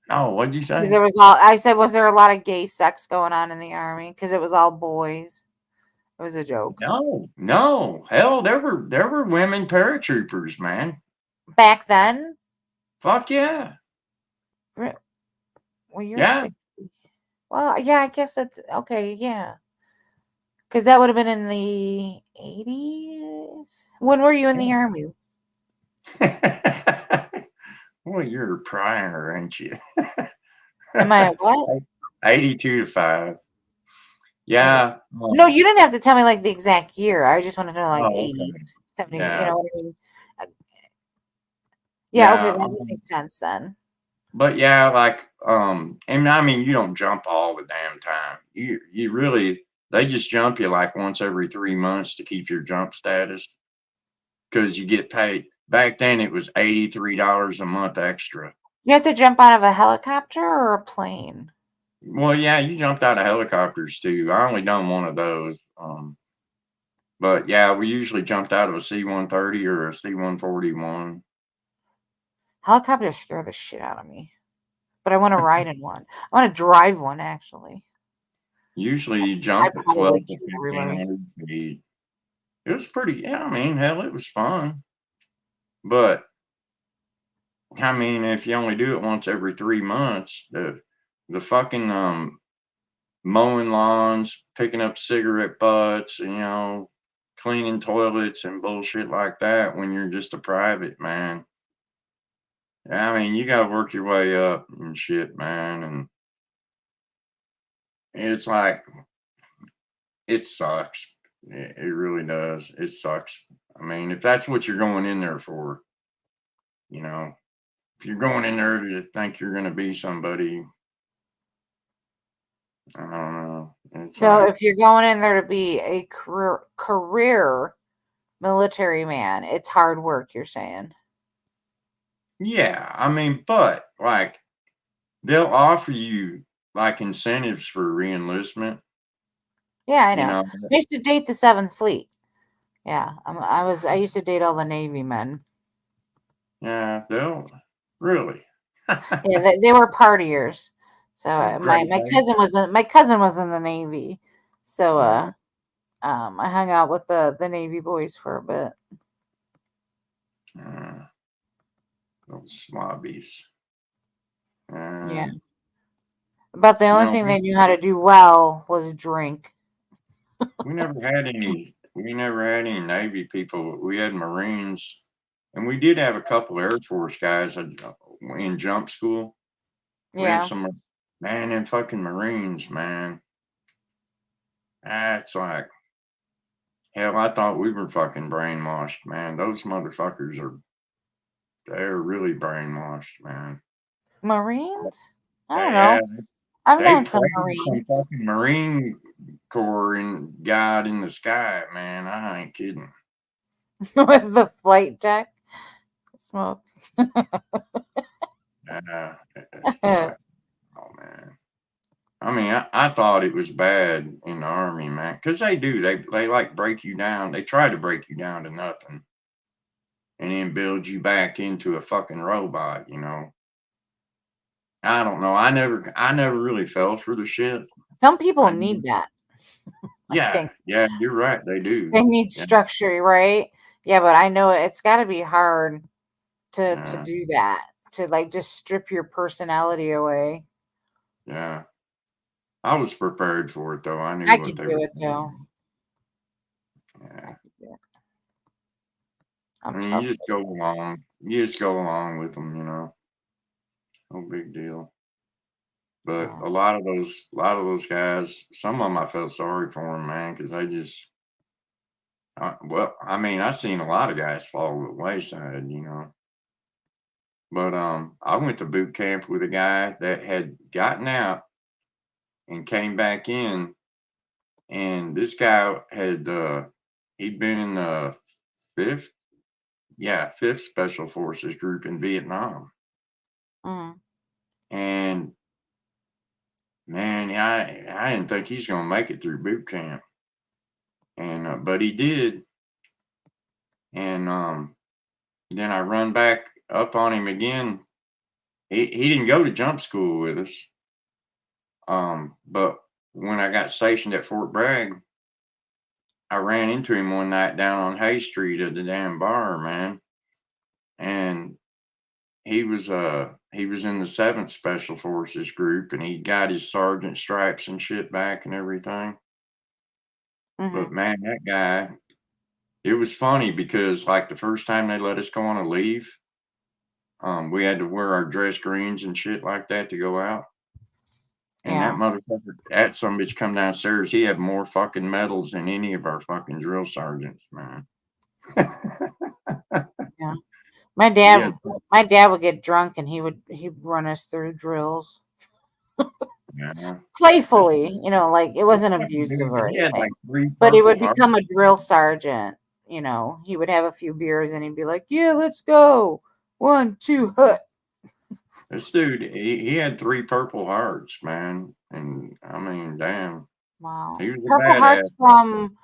Oh, what'd you say? I said, was there a lot of gay sex going on in the Army? Because it was all boys. It was a joke. No. Hell, there were women paratroopers, man. Back then? Fuck yeah. Well, you're Yeah. 60. Well, yeah, I guess that's okay. Yeah. Because that would have been in the 80s. When were you in the Army? Well, you're a prior, ain't you? Am I at what? 82 to 5. Yeah. No, you didn't have to tell me like the exact year. I just wanted to know like Oh, okay. 80s, 70s. Yeah. You know what I mean? Yeah, okay, Yeah, that would make sense then. But yeah, like, and I mean, you don't jump all the damn time. You really, they just jump you like once every 3 months to keep your jump status, because you get paid. Back then, it was $83 a month extra. You have to jump out of a helicopter or a plane? Well, yeah, you jumped out of helicopters too. I only done one of those. But yeah, we usually jumped out of a C-130 or a C-141. Helicopters scare the shit out of me. But I want to ride in one. I want to drive one, actually. Usually you jump at probably 12 to kill everybody. 1500 feet. It was pretty, yeah, I mean, hell, it was fun. But, I mean, if you only do it once every 3 months, the fucking mowing lawns, picking up cigarette butts, and, you know, cleaning toilets and bullshit like that when you're just a private, man. I mean, you gotta work your way up and shit, man. And it's like, it sucks. It really does. It sucks. I mean, if that's what you're going in there for, you know, if you're going in there to think you're going to be somebody, I don't know. So if you're going in there to be a career military man, it's hard work, you're saying? Yeah, I mean, but like they'll offer you like incentives for re-enlistment. Yeah, I know. You know? I used to date the 7th Fleet. Yeah, I used to date all the Navy men. Yeah, they'll really. Yeah, they were partiers. So my cousin was in the Navy. So I hung out with the Navy boys for a bit. Those slobbies. Yeah. But the only thing they knew how to do well was drink. We never had any Navy people. We had Marines, and we did have a couple Air Force guys in jump school. We had some, man, and fucking Marines, man. That's like, hell, I thought we were fucking brainwashed, man. Those motherfuckers they're really brainwashed, man. Marines? I don't know. I've known some Marines. Some fucking Marine Corps and God in the sky, man. I ain't kidding. Was the flight deck smoke? Oh man. I mean, I thought it was bad in the Army, man, because they do. They like break you down. They try to break you down to nothing. and then build you back into a fucking robot, you know. I don't know. I never really fell for the shit. Some people I need that. I Yeah, think yeah, you're right. They do. they need Yeah, structure, right? Yeah, but I know it's got to be hard to yeah, do that, to like just strip your personality away. yeah. I was prepared for it though. I knew I what could they do were it though. doing. I Yeah. could do it. I I'm mean, tough. you just go along. You just go along with them, you know. No big deal. But Yeah. a lot of those guys, some of them I felt sorry for them, man, because they just, well, I mean, I seen a lot of guys fall to the wayside, you know. But I went to boot camp with a guy that had gotten out and came back in, and this guy had he'd been in the fifth, fifth Special Forces group in Vietnam, Mm. and man, I didn't think he's gonna make it through boot camp, and but he did, and then I run back up on him again. He didn't go to jump school with us, but when I got stationed at Fort Bragg, I ran into him one night down on Hay Street at the damn bar, man, and he was in the 7th Special Forces group, and he got his sergeant stripes and shit back and everything. Mm-hmm. But man, that guy, it was funny because like the first time they let us go on a leave, we had to wear our dress greens and shit like that to go out. And that Yeah. motherfucker, that some bitch come downstairs, he had more fucking medals than any of our fucking drill sergeants, man. Yeah. My dad would get drunk and he'd run us through drills Yeah. playfully, you know, like it wasn't abusive or He had like anything. 3 But he Purple would Hearts. become a drill sergeant, you know. He would have a few beers and he'd be like, "Yeah, let's go. 1, 2, hut." This dude, he had 3 Purple Hearts, man. And I mean, damn, Wow. he was a Purple badass. Heart's from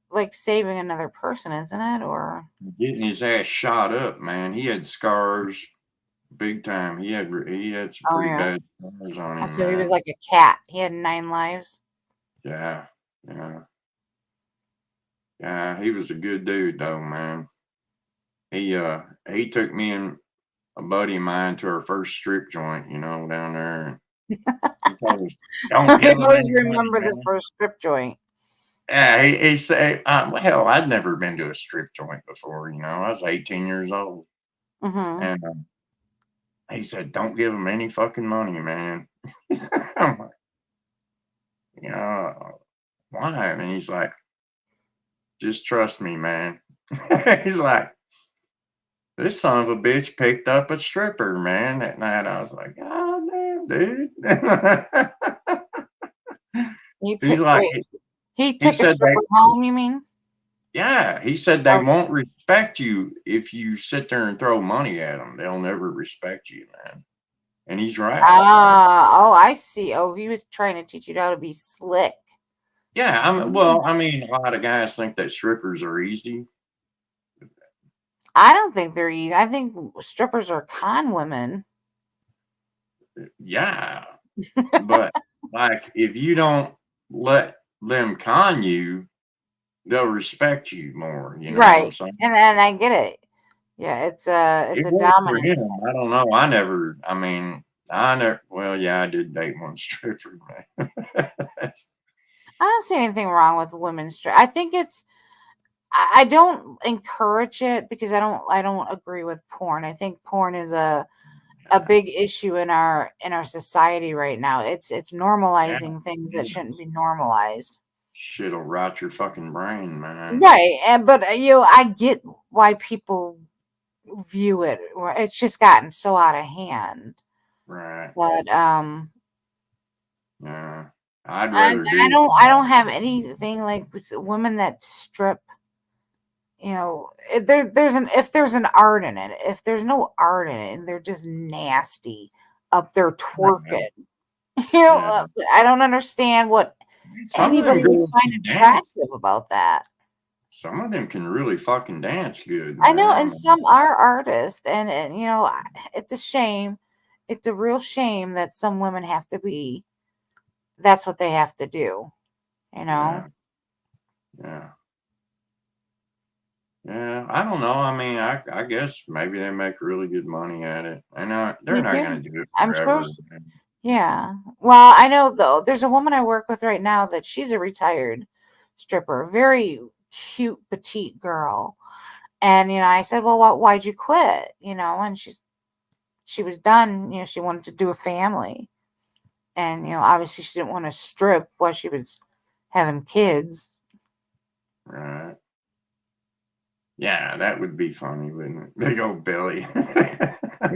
like saving another person, isn't it? Or Getting his ass shot up, man. He had scars, big time. He had some pretty bad scars on him, so he was man. like a cat. He had 9 lives. Yeah, yeah, yeah. He was a good dude, though, man. He took me and a buddy of mine to our first strip joint, you know, down there. And he told us, "Don't I give him always any money, remember the man." first strip joint. Yeah, he said, "Hell, I'd never been to a strip joint before. You know, I was 18 years old, Mm-hmm. and he said, "Don't give him any fucking money, man." I'm like, you know, why? And he's like, "Just trust me, man." He's like, "This son of a bitch picked up a stripper, man, that night." I was like, "God damn, dude." He's like, He he took a said stripper home, you mean? yeah, he said they Oh. won't respect you if you sit there and throw money at them. They'll never respect you, man. And he's right. Oh, I see. Oh, he was trying to teach you how to be slick. Yeah, I mean, a lot of guys think that strippers are easy. I don't think they're easy. I think strippers are con women. Yeah, but like if you don't let them con you, they'll respect you more. You know what I'm saying? And I get it. Yeah, it's a It worked for dominance. him. I don't know. Well, yeah, I did date one stripper, man. I don't see anything wrong with women's strip. I think it's. I don't encourage it because I don't agree with porn. I think porn is a big issue in our society right now. It's normalizing things that shouldn't be normalized. Shit'll rot your fucking brain, man. Right, but I get why people view it. It's just gotten so out of hand. Right. But yeah, I'd I rather don't have anything like with women that strip. You know, if there's an art in it. If there's no art in it, and they're just nasty up there twerking. You know, I don't understand what Some of them anybody would girls find can dance. attractive about that. some of them can really fucking dance good, I know, man. I and mean, some are artists, and you know, it's a shame. It's a real shame that some women have to be. That's what they have to do. You know. yeah. Yeah, I don't know. I mean, I guess maybe they make really good money at it, and they're They not do. going to do it I'm sure. forever. Man. Yeah. Well, I know though. There's a woman I work with right now that she's a retired stripper, very cute, petite girl. And you know, I said, "Well, why'd you quit?" You know, and she was done. You know, she wanted to do a family, and you know, obviously, she didn't want to strip while she was having kids. Right? Yeah, that would be funny, wouldn't it? Big old belly.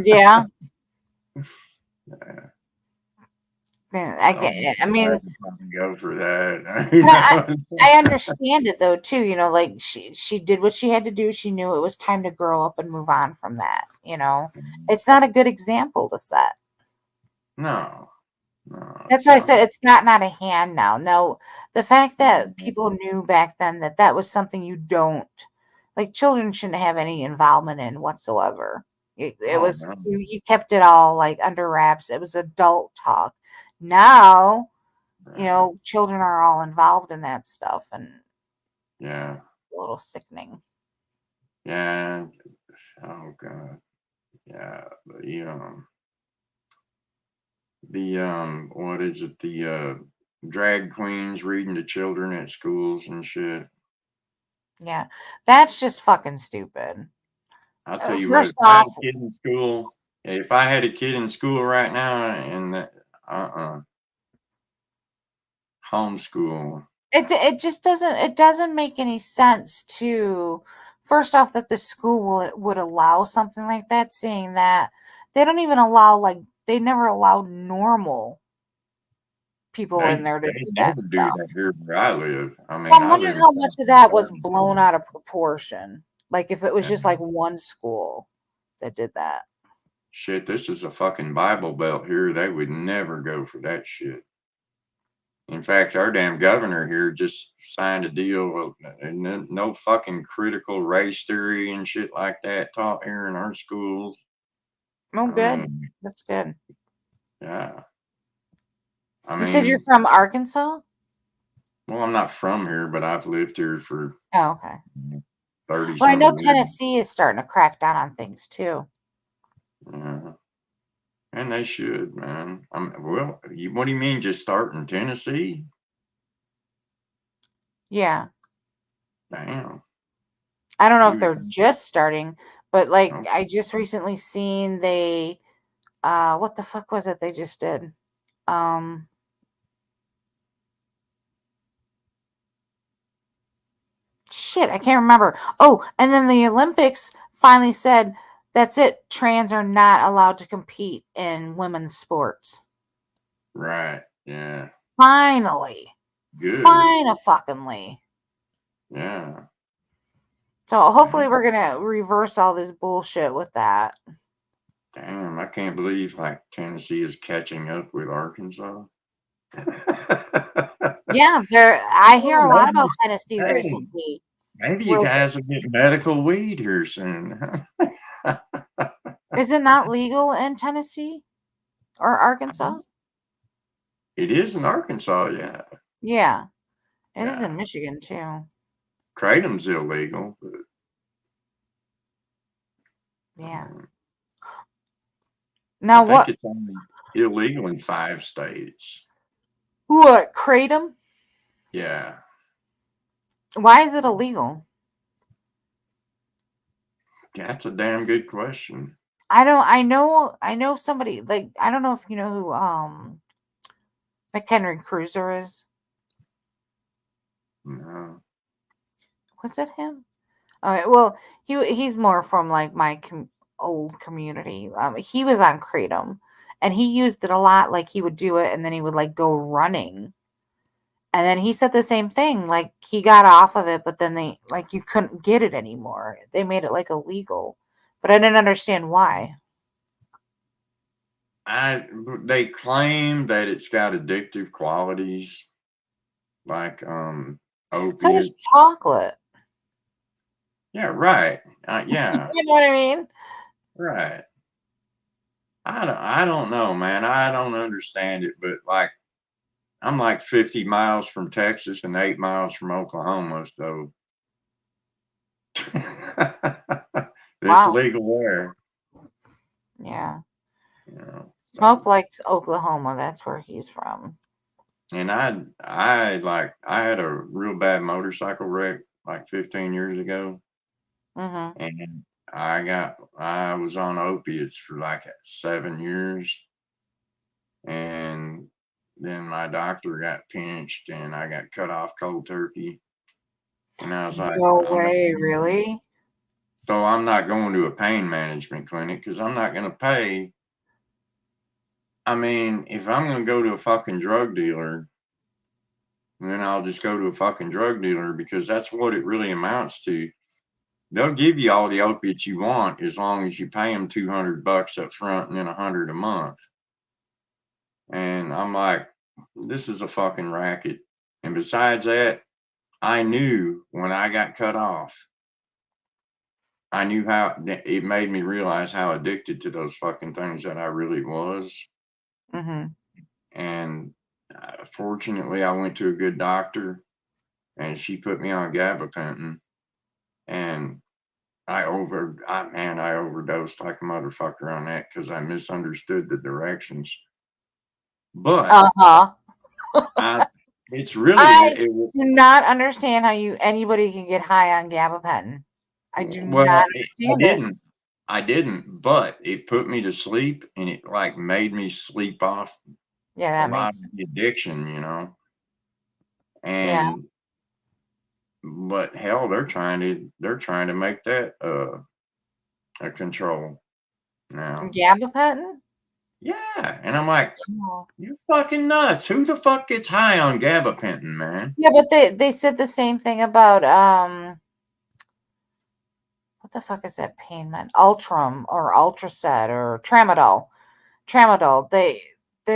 Yeah. Yeah. Yeah, Oh, I mean, I would probably go for that. I understand it though too. You know, like she did what she had to do. She knew it was time to grow up and move on from that. You know, it's not a good example to set. No, That's it's why I not. said it's not a hand now. No, the fact that people knew back then that that was something you don't like. Children shouldn't have any involvement in whatsoever. It Oh was no, you kept it all like under wraps. It was adult talk. Now, you right. know, children are all involved in that stuff, and Yeah, it's a little sickening. yeah. Oh god, yeah. What is it? The drag queens reading to children at schools and shit. Yeah, that's just fucking stupid. I'll tell you what, First if I had off, a kid in school, if I had a kid in school right now and homeschool. it just doesn't make any sense to first off that the school would allow something like that, seeing that they don't even allow like they never allowed normal people in there to They do that never do stuff. that here where I live. I So mean, I'm I wondering live in how much of that was South blown out of proportion. Like if it was just like Carolina. one school that did that. Shit, this is a fucking Bible Belt here. They would never go for that shit. In fact, our damn governor here just signed a deal with no fucking critical race theory and shit like that taught here in our schools. Oh, I good. mean, That's good. yeah. I You said you're mean, from Arkansas? well, I'm not from here, but I've lived here for Oh, okay. 30 Well, I know some years. Tennessee is starting to crack down on things too. Yeah. And they should, man. Well, what do you mean just start in Tennessee? Yeah. Damn. I don't know if You they're just starting, but like know, I just recently seen they what the fuck was it they just did? Um Shit, I can't remember. Oh, and then the Olympics finally said that's it. Trans are not allowed to compete in women's sports. right. Yeah. Finally. Good. Fuckingly. Yeah. So hopefully we're gonna reverse all this bullshit with that. Damn, I can't believe like Tennessee is catching up with Arkansas. Yeah, I hear Oh, a lot about Tennessee hey, recently. maybe you Where guys will get medical weed here soon. is it not legal in Tennessee or Arkansas? It is in Arkansas, yeah. Yeah, it is in Yeah. Michigan too. Kratom's illegal, but Yeah. I Now think what? it's only illegal in 5 states. What? Kratom? Yeah. Why is it illegal? That's a damn good question. I don't. I know somebody. Like I don't know if you know who McHenry Cruiser is. No. Was it him? All right. Well, he's more from like my old community. He was on Kratom, and he used it a lot. Like he would do it, and then he would like go running, and then he said the same thing. Like he got off of it, but then they like you couldn't get it anymore. They made it like illegal, but I didn't understand why. They claim that it's got addictive qualities like So does opiates. chocolate. Yeah, right. Yeah, You know what I mean? right. I don't know, man. I don't understand it, but like I'm like 50 miles from Texas and 8 miles from Oklahoma, so it's Wow. legal there. Yeah. You know. Smoke likes Oklahoma. That's where he's from. And I had a real bad motorcycle wreck like 15 years ago, Mm-hmm. and I was on opiates for like 7 years, and then my doctor got pinched and I got cut off cold turkey. And I was like, No way, really? so I'm not going to a pain management clinic because I'm not going to pay. I mean, if I'm going to go to a fucking drug dealer, then I'll just go to a fucking drug dealer because that's what it really amounts to. They'll give you all the opiates you want as long as you pay them $200 up front and then $100 a month. And I'm like, this is a fucking racket. And besides that, I knew when I got cut off, I knew how it made me realize how addicted to those fucking things that I really was. Mm-hmm. And fortunately, I went to a good doctor and she put me on gabapentin. And I overdosed like a motherfucker on that because I misunderstood the directions. But Uh-huh. it's really I do not understand how anybody can get high on gabapentin. I do well, not I understand it. I didn't, but it put me to sleep and it like made me sleep off Yeah, a that lot makes of the addiction, you know. yeah. And but hell, they're trying to make that a control now. Gabapentin? Yeah, and I'm like, Oh. you're fucking nuts. Who the fuck gets high on gabapentin, man? Yeah, but they said the same thing about what the fuck is that pain med? Ultram or Ultracet or Tramadol. Tramadol. They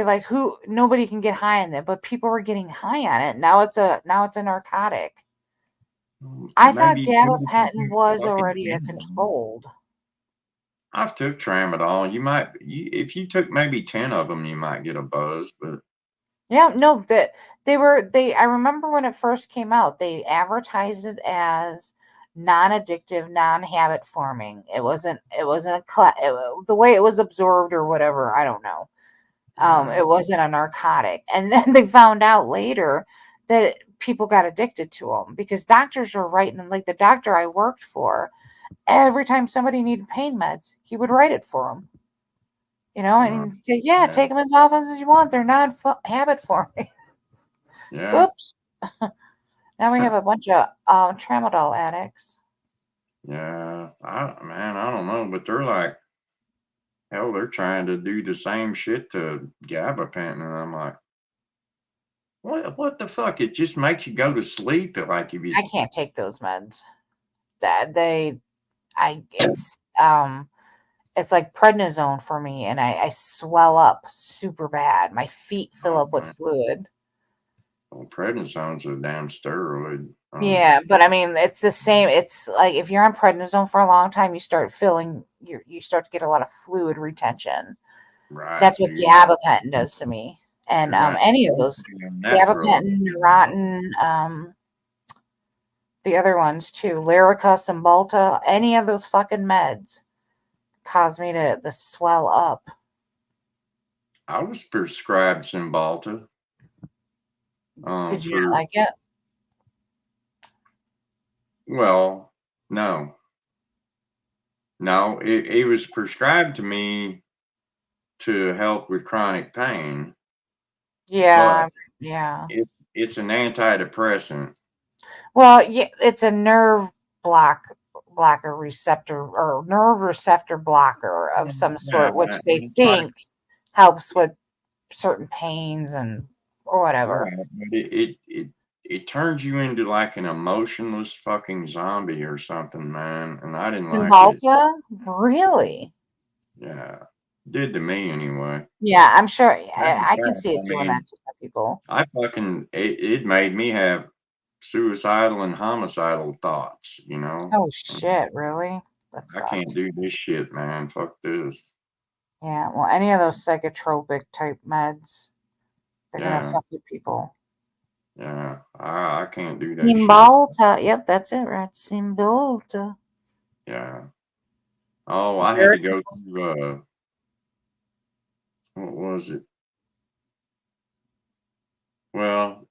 like nobody can get high on that, but people were getting high on it. Now it's a narcotic. I thought Maybe gabapentin was fucking already a controlled. I've took tramadol. If you took maybe 10 of them, you might get a buzz, but Yeah, no, I remember when it first came out, they advertised it as non-addictive, non-habit forming. It wasn't the way it was absorbed or whatever, I don't know. It wasn't a narcotic. And then they found out later that people got addicted to them because doctors were writing them, like the doctor I worked for, every time somebody needed pain meds, he would write it for them. You know, and he'd say, yeah, take them as often as you want. They're not habit forming. yeah. Whoops. Now we have a bunch of tramadol addicts. Yeah. I don't know, but they're like, hell, they're trying to do the same shit to gabapentin. And I'm like, what the fuck? It just makes you go to sleep like if you I can't take those meds. It's like prednisone for me, and I swell up super bad. My feet fill up with fluid. well, prednisone's a damn steroid. Yeah, but I mean, it's the same. It's like if you're on prednisone for a long time, you start you start to get a lot of fluid retention. Right. That's what gabapentin does to me. And any of those gabapentin, Neurontin, the other ones too, Lyrica, Cymbalta, any of those fucking meds cause me to swell up. I was prescribed Cymbalta. Did you not like it? Well, no. No, it was prescribed to me to help with chronic pain. Yeah, yeah. It's an antidepressant. Well, yeah, it's a nerve blocker receptor or nerve receptor blocker of some sort, which they think helps with certain pains or whatever. Right, but it turns you into like an emotionless fucking zombie or something, man. And I didn't like it. Really? Yeah. Did to me anyway. Yeah, I'm sure I can see it doing that to some people. It made me have suicidal and homicidal thoughts, you know? Oh shit, really? That I can't sucks. do this shit, man. Fuck this. Yeah, well, any of those psychotropic type meds, they're gonna Yeah, fuck with people. yeah. I can't do that shit. Cymbalta. Yep, that's it, right? Cymbalta. Yeah. Oh, I had to go through what was it? Well,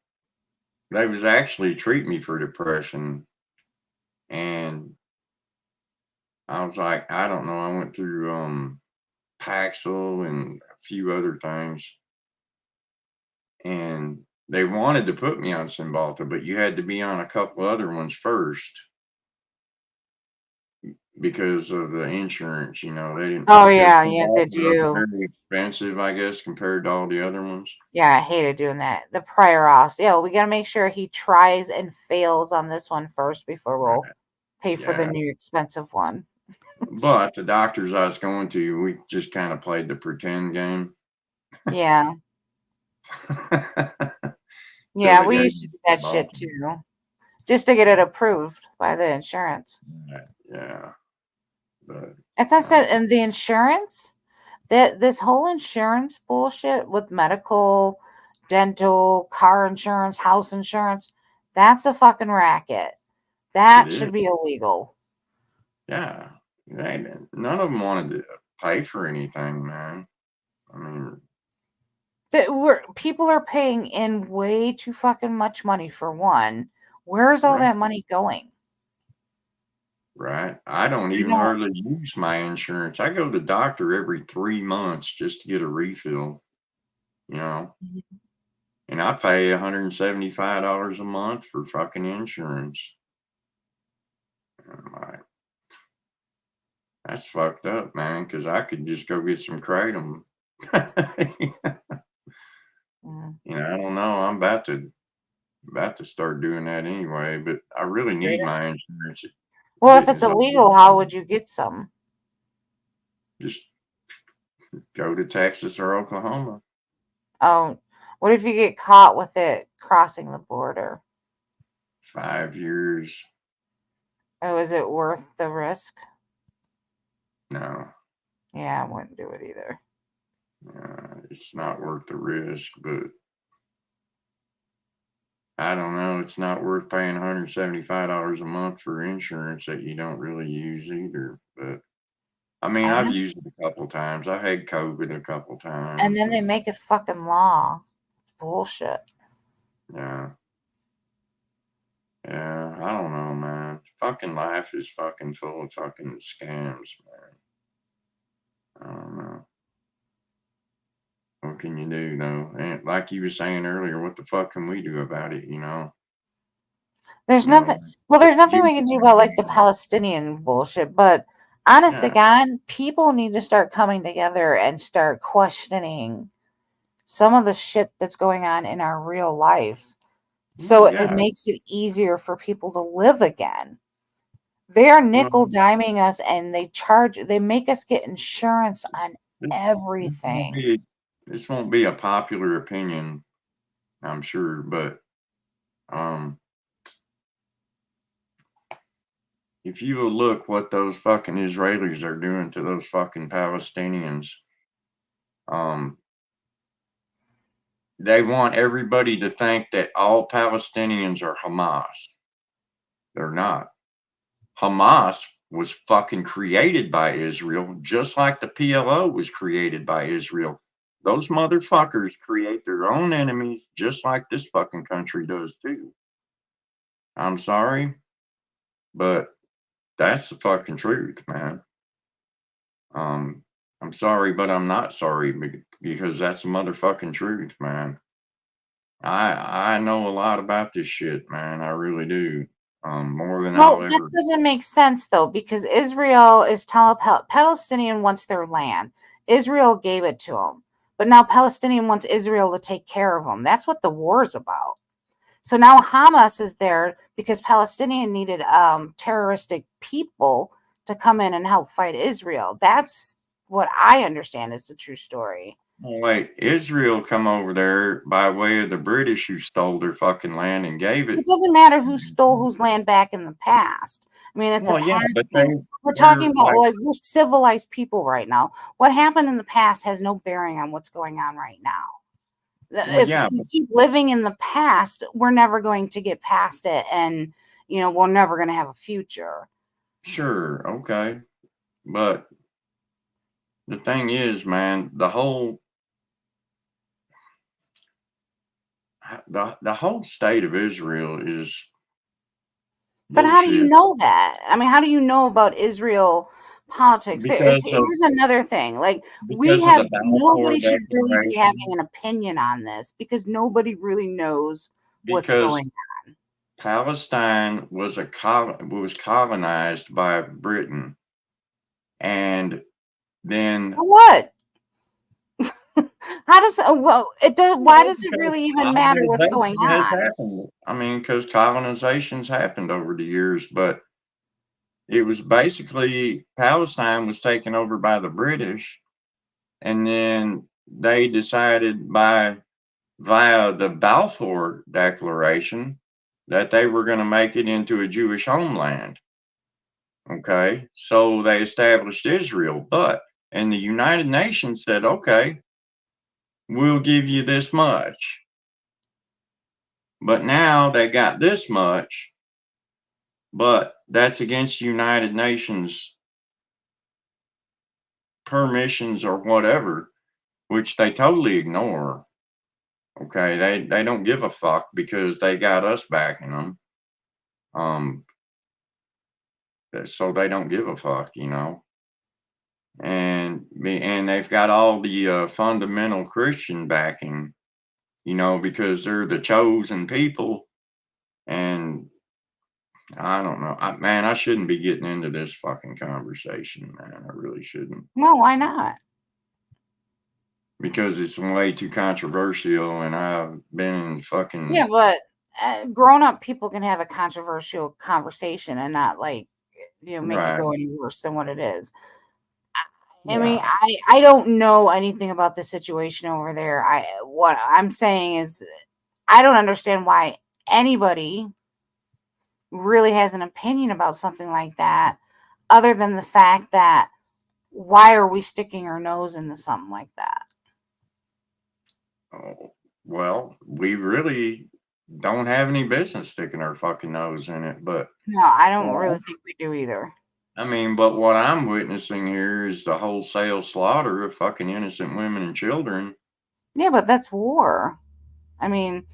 they was actually treating me for depression, and I was like, I don't know. I went through Paxil and a few other things, and they wanted to put me on Cymbalta, but you had to be on a couple other ones first because of the insurance. You know, they didn't. Oh Because yeah, they Cymbalta is do. very expensive, I guess, compared to all the other ones. Yeah, I hated doing that. The prior auth. Yeah, we gotta make sure he tries and fails on this one first before we'll pay for the Yeah. new expensive one. But the doctors I was going to, we just kind of played the pretend game. Yeah. Till Yeah, they we gave used to me do that Cymbalta. shit too. Just to get it approved by the insurance. Yeah. But It's not said in the insurance that this whole insurance bullshit with medical, dental, car insurance, house insurance, that's a fucking racket. That it should is. be illegal. Yeah. None of them wanted to pay for anything, man. I mean, People are paying in way too fucking much money for one. Where's all right, that money going? right. I don't I even don't. hardly use my insurance. I go to the doctor every 3 months just to get a refill, you know, and I pay $175 a month for fucking insurance. I'm like, that's fucked up, man, because I could just go get some kratom. Mm. You know, I don't know. I'm about to start doing that anyway, but I really need my insurance. Well, if it's illegal, how would you get some? Just go to Texas or Oklahoma. Oh, what if you get caught with it crossing the border? 5 years. Oh, is it worth the risk? No, Yeah, I wouldn't do it either. it's not worth the risk, but I don't know. It's not worth paying $175 a month for insurance that you don't really use either. But I mean, I I've know. used it a couple times. I had COVID a couple times. And then they make it fucking law. It's bullshit. Yeah. Yeah, I don't know, man. Fucking life is fucking full of fucking scams, man. I don't know. What can you do, though? And like you were saying earlier, what the fuck can we do about it, you know? There's You know, nothing. Well, there's nothing you, we can do about like the Palestinian bullshit. But honest to yeah, God, people need to start coming together and start questioning some of the shit that's going on in our real lives. So it yeah. makes it easier for people to live again. They are nickel Well, diming us and they make us get insurance on this won't everything. be this won't be a popular opinion, I'm sure, but um, if you will look what those fucking Israelis are doing to those fucking Palestinians, um, they want everybody to think that all Palestinians are Hamas. They're not. Hamas was fucking created by Israel, just like the PLO was created by Israel. Those motherfuckers create their own enemies, just like this fucking country does too. I'm sorry, but that's the fucking truth, man. I'm sorry, but I'm not sorry because that's the motherfucking truth, man. I know a lot about this shit, man. I really do. More than Well, I'll that ever. doesn't make sense though, because Israel is telling Palestinian wants their land. Israel gave it to them, but now Palestinian wants Israel to take care of them. That's what the war is about. So now Hamas is there because Palestinian needed terroristic people to come in and help fight Israel. That's what I understand is the true story. Wait, Israel come over there by way of the British who stole their fucking land and gave it. It doesn't matter who stole whose land back in the past. I mean, it's a Well, yeah, past but thing. We're they're talking about like, we're civilized people right now. What happened in the past has no bearing on what's going on right now. well, If yeah, we keep living in the past, we're never going to get past it, and we're never going to have a future. sure, okay. But the thing is, man, the whole state of Israel is But how do you bullshit know that? I mean, how do you know about Israel politics? because of Here's another thing. Like, the Balfour nobody should really be having Declaration. an opinion on this because nobody really knows what's Because going Palestine was colonized by Britain, and then on. What? How does it does? Why well, does it because really even matter what's going colonization has on? happened. I mean, because colonizations happened over the years, but it was basically Palestine was taken over by the British, and then they decided via the Balfour Declaration that they were going to make it into a Jewish homeland. Okay, so they established Israel, and the United Nations said, okay, we'll give you this much. But now they got this much, but that's against United Nations permissions or whatever, which they totally ignore. Okay, they don't give a fuck because they got us backing them. So they don't give a fuck, and they've got all the fundamental Christian backing, because they're the chosen people. And I don't know, man, I shouldn't be getting into this fucking conversation, man. I really shouldn't, Well, why not? because it's way too controversial, and I've been in fucking Yeah, but grown-up people can have a controversial conversation and not make it right, go any worse than what it is. I mean, yeah, I don't know anything about the situation over there. What I'm saying is I don't understand why anybody really has an opinion about something like that, other than the fact that why are we sticking our nose into something like that? oh, well, we really don't have any business sticking our fucking nose in it, but No, I don't well, really think we do either. I mean, but what I'm witnessing here is the wholesale slaughter of fucking innocent women and children. Yeah, but that's war. I mean,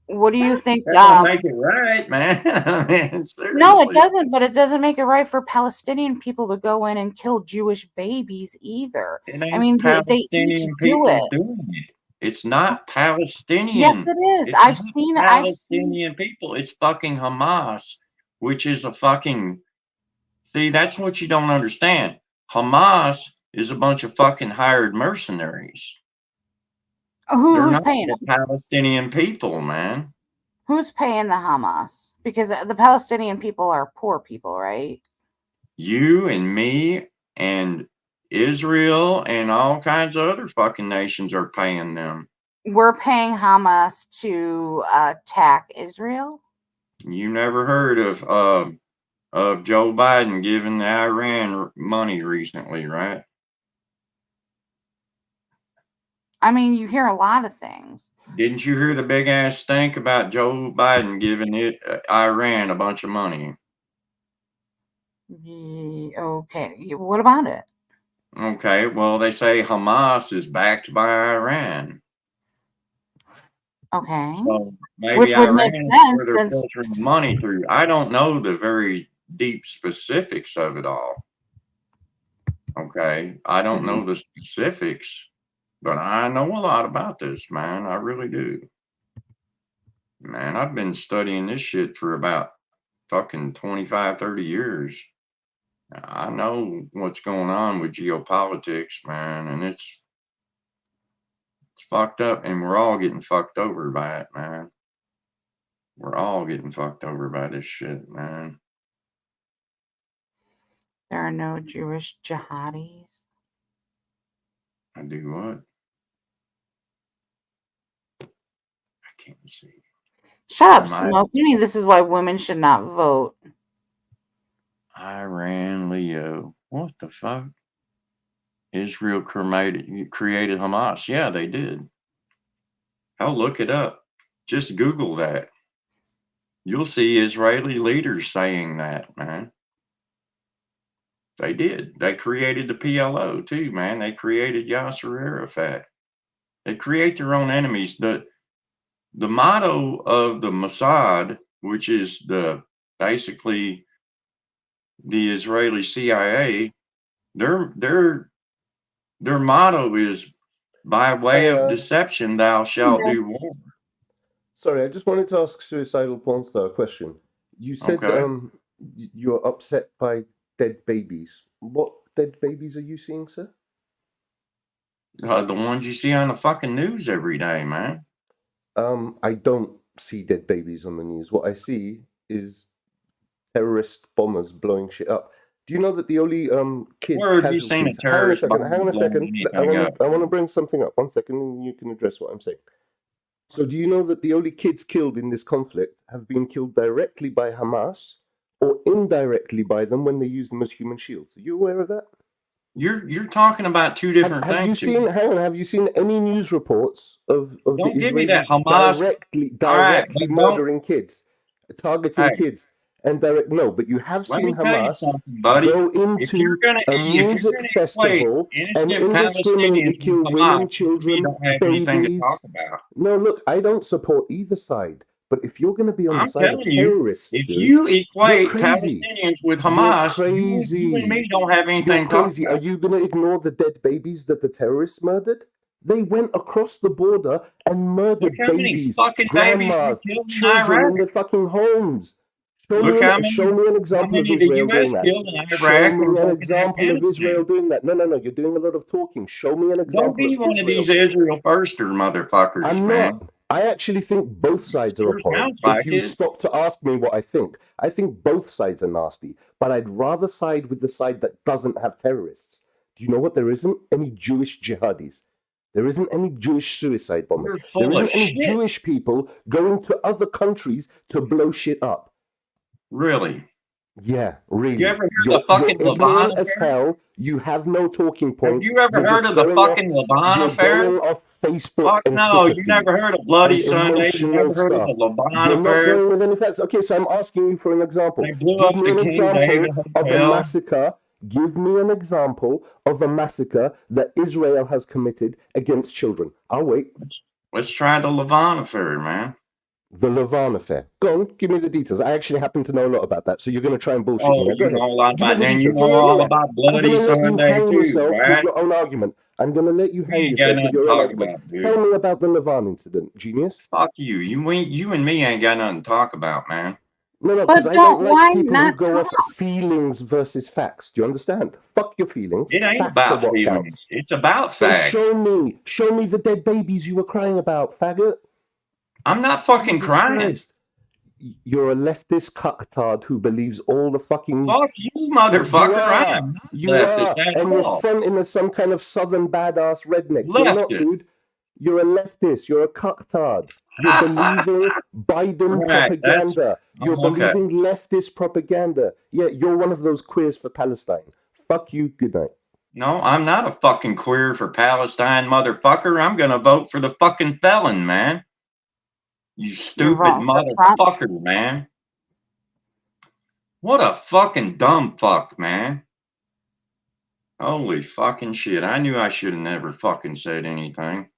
what do you think? That don't make it right, man. I mean, No, it seriously. doesn't, but it doesn't make it right for Palestinian people to go in and kill Jewish babies either. It I ain't mean, they each Palestinian do people it. doing it. It's not Yes, Palestinian. it is. It's not I've seen. Palestinian people. It's fucking Hamas, which is a fucking. See, that's what you don't understand. Hamas is a bunch of fucking hired mercenaries. They're Who's not paying the them? Palestinian people, man. Who's paying the Hamas? Because the Palestinian people are poor people, right? You and me and Israel and all kinds of other fucking nations are paying them. We're paying Hamas to attack Israel. You never heard of Joe Biden giving the Iran money recently, right? I mean, you hear a lot of things. Didn't you hear the big ass stink about Joe Biden giving Iran a bunch of money? Okay, what about it? Okay, well, they say Hamas is backed by Iran. Okay, So maybe which would Iran make is sense where they're since filtering the money through. I don't know the very deep specifics of it all. Okay, I don't know the specifics, but I know a lot about this, man. I really do. Man, I've been studying this shit for about fucking 25, 30 years. I know what's going on with geopolitics, man, and it's fucked up, and we're all getting fucked over by it, man. We're all getting fucked over by this shit, man. there are no Jewish jihadis. I do what? can't see. Shut up, Am I- Smoke. You mean this is why women should not vote? Iran, Leo. What the fuck? Israel created Hamas. Yeah, they did. I'll look it up. Just Google that. You'll see Israeli leaders saying that, man. They did. They created the PLO too, man. They created Yasser Arafat. They create their own enemies. The motto of the Mossad, which is basically the Israeli CIA, their motto is, by way of deception thou shalt do war. Sorry, I just wanted to ask Suicidal Porn Star a question. You said Okay. you're upset by dead babies. What dead babies are you seeing, sir? The ones you see on the fucking news every day, man. I don't see dead babies on the news. What I see is terrorist bombers blowing shit up. Do you know that the only kids Where have you seen a casualties? terrorist Hang on bomber a second. blowing anything up? I want to bring something up. 1 second, and you can address what I'm saying. So, do you know that the only kids killed in this conflict have been killed directly by Hamas or indirectly by them when they use them as human shields? Are you aware of that? You're talking about two different Have things. you seen? Hang on. Have you seen any news reports of Don't the give me that Israelis Hamas. directly All right, directly but don't. murdering kids, targeting Hey, kids, and direct? No, but you have let me seen tell you Hamas something, buddy. go If you're into gonna a if you're music gonna equate festival and innocent indiscriminately Palestinians kill with women, Hamas, you children, don't have anything to talk babies. about. No, look, I don't support either side. But if you're going to be on the I'm side of telling you, terrorists, if dude, you you're equate crazy. Palestinians with You're Hamas, you and crazy. me don't have You're anything to talk crazy. Are about. you going to ignore the dead babies that the terrorists murdered? They went across the border and Look murdered how many babies, fucking babies grandmas, they killed in children Iraq. in their fucking homes. Look how Show me an how example of many the Israel doing U.S. that. killed in Show Iraq me or an fucking example of Israel Afghanistan. doing that. No. You're doing a lot of talking. Show me an Don't example be of one of Israel these doing that. Israel firster motherfuckers, I'm man. not. I actually think both sides are Sure abhorrent. sounds If like you it. stop to ask me what I think both sides are nasty. But I'd rather side with the side that doesn't have terrorists. Do you know what? There isn't any Jewish jihadis. There isn't any Jewish suicide bombers. You're There full of isn't any shit. Jewish people going to other countries to blow shit up. Really? Yeah, You really. ever heard You're the fucking Lavon ignorant as affair? hell. You have no talking Have points. you ever You're heard just of the going off. fucking Lavon You're affair? going off Facebook Fuck and no, Twitter you never feeds heard of Bloody and Sunday. You emotional never heard of stuff. the Lavon You're not affair? going with any facts. Okay, so I'm asking you for an example. They blew Give up me the an King example David of a Hotel. massacre. Give me an example of a massacre that Israel has committed against children. I'll wait. Let's try the Lavon affair, man. The Lavon affair. Go on, give me the details. I actually happen to know a lot about that. So you're going to try and bullshit Oh, me. Now, go you know ahead. a lot Give me about. the Then you details. know Yeah. all about I'm Bloody going to let you Sunday hang too, yourself with right? your own argument. I'm going to let you You hang ain't got yourself with nothing to your own talk argument. about, dude. Tell me about the Lavon incident, genius. Fuck you. You and me ain't got nothing to talk about, man. No, because But I don't why like people who not go talk? off feelings versus facts. Do you understand? Fuck your feelings. It ain't Facts are about what feelings. counts. It's about So facts. show me the dead babies you were crying about, faggot. I'm not fucking Jesus crying. Christ. You're a leftist cucktard who believes all the fucking... Fuck you, motherfucker. You I are. am not You leftist are. at And you're all. fronting as some kind of southern badass redneck. You're not, dude. Leftist. You're a leftist. You're a cucktard. You're believing Biden Right, propaganda. You're okay. believing leftist propaganda. Yeah, you're one of those queers for Palestine. Fuck you. Good night. No, I'm not a fucking queer for Palestine, motherfucker. I'm gonna vote for the fucking felon, man. You You're stupid wrong for Trump. motherfucker, man. What a fucking dumb fuck, man. Holy fucking shit. I knew I should have never fucking said anything.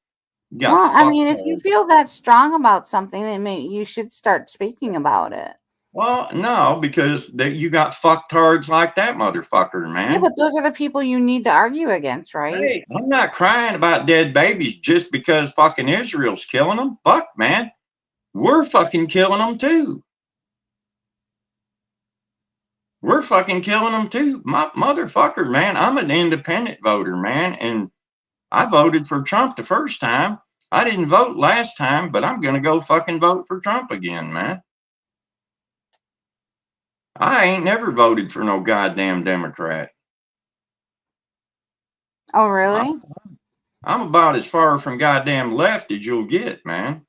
You got Well, I fucked mean, if you hard. feel that strong about something, then you should start speaking about it. Well, no, because you got fucktards like that motherfucker, Yeah, man. but those are the people you need to argue against, right? Hey, I'm not crying about dead babies just because fucking Israel's killing them. Fuck, man. We're fucking killing them too. We're fucking killing them too. My motherfucker, man. I'm an independent voter, man. And I voted for Trump the first time. I didn't vote last time, but I'm going to go fucking vote for Trump again, man. I ain't never voted for no goddamn Democrat. Oh, really? I'm about as far from goddamn left as you'll get, man.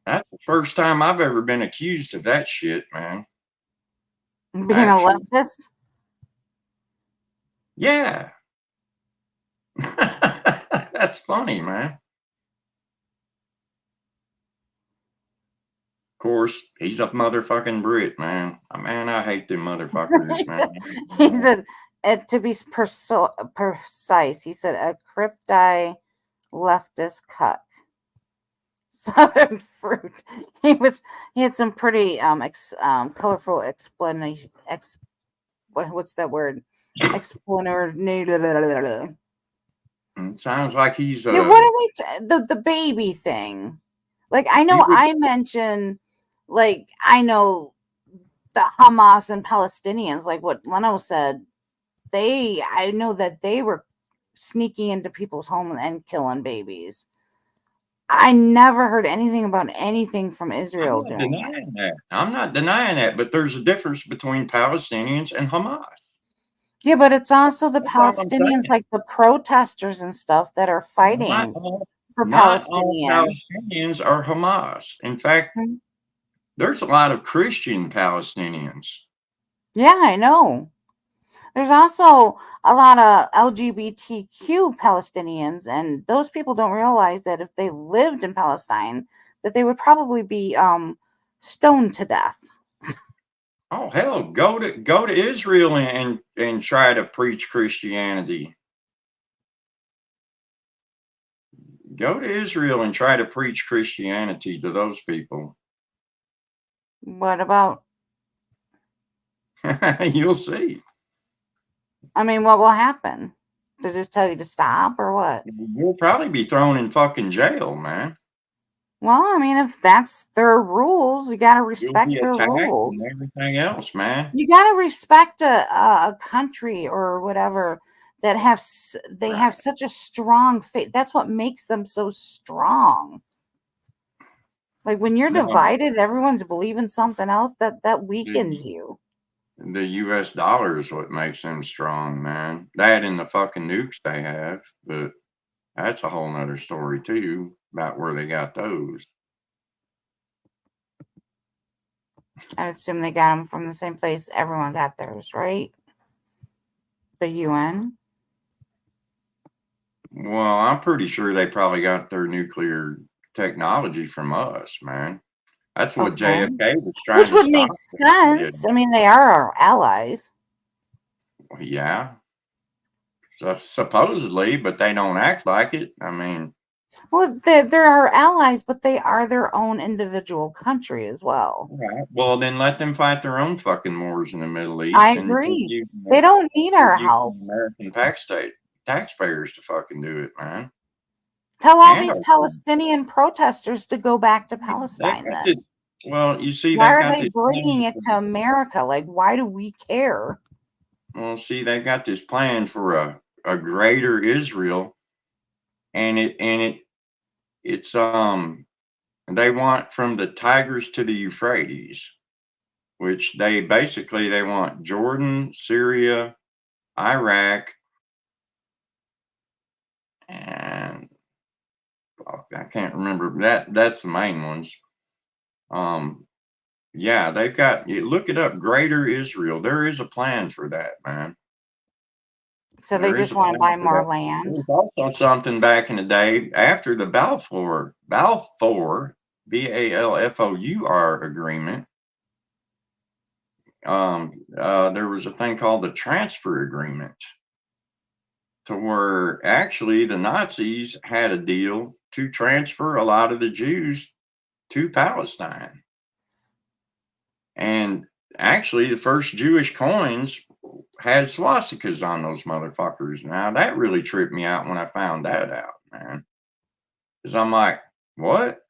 That's the first time I've ever been accused of that shit, man. Being a Actually. leftist? Yeah. That's funny, man. Of course, he's a motherfucking Brit, man. Man, I hate them motherfuckers, man. He said, to be precise, he said a crypti leftist cuck. Southern fruit. He had some pretty colorful explanation. What's that word? Explainer. Sounds like he's Yeah, what are we the baby thing? Like, I know I mentioned, like, I know the Hamas and Palestinians, like what Leno said, I know that they were sneaking into people's homes and killing babies. I never heard anything about anything from Israel doing that. I'm not denying that, but there's a difference between Palestinians and Hamas. Yeah, but it's also the Palestinians, like the protesters and stuff that are fighting for Not all Palestinians. Palestinians are Hamas. In fact, there's a lot of Christian Palestinians. Yeah, I know. There's also a lot of LGBTQ Palestinians, and those people don't realize that if they lived in Palestine, that they would probably be stoned to death. Oh hell, go to Israel and try to preach Christianity. Go to Israel and try to preach Christianity to those people. What about? You'll see. I mean, what will happen? They just tell you to stop or what? You'll probably be thrown in fucking jail, man. Well, I mean, if that's their rules, you got to respect their rules. And everything else, man. You got to respect a country or whatever that have such a strong faith. That's what makes them so strong. Like when you're divided, everyone's believing something else, that weakens you. The US dollar is what makes them strong, man. That and the fucking nukes they have, but that's a whole nother story too, about where they got those. I assume they got them from the same place everyone got theirs, right? The UN? Well, I'm pretty sure they probably got their nuclear technology from us, man. That's what JFK was trying to stop. Which would make sense. I mean, they are our allies. Yeah. Supposedly, but they don't act like it. I mean, well, they're our allies, but they are their own individual country as well. Right. Well, then let them fight their own fucking wars in the Middle East. I agree. They don't need our help. American taxpayers to fucking do it, man. Tell all these Palestinian protesters to go back to Palestine then. Well, you see, why are they bringing it to America? Like, why do we care? Well, see, they've got this plan for a greater Israel, and it's they want from the Tigris to the Euphrates, which they want Jordan, Syria, Iraq, and I can't remember that's the main ones. Yeah, they've got, you look it up, Greater Israel. There is a plan for that, man. So they just want to buy more land. There's also something back in the day after the Balfour Balfour agreement. There was a thing called the transfer agreement, to where actually the Nazis had a deal to transfer a lot of the Jews to Palestine. And actually the first Jewish coins had swastikas on those motherfuckers. Now that really tripped me out when I found that out, man. Because I'm like, what?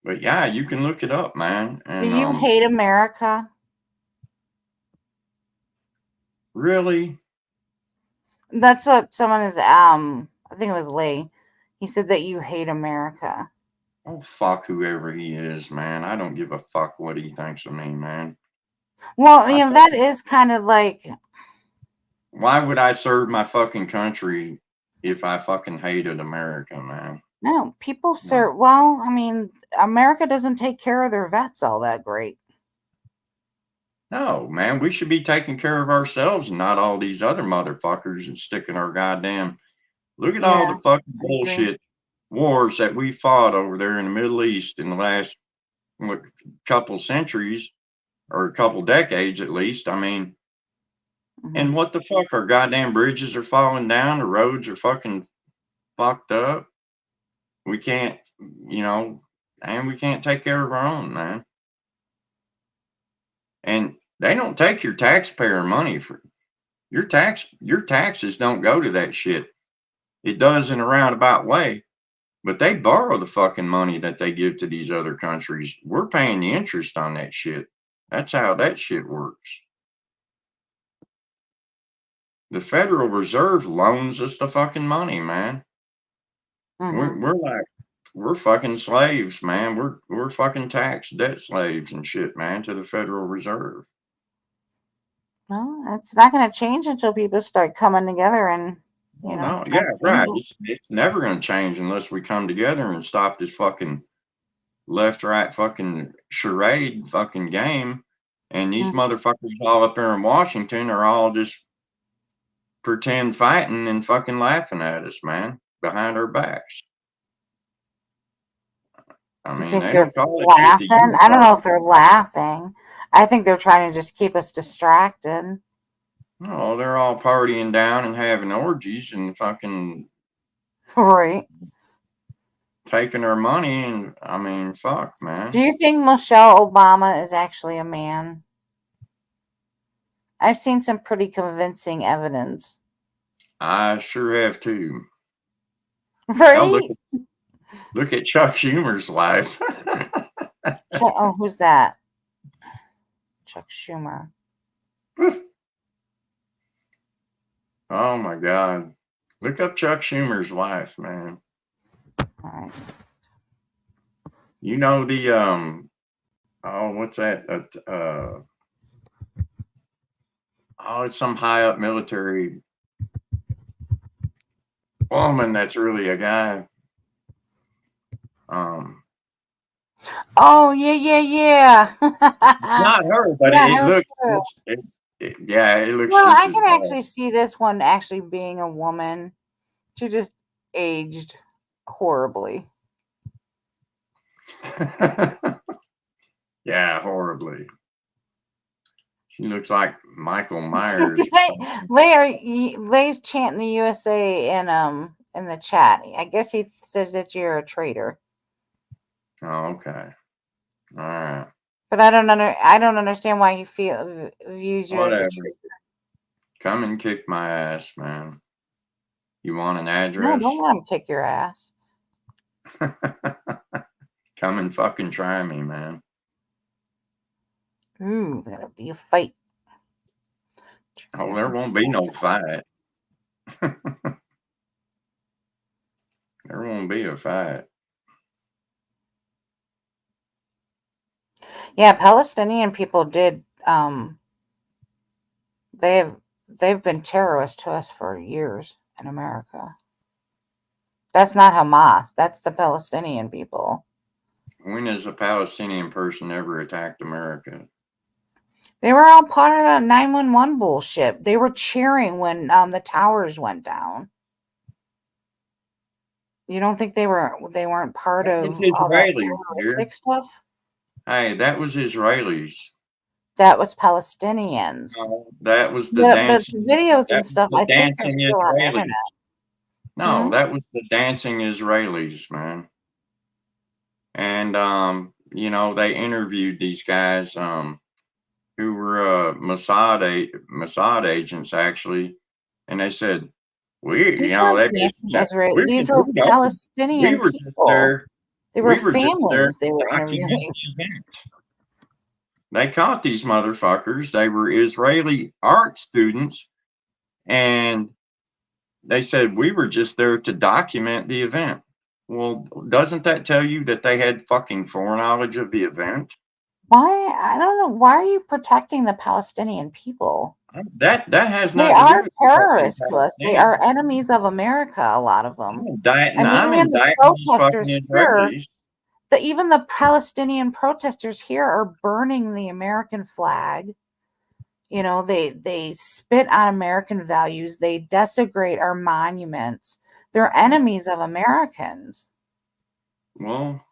But yeah, you can look it up, man. And, do you hate America? Really? That's what someone is, I think it was Lee. He said that you hate America. Oh, fuck whoever he is, man. I don't give a fuck what he thinks of me, man. Well, you know, that is kind of like... Why would I serve my fucking country if I fucking hated America, man? No, people serve. Well, I mean, America doesn't take care of their vets all that great. No, man, we should be taking care of ourselves and not all these other motherfuckers and sticking our goddamn. Look at all Yeah, the fucking I agree. bullshit wars that we fought over there in the Middle East in the last couple centuries or a couple decades at least. I mean, and what the fuck? Our goddamn bridges are falling down. The roads are fucking fucked up. We can't, and we can't take care of our own, man. And they don't take your taxpayer money for your taxes don't go to that shit. It does in a roundabout way, but they borrow the fucking money that they give to these other countries. We're paying the interest on that shit. That's how that shit works. The Federal Reserve loans us the fucking money, man. We're fucking slaves, man. We're fucking tax debt slaves and shit, man, to the Federal Reserve. Well, it's not going to change until people start coming together and, No, yeah, right. It's never going to change unless we come together and stop this fucking left-right fucking charade fucking game. And these motherfuckers all up there in Washington are all just pretend fighting and fucking laughing at us, man, behind our backs. I mean, think they're laughing? I don't know if they're laughing. I think they're trying to just keep us distracted. Oh, they're all partying down and having orgies and fucking right, taking our money. And I mean, fuck, man. Do you think Michelle Obama is actually a man? I've seen some pretty convincing evidence. I sure have too. Right? Now look at Chuck Schumer's wife. Oh, who's that? Chuck Schumer. Oh my God. Look up Chuck Schumer's wife, man. All right. You know the what's that? It's some high up military woman that's really a guy. Oh yeah. It's not her, but Yeah, it looks. It looks. Well, just I as can bad. actually see this one actually being a woman. She just aged horribly. Yeah, horribly. She looks like Michael Myers. Lay's chanting the USA in the chat. I guess he says that you're a traitor. Oh, okay. All right. But I don't understand why he views you as a traitor. Come and kick my ass, man. You want an No, address? don't let him kick your ass. Come and fucking try me, man. Ooh, that'll be a fight. Oh, there won't be no fight. There won't be a fight. Yeah, Palestinian people did. They've been terrorists to us for years in America. That's not Hamas. That's the Palestinian people. When has a Palestinian person ever attacked America? They were all part of that 911 bullshit. They were cheering when the towers went down. You don't think they weren't part of all that terroristic stuff? Hey, that was Israelis. That was Palestinians. That was the dancing. But the videos and stuff, I think, are still on the internet. No, that was the dancing Israelis, man. And they interviewed these guys who were Mossad agents actually, and they said, these were Palestinian people. They were families they were interviewing. They caught these motherfuckers. They were Israeli art students, and they said, we were just there to document the event. Well, doesn't that tell you that they had fucking foreknowledge of the event? Why? I don't know. Why are you protecting the Palestinian people? That has They nothing to do are with terrorists to us. They Palestinians. are enemies of America, a lot of them. I mean, I'm even the indicting these fucking protesters here, Israelis. even the Palestinian protesters here are burning the American flag. You know, they spit on American values. They desecrate our monuments. They're enemies of Americans, Well,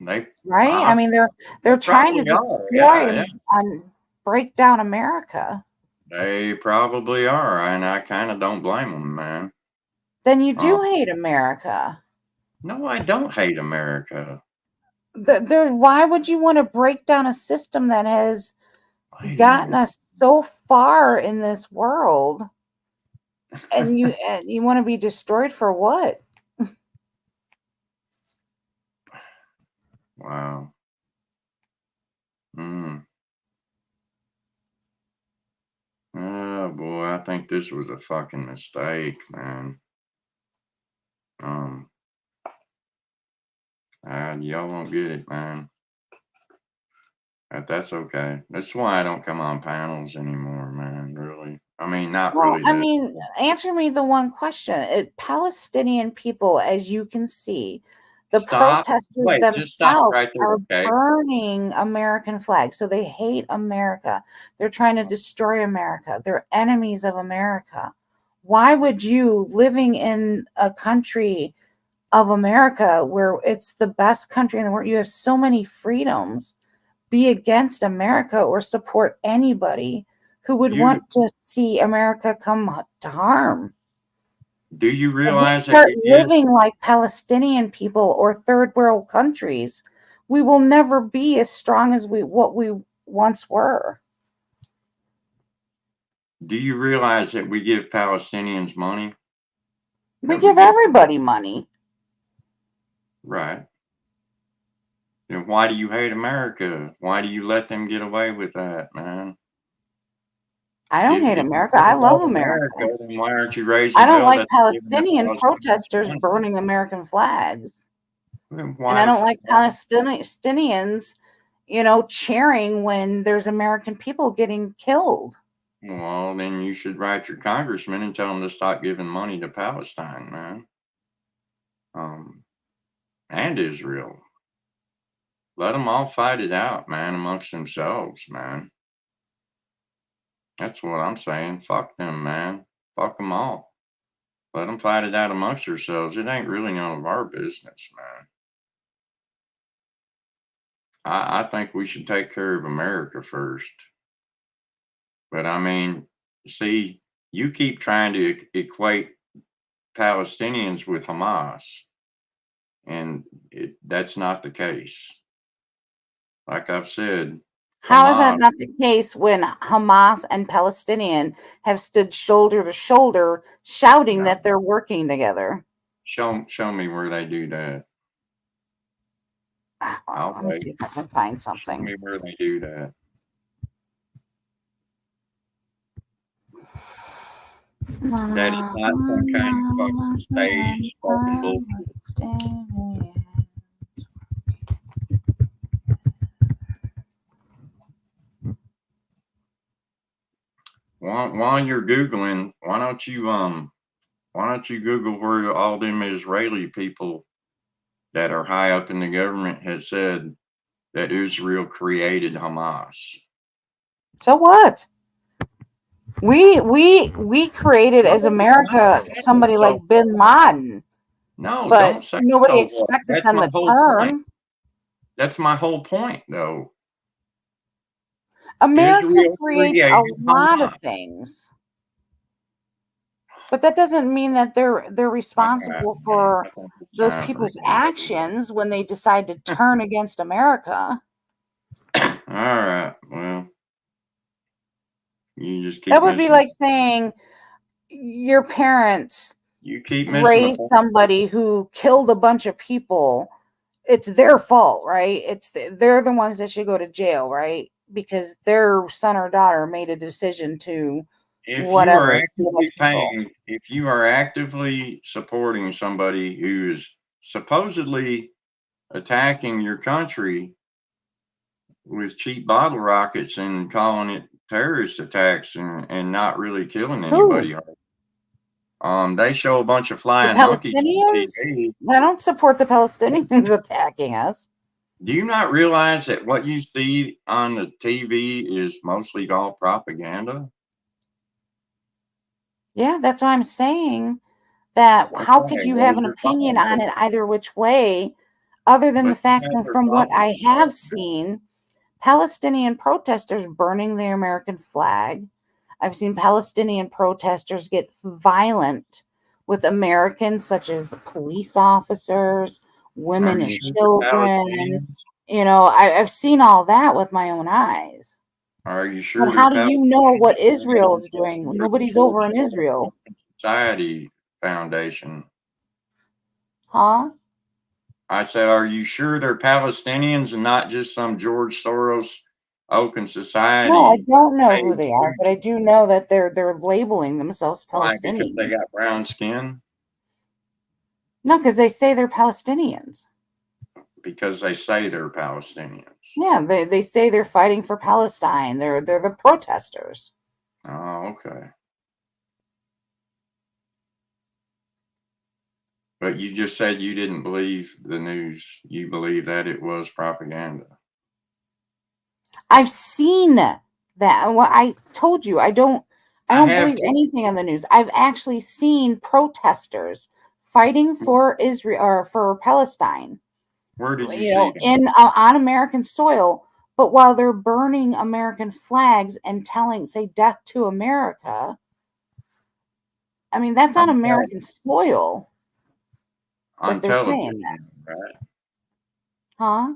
they right? I mean, they're trying to probably are. destroy Yeah. and break down America. They probably are, and I kind of don't blame them, man. Then you do hate America. No, I don't hate America. Why would you want to break down a system that has I gotten know. us so far in this world, and you want to be destroyed for what? Wow. Oh boy, I think this was a fucking mistake, man. Y'all won't get it, man. That's okay. That's why I don't come on panels anymore, man. Really. I mean, not Well, really. I mean, answer me the one question. Palestinian people, as you can see, the protesters Just stop right themselves there, are okay? burning American flags. So they hate America. They're trying to destroy America. They're enemies of America. Why would you, living in a country of America where it's the best country in the world, you have so many freedoms, be against America or support anybody who would want to see America come to harm? Do you If we realize that start we give living like Palestinian people or third world countries, we will never be as strong as what we once were. Do you realize that we give Palestinians money? We give everybody money. Right. Then why do you hate America? Why do you let them get away with that, man? I don't hate America. I love America. Then why aren't you raising I don't hell like that they're giving Palestinian Palestinians protesters money? burning American flags. Then And why I the don't like fuck- Palestinians, cheering when there's American people getting killed. Well, then you should write your congressman and tell them to stop giving money to Palestine, man. And Israel. Let them all fight it out, man, amongst themselves, man. That's what I'm saying. Fuck them, man. Fuck them all. Let them fight it out amongst themselves. It ain't really none of our business, man. I think we should take care of America first. But I mean, see, you keep trying to equate Palestinians with Hamas, and that's not the case. Like I've said, How is that not the case when Hamas and Palestinian have stood shoulder to shoulder shouting that they're working together? Show me where they do that. Let me see if I can find something. Show me where they do that. That is not some kind of fucking stage fucking bullshit. While you're Googling, why don't you Google where all them Israeli people that are high up in the government has said that Israel created Hamas? So what? We created as America somebody like Bin Laden. No, but don't say nobody so. expected That's them my to whole turn. point. That's my whole point, though. America Israel creates a created lot Hamas. of things, but that doesn't mean that they're responsible for those people's actions when they decide to turn against America. All right, well, you just keep That would be missing. like saying your parents You keep missing the raised point. somebody who killed a bunch of people. It's their fault, right? They're the ones that should go to jail, right? Because their son or daughter made a decision to If whatever. you are actively supporting somebody who is supposedly attacking your country, with cheap bottle rockets and calling it terrorist attacks and not really killing anybody. They show a bunch of The flying monkeys on Palestinians? TV. I don't support the Palestinians attacking us. Do you not realize that what you see on the TV is mostly all propaganda? Yeah, that's what I'm saying. That how could Okay, you what have is an your opinion problem? on it either which way, other than the But fact you that have from your what I problem. have seen, Palestinian protesters burning the American flag. I've seen Palestinian protesters get violent with Americans, such as police officers, Are women you and sure they're children. Palestinians? You know, I've seen all that with my own eyes. Are you sure But they're how do you know what Palestinians? Israel is doing? Or the Nobody's George over in Israel. Soros Society Foundation. Huh? I said, are you sure they're Palestinians and not just some George Soros Open Society? No, I don't know who page they are, group? but I do know that they're labeling themselves Why? Because they Palestinian. got brown skin? No, because they say they're Palestinians. Because they say they're Palestinians. Yeah, they say they're fighting for Palestine. They're the protesters. Oh, okay. But you just said you didn't believe the news. You believe that it was propaganda. I've seen that. Well, I told you I don't have believe anything on the news. I've actually seen protesters fighting for Israel or for Palestine. Where did you You see know, them? in on American soil, but while they're burning American flags and say death to America. I mean, that's on American soil. On They're saying television, right? Huh?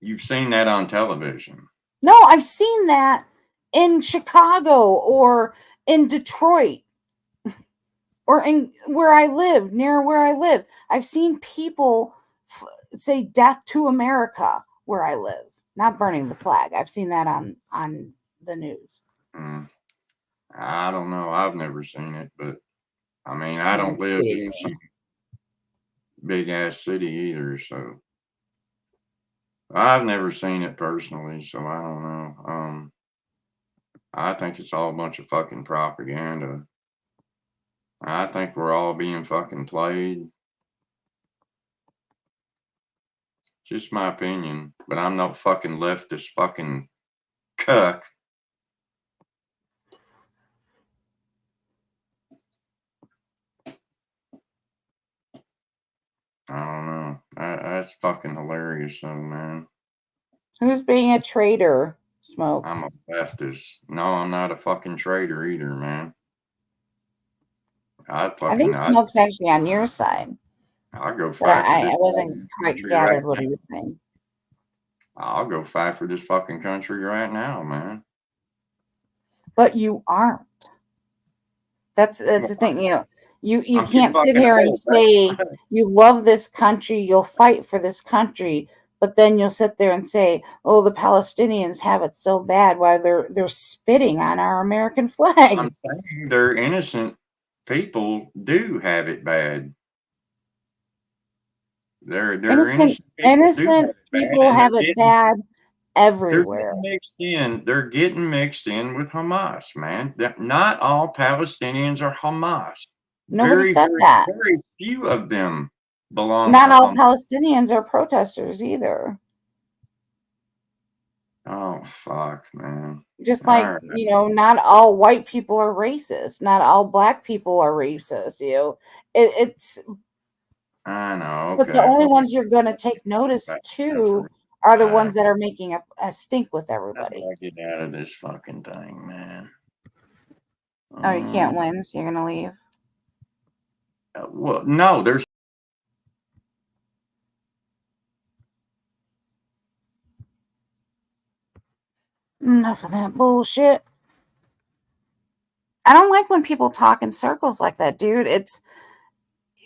You've seen that on television. No, I've seen that in Chicago or in Detroit or in where I live, near where I live. I've seen people say death to America where I live, not burning the flag. I've seen that on the news. I don't know. I've never seen it, but I mean, I don't live in some big ass city either, so I've never seen it personally, so I don't know. I think it's all a bunch of fucking propaganda. I think we're all being fucking played. Just my opinion, but I'm no fucking leftist fucking cuck. I don't know. That's fucking hilarious though, man. Who's being a traitor, Smoke? I'm a leftist. No, I'm not a fucking traitor either, man. I think Smoke's actually on your side. I'll go But fight for I this wasn't quite country gathered right what now. he was saying. I'll go fight for this fucking country right now, man. But you aren't. That's the thing, you know. You I'm too can't sit fucking here and old, say man. you love this country, you'll fight for this country, but then you'll sit there and say, "Oh, the Palestinians have it so bad," while they're spitting on our American flag. I'm saying they're innocent people do have it bad. They're innocent people have it bad everywhere. They're getting mixed in with Hamas, man. Not all Palestinians are Hamas. Nobody said that. Very few of them belong Not to all Hamas. Palestinians are protesters either. Oh fuck, man. Just like, you know, not all white people are racist. Not all black people are racist. You know, it's. I know. But the only ones you're going to take notice to are the ones that are making a stink with everybody. How do I get out of this fucking thing, man? Oh, you can't win, so you're going to leave? Well, no, there's. Enough of that bullshit. I don't like when people talk in circles like that, dude. It's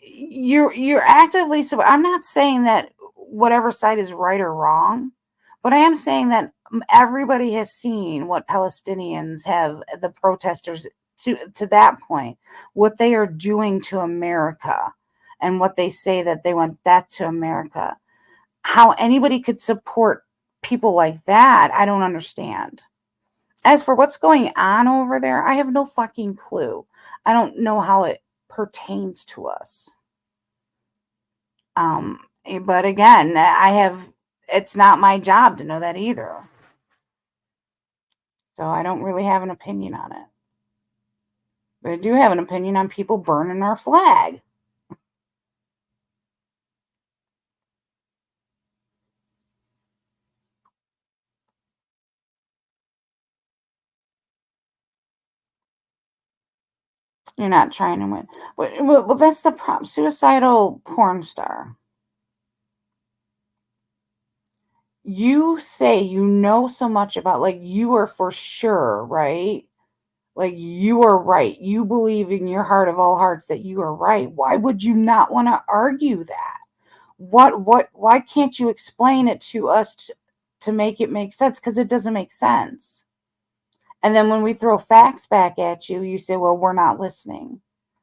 you're actively. So I'm not saying that whatever side is right or wrong, but I am saying that everybody has seen what Palestinians have, the protesters to that point, what they are doing to America, and what they say that they want that to America. How anybody could support people like that, I don't understand. As for what's going on over there, I have no fucking clue. I don't know how it pertains to us. But again, it's not my job to know that either. So I don't really have an opinion on it. But I do have an opinion on people burning our flag. You're not trying to win. Well, that's the problem. Suicidal porn star. You say you know so much about, like, you are for sure, right? Like, you are right. You believe in your heart of all hearts that you are right. Why would you not want to argue that? Why can't you explain it to us to make it make sense? Because it doesn't make sense. And then when we throw facts back at you, you say, well, we're not listening.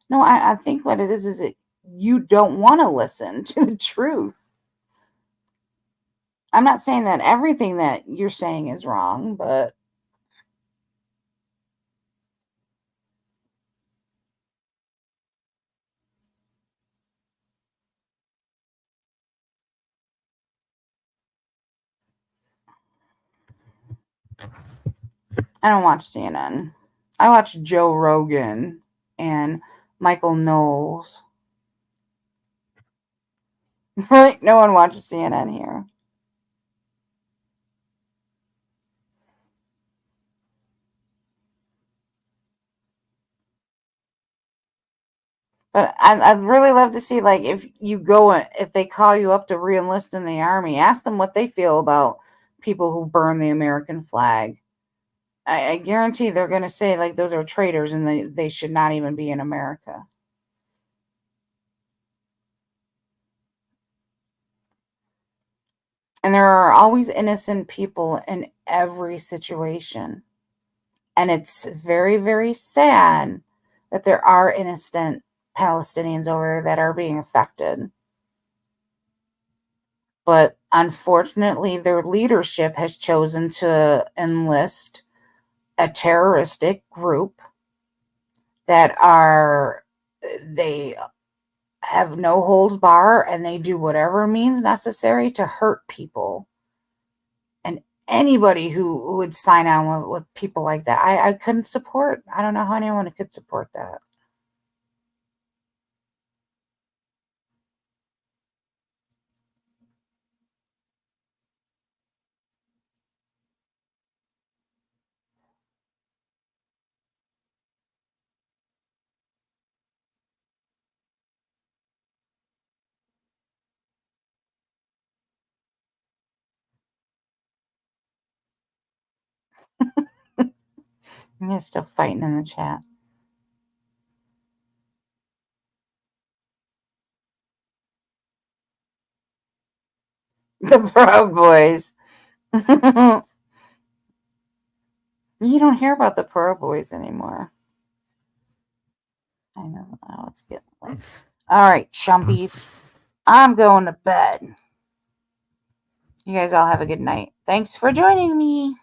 No, I think what it is that you don't want to listen to the truth. I'm not saying that everything that you're saying is wrong, but I don't watch CNN. I watch Joe Rogan and Michael Knowles. Right? No one watches CNN here. But I'd really love to see, like, if they call you up to re-enlist in the army, ask them what they feel about people who burn the American flag. I guarantee they're going to say, like, those are traitors and they should not even be in America. And there are always innocent people in every situation. And it's very, very sad that there are innocent Palestinians over there that are being affected. But unfortunately, their leadership has chosen to enlist a terroristic group that they have no holds bar, and they do whatever means necessary to hurt people. And anybody who would sign on with people like that, I couldn't support. I don't know how anyone could support that. You're still fighting in the chat. The Proud Boys. You don't hear about the Proud Boys anymore. I know. Oh, it's getting late. All right, chumpies. I'm going to bed. You guys all have a good night. Thanks for joining me.